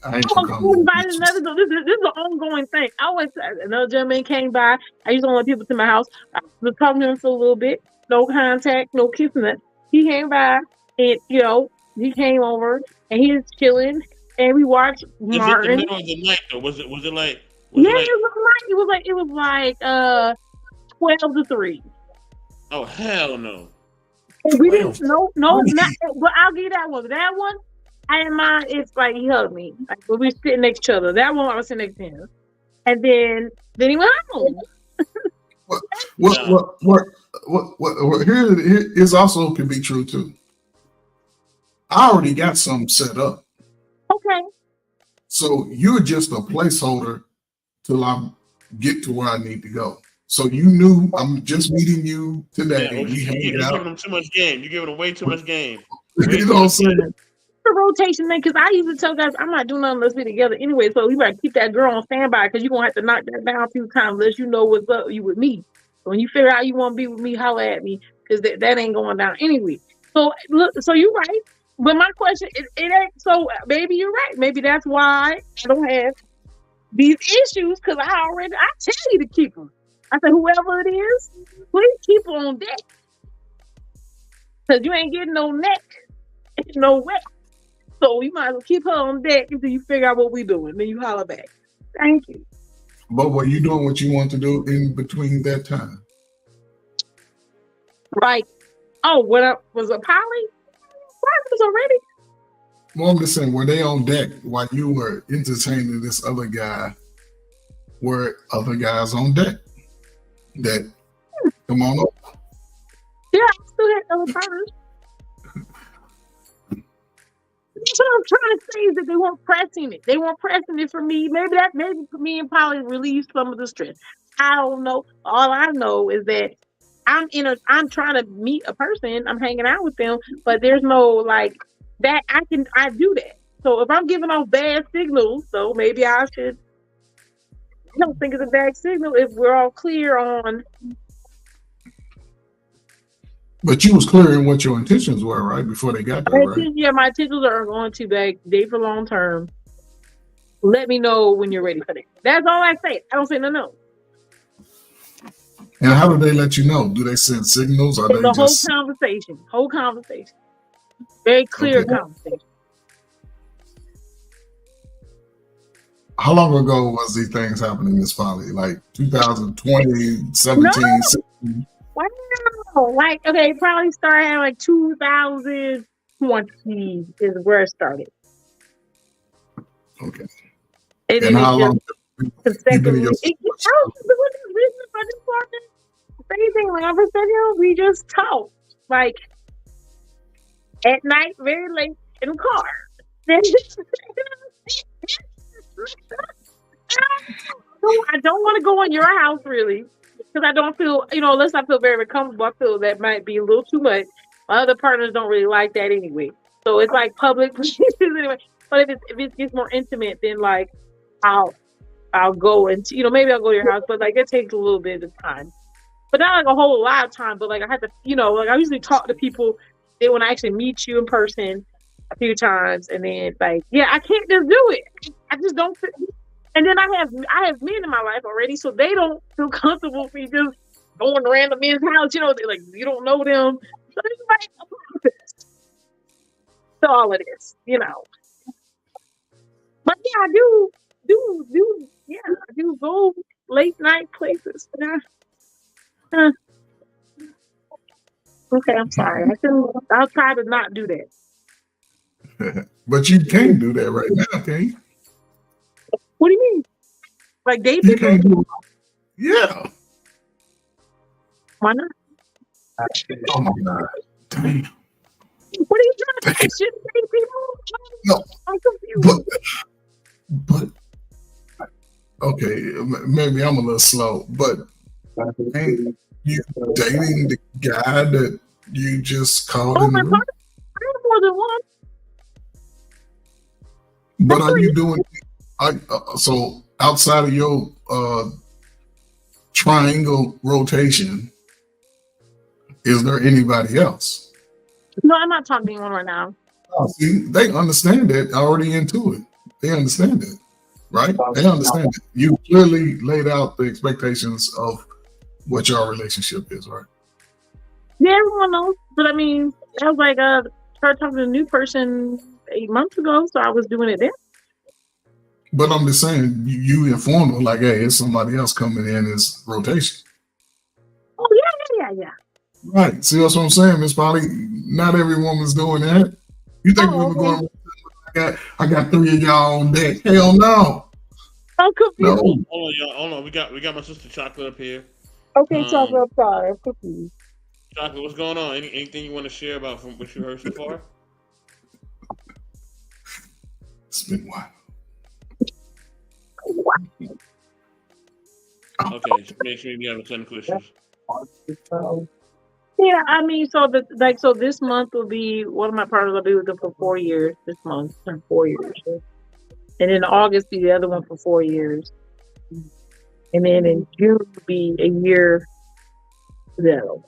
I ain't This comfortable. is an ongoing thing. I went to another gentleman came by. I used to let people to my house. I was talking to him for a little bit. No contact, no kissing. He came by, and he came over and he was chilling, and we watched Was it the Martin. middle of the night though? Was it like? Yeah, it was like 12 to 3. Oh hell no! And we didn't no, not. But I'll give you that one. That one, I didn't mind. It's like he hugged me, like when we sitting next to each other. That one I was sitting next to him, and then he went home. What here is also can be true too. I already got something set up. Okay. So you're just a placeholder till I get to where I need to go. So you knew I'm just meeting you today. Yeah, We you're hanging out. giving them too much game. You're giving them way too much game. You know what I'm saying? The rotation thing, because I usually tell guys I'm not doing nothing unless we're together anyway. So you better keep that girl on standby because you're gonna have to knock that down a few times unless you know what's up you with me. So when you figure out you want to be with me, holler at me because that ain't going down anyway. So look, so you're right. But my question, it ain't so. Maybe you're right. Maybe that's why I don't have these issues because I tell you to keep them. I said whoever it is, please keep her on deck because you ain't getting no neck, no wet. So you might as well keep her on deck until you figure out what we doing. Then you holler back. Thank you. But were you doing what you want to do in between that time? Right. Oh, what was a Polly? What was already? Well, I'm just saying, were they on deck while you were entertaining this other guy? Were other guys on deck? That come on up. Yeah, I still had other partners. That's what I'm trying to say is that they weren't pressing it. They weren't pressing it for me. Maybe me and Polly relieved some of the stress. I don't know. All I know is that I'm trying to meet a person. I'm hanging out with them, but there's no like that. I do that. So if I'm giving off bad signals, so maybe I should. I don't think it's a bad signal if we're all clear on. But you was clear in what your intentions were, right? Before they got there, right? Yeah, my intentions are going to be date for long term. Let me know when you're ready for that. That's all I say. I don't say no. And how do they let you know? Do they send signals or It's they the just whole conversation. Very clear conversation. How long ago was these things happening, Miss Polly? Like 2020, 17, 16? Wow. Like, okay, it probably started in like 2020 is where it started. Okay. And And how long you been in your anything whenever we just talk. Like at night, very late in the car. I don't want to go in your house really. Because I don't feel, unless I feel very comfortable, I feel that might be a little too much. My other partners don't really like that anyway. So it's like public places anyway. But if it gets more intimate, then like I'll go and maybe I'll go to your house, but like it takes a little bit of time. But not like a whole lot of time, but like I have to, like I usually talk to people then when I actually meet you in person a few times and then like, yeah, I can't just do it. I just don't. And then I have men in my life already, so they don't feel comfortable with me just going to random men's house. Like you don't know them. So it's like so all of this, But yeah, I do go late night places. Okay, I'm sorry. I'll try to not do that. But you can do that right now, can you? What do you mean? Like date You people? can't do it. Yeah. Why not? Oh my God. Damn. What are you trying to say? Shouldn't date people? No, I'm confused. but okay, maybe I'm a little slow, but ain't you dating the guy that you just called Oh in the my room? God, I have more than one. But That's are you three. doing? So outside of your triangle rotation, is there anybody else? No, I'm not talking to anyone right now. Oh, see, they understand that already into it. They understand it, right? They understand it. You clearly laid out the expectations of what your relationship is, right? Yeah, everyone knows. But I mean, I was like, started talking to a new person 8 months ago, so I was doing it then. But I'm just saying, you informed them like, hey, it's somebody else coming in this rotation. Oh yeah. Right. See, that's what I'm saying, Miss Polly. Not every woman's doing that. You think we Oh, were okay. going, I got 3 of y'all on deck. Hell no. I'm confused. No. Hold on, y'all. Hold on. We got my sister Chocolate up here. Okay, Chocolate, I'm sorry. I'm confused. Chocolate, what's going on? Anything you want to share about from what you heard so far? It's been wild. Okay, so make sure you have technical issues. Yeah, I mean, so this month will be one of my partners. I'll be with them for 4 years. This month, and 4 years, and in August be the other one for 4 years, and then in June will be a year. Though.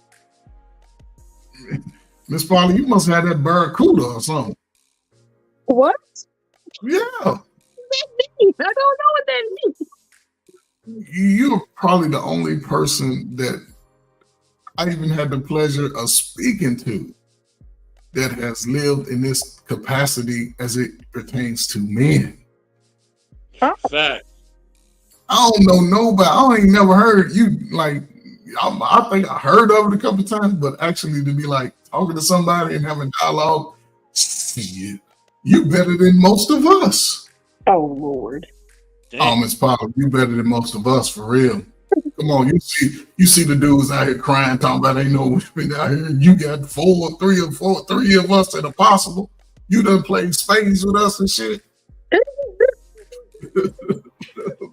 Miss Polly, you must have that barracuda or something. What? Yeah. I don't know what that means. You're probably the only person that I even had the pleasure of speaking to that has lived in this capacity as it pertains to men. Fact. I don't know nobody. I ain't never heard you like. I think I heard of it a couple of times, but actually to be like talking to somebody and having dialogue, shit, you better than most of us. Oh Lord. Oh, Miss Polly, you better than most of us for real. Come on, you see the dudes out here crying, talking about ain't no women out here. You got three of us that are possible. You done played spades with us and shit.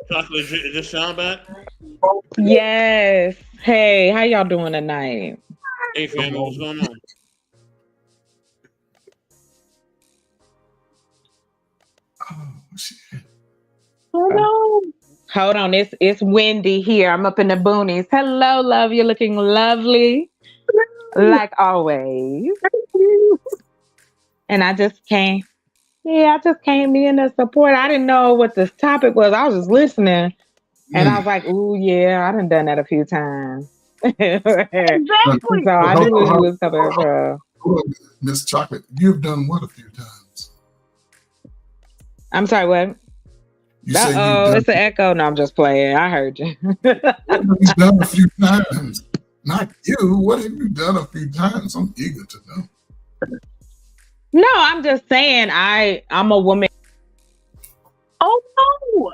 Chocolate, is this sound bad? Yes. Hey, how y'all doing tonight? Hey, family, what's going on? Oh shit. Oh no. Hold on, it's windy here. I'm up in the boonies. Hello, love. You're looking lovely, like always. And I just came. Yeah, I just came in to support. I didn't know what this topic was. I was just listening, and I was like, "Ooh, yeah, I done done that a few times." Exactly. So I knew where you was coming from. Miss Chocolate, you've done what a few times? I'm sorry, what? You say you've Oh, done, it's an echo. No, I'm just playing. I heard you. what have you done a few times? Not you. What have you done a few times? I'm eager to know. No, I'm just saying I'm a woman. Oh no.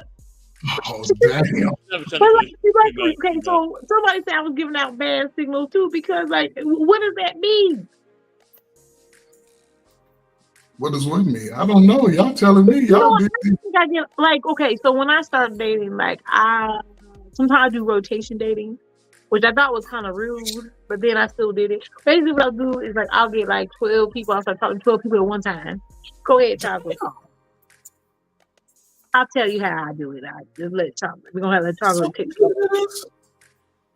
Oh damn. But like, okay, so somebody said I was giving out bad signals too, because like, what does that mean? What does what mean? I don't know. Y'all telling me. Y'all did. I think I get like, okay, so when I started dating, like sometimes I do rotation dating, which I thought was kind of rude, but then I still did it. Basically, what I'll do is like I'll get like 12 people. I'll start talking to 12 people at one time. Go ahead, Chocolate. I'll tell you how I do it. I just let Chocolate. We're gonna have that Chocolate take it.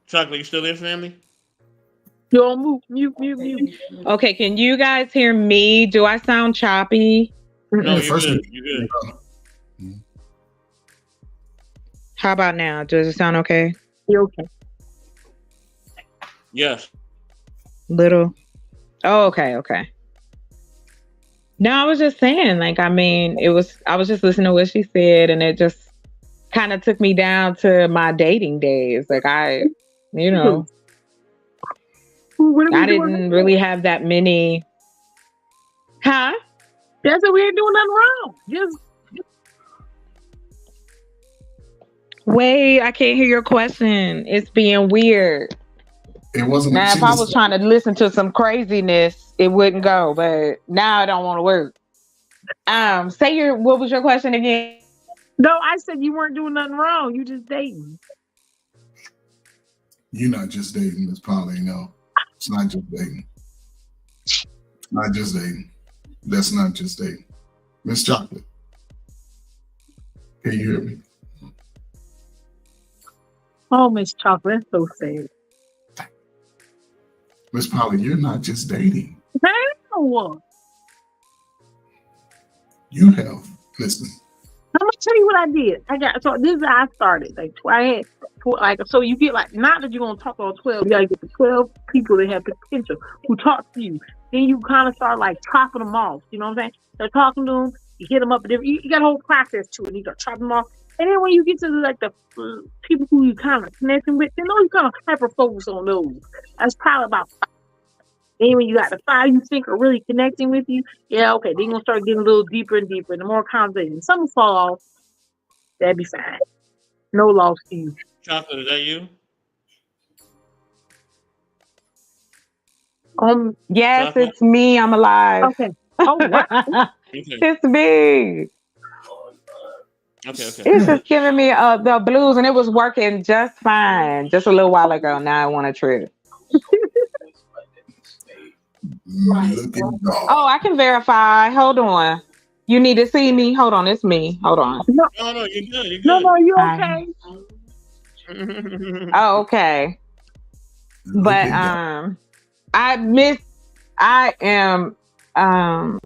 Chocolate, you still there, family? You're on mute. Okay, can you guys hear me? Do I sound choppy? No, you're First good. You're good. How about now? Does it sound okay? You're okay. Yes. Little. Oh, okay. No, I was just saying, like, I mean, I was just listening to what she said, and it just kind of took me down to my dating days. Like I didn't really have that many. Huh? That's what we ain't doing nothing wrong. Just wait, I can't hear your question. It's being weird. It wasn't. Now, She if I was. was trying to listen to some craziness, it wouldn't go. But now it don't want to work. What was your question again? No, I said you weren't doing nothing wrong. You just dating. You're not just dating, Miss Polly. No, it's not just dating. Not just dating. That's not just dating. Miss Chocolate, can you hear me? Oh, Miss Chocolate, that's so sad. Miss Polly, you're not just dating. No. You have, listen, I'm gonna tell you what I did. So this is how I started. So you get not that you're gonna talk to all 12, you gotta get the 12 people that have potential who talk to you. Then you kind of start chopping them off. You know what I'm saying? They're talking to them, you hit them up, you got a whole process to it. You got to chop them off, and then when you get to the people who you kind of connecting with, then you kind of hyper focus on those. That's probably about 5. Then when you got the 5 you think are really connecting with you, yeah, okay, then you're gonna start getting a little deeper and deeper, and the more conversation. Some will fall off, that'd be fine. No loss to you. Chocolate, is that you? Yes, Chocolate? it's me. I'm alive. Okay. Oh, wow. Okay. It's me. Okay. It's just giving me the blues, and it was working just fine just a little while ago. Now I want a trip. look at God. Oh, I can verify. Hold on. You need to see me. Hold on, it's me. Hold on. No, No, you're good. You're good. no, you Hi. okay? Oh, okay. Look But at God.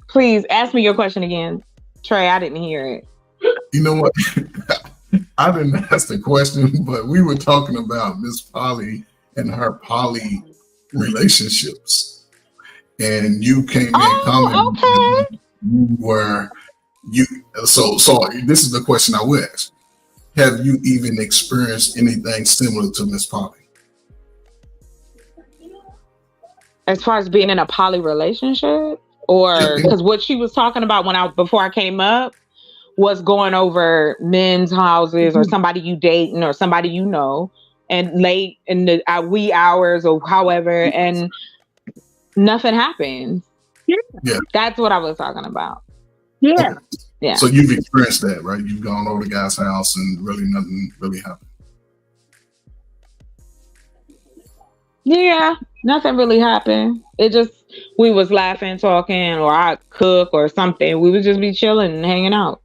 please ask me your question again. Trey, I didn't hear it. You know what? I didn't ask the question, but we were talking about Miss Polly and her poly relationships, and you came in commenting. Okay. So this is the question I would ask: have you even experienced anything similar to Miss Polly? As far as being in a poly relationship, or because what she was talking about before I came up was going over men's houses or somebody you dating or somebody you know, and late in the wee hours or however, and nothing happens. Yeah. That's what I was talking about. Yeah. Yeah. So you've experienced that, right? You've gone over the guy's house and really nothing really happened. Yeah, nothing really happened. It just, we was laughing, talking, or I cook or something. We would just be chilling and hanging out.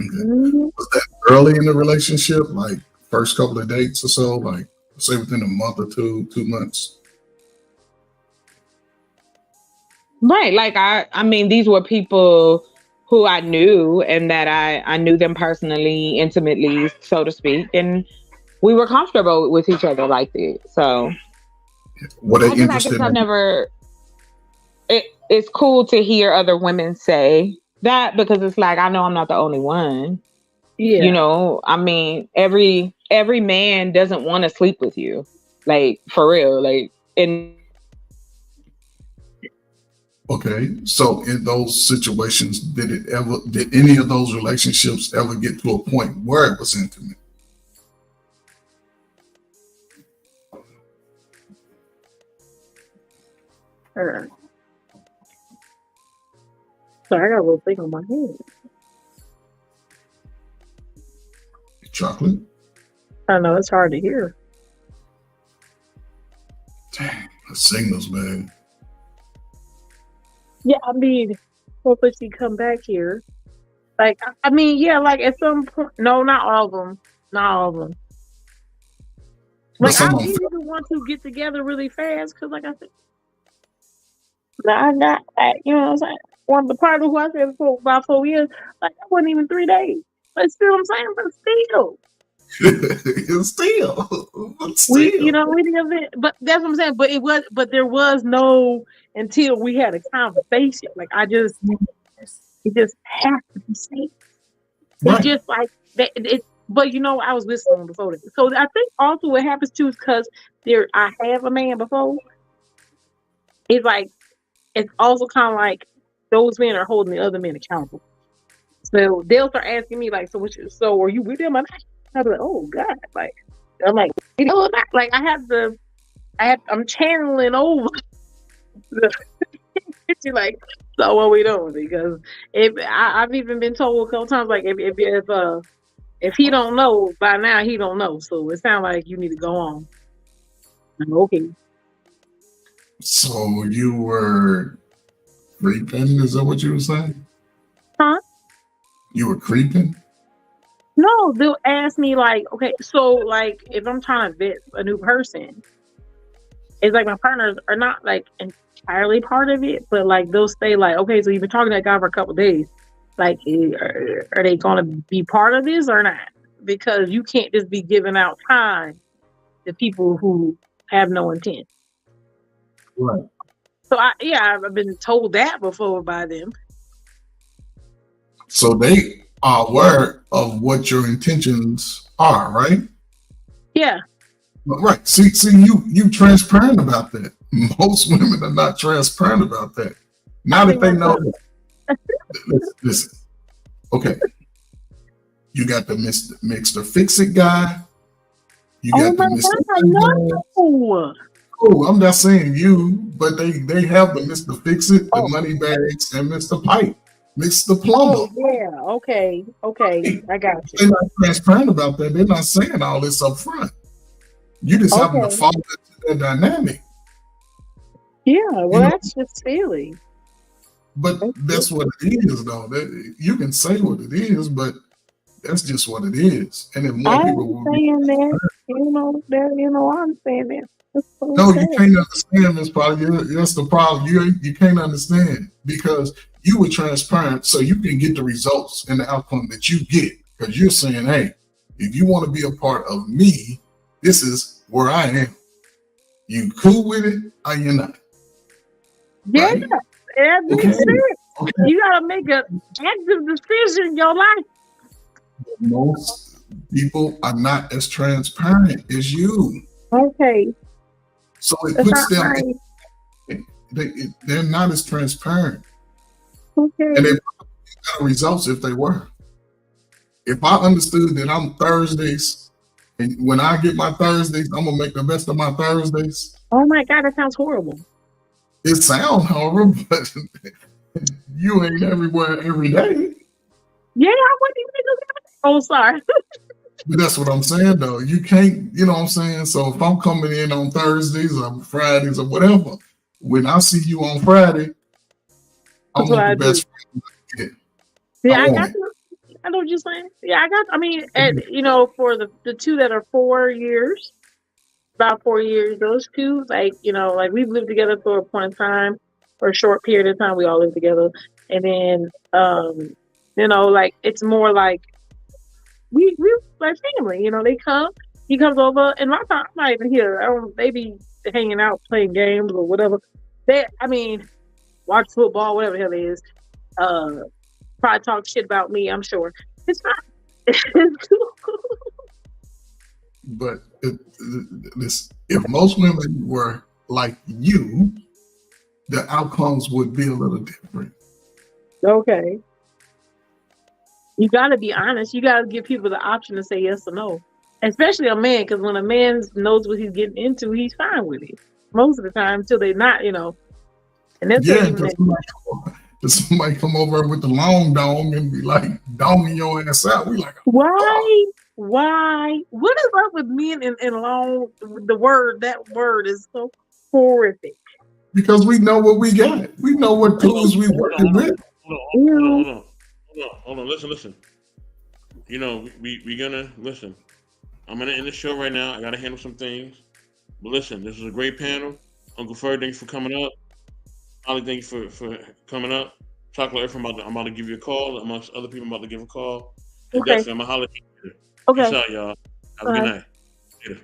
Okay. Was that early in the relationship, like first couple of dates or so, like say within a month or 2 months? Right. Like I mean, these were people who I knew and that I knew them personally, intimately, so to speak. And we were comfortable with each other like that. So Were they I guess interested I've in never, it's cool to hear other women say that, because it's like, I know I'm not the only one. Yeah. You know, I mean, every man doesn't want to sleep with you. Like, for real. Like, and Okay, so in those situations, did any of those relationships ever get to a point where it was intimate? Sure. So I got a little thing on my head. Chocolate? I know it's hard to hear. Dang, the signals, man. Yeah, I mean, hopefully she come back here. Like, I mean, yeah, like at some point, no, not all of them, not all of them. But Like, some I of them, either want to get together really fast, because, like I said, I got, you know what I'm saying? One of the part of who I said for about 4 years, like, that wasn't even 3 days. But still, I'm saying, but still. You know, we didn't have it, but that's what I'm saying. But there was no, until we had a conversation. Like, it just has to be said. Right. It's just like that. But you know, I was listening before that. So I think also what happens too is because I have a man before. It's like, it's also kind of like those men are holding the other men accountable. So they'll start asking me like, so are you with them? I'll be like, oh God, like, I'm like, like I'm channeling over. She's like, so what we doing? Because I've even been told a couple times, like if he don't know by now, he don't know. So it sounds like you need to go on. I'm okay. So you were creeping? Is that what you were saying? Huh? You were creeping? No, they'll ask me like, okay, so like if I'm trying to vet a new person, it's like my partners are not like entirely part of it, but like they'll say like, okay, so you've been talking to that guy for a couple of days. Like, are they going to be part of this or not? Because you can't just be giving out time to people who have no intent. Right. So I've been told that before by them. So they are aware of what your intentions are, right? Yeah. Right. See, you transparent about that. Most women are not transparent about that. Now that they know. Listen. Okay. You got the Mr. Fix-It guy. You got the Mr. No. Oh, I'm not saying you, but they have the Mr. Fix-It, the money bags, and Mr. Pipe, Mr. Plumber. Oh, yeah. Okay. I got you. They're not transparent about that. They're not saying all this up front. You just happen to fall into that dynamic. Yeah, well, that's just silly. But that's what it is, though. You can say what it is, but that's just what it is. And if more people will saying that, I'm saying that. No, you can't understand this problem. That's the problem. You can't understand because you were transparent, so you can get the results and the outcome that you get. Because you're saying, hey, if you want to be a part of me, this is where I am. You cool with it or you not? Yeah, right? That makes sense. Okay. You gotta make an active decision in your life. Most people are not as transparent as you. Okay. So it puts them. They're not as transparent. Okay. And they probably got results if they were. If I understood that I'm Thursdays, and when I get my Thursdays, I'm gonna make the best of my Thursdays. Oh my God, that sounds horrible. It sounds horrible, but you ain't everywhere every day. Yeah, I wouldn't even do that. Oh, sorry. But that's what I'm saying, though. You can't, you know what I'm saying? So if I'm coming in on Thursdays or Fridays or whatever, when I see you on Friday, I'm the best friend. Yeah, I got you. I know what you're saying. Yeah, for the two that are 4 years, about 4 years, those two, like we've lived together for a point in time, for a short period of time, we all lived together. And then, it's more like, we like family, he comes over, and my time, I'm not even here. They be hanging out, playing games or whatever. Watch football, whatever the hell it is. Probably talk shit about me, I'm sure. It's not. It's cool. But if most women were like you, the outcomes would be a little different. Okay. You got to be honest. You got to give people the option to say yes or no. Especially a man, because when a man knows what he's getting into, he's fine with it. Most of the time, until they're not, And that's somebody come over with the long dong and be like, donging your ass out. We like, why? Why? What is up with men in long? That word is so horrific. Because we know what we got. We know what tools we working with. Hold on. Listen. We gonna listen. I'm gonna end the show right now. I gotta handle some things. But listen, this is a great panel. Uncle Ferg, thank you for coming up. Holly, thank you for coming up. Chocolate Earth, I'm about to give you a call. Amongst other people, I'm about to give a call. And okay. Definitely, I'm gonna holler at you. Okay. Peace out, y'all. Have a good night. Later.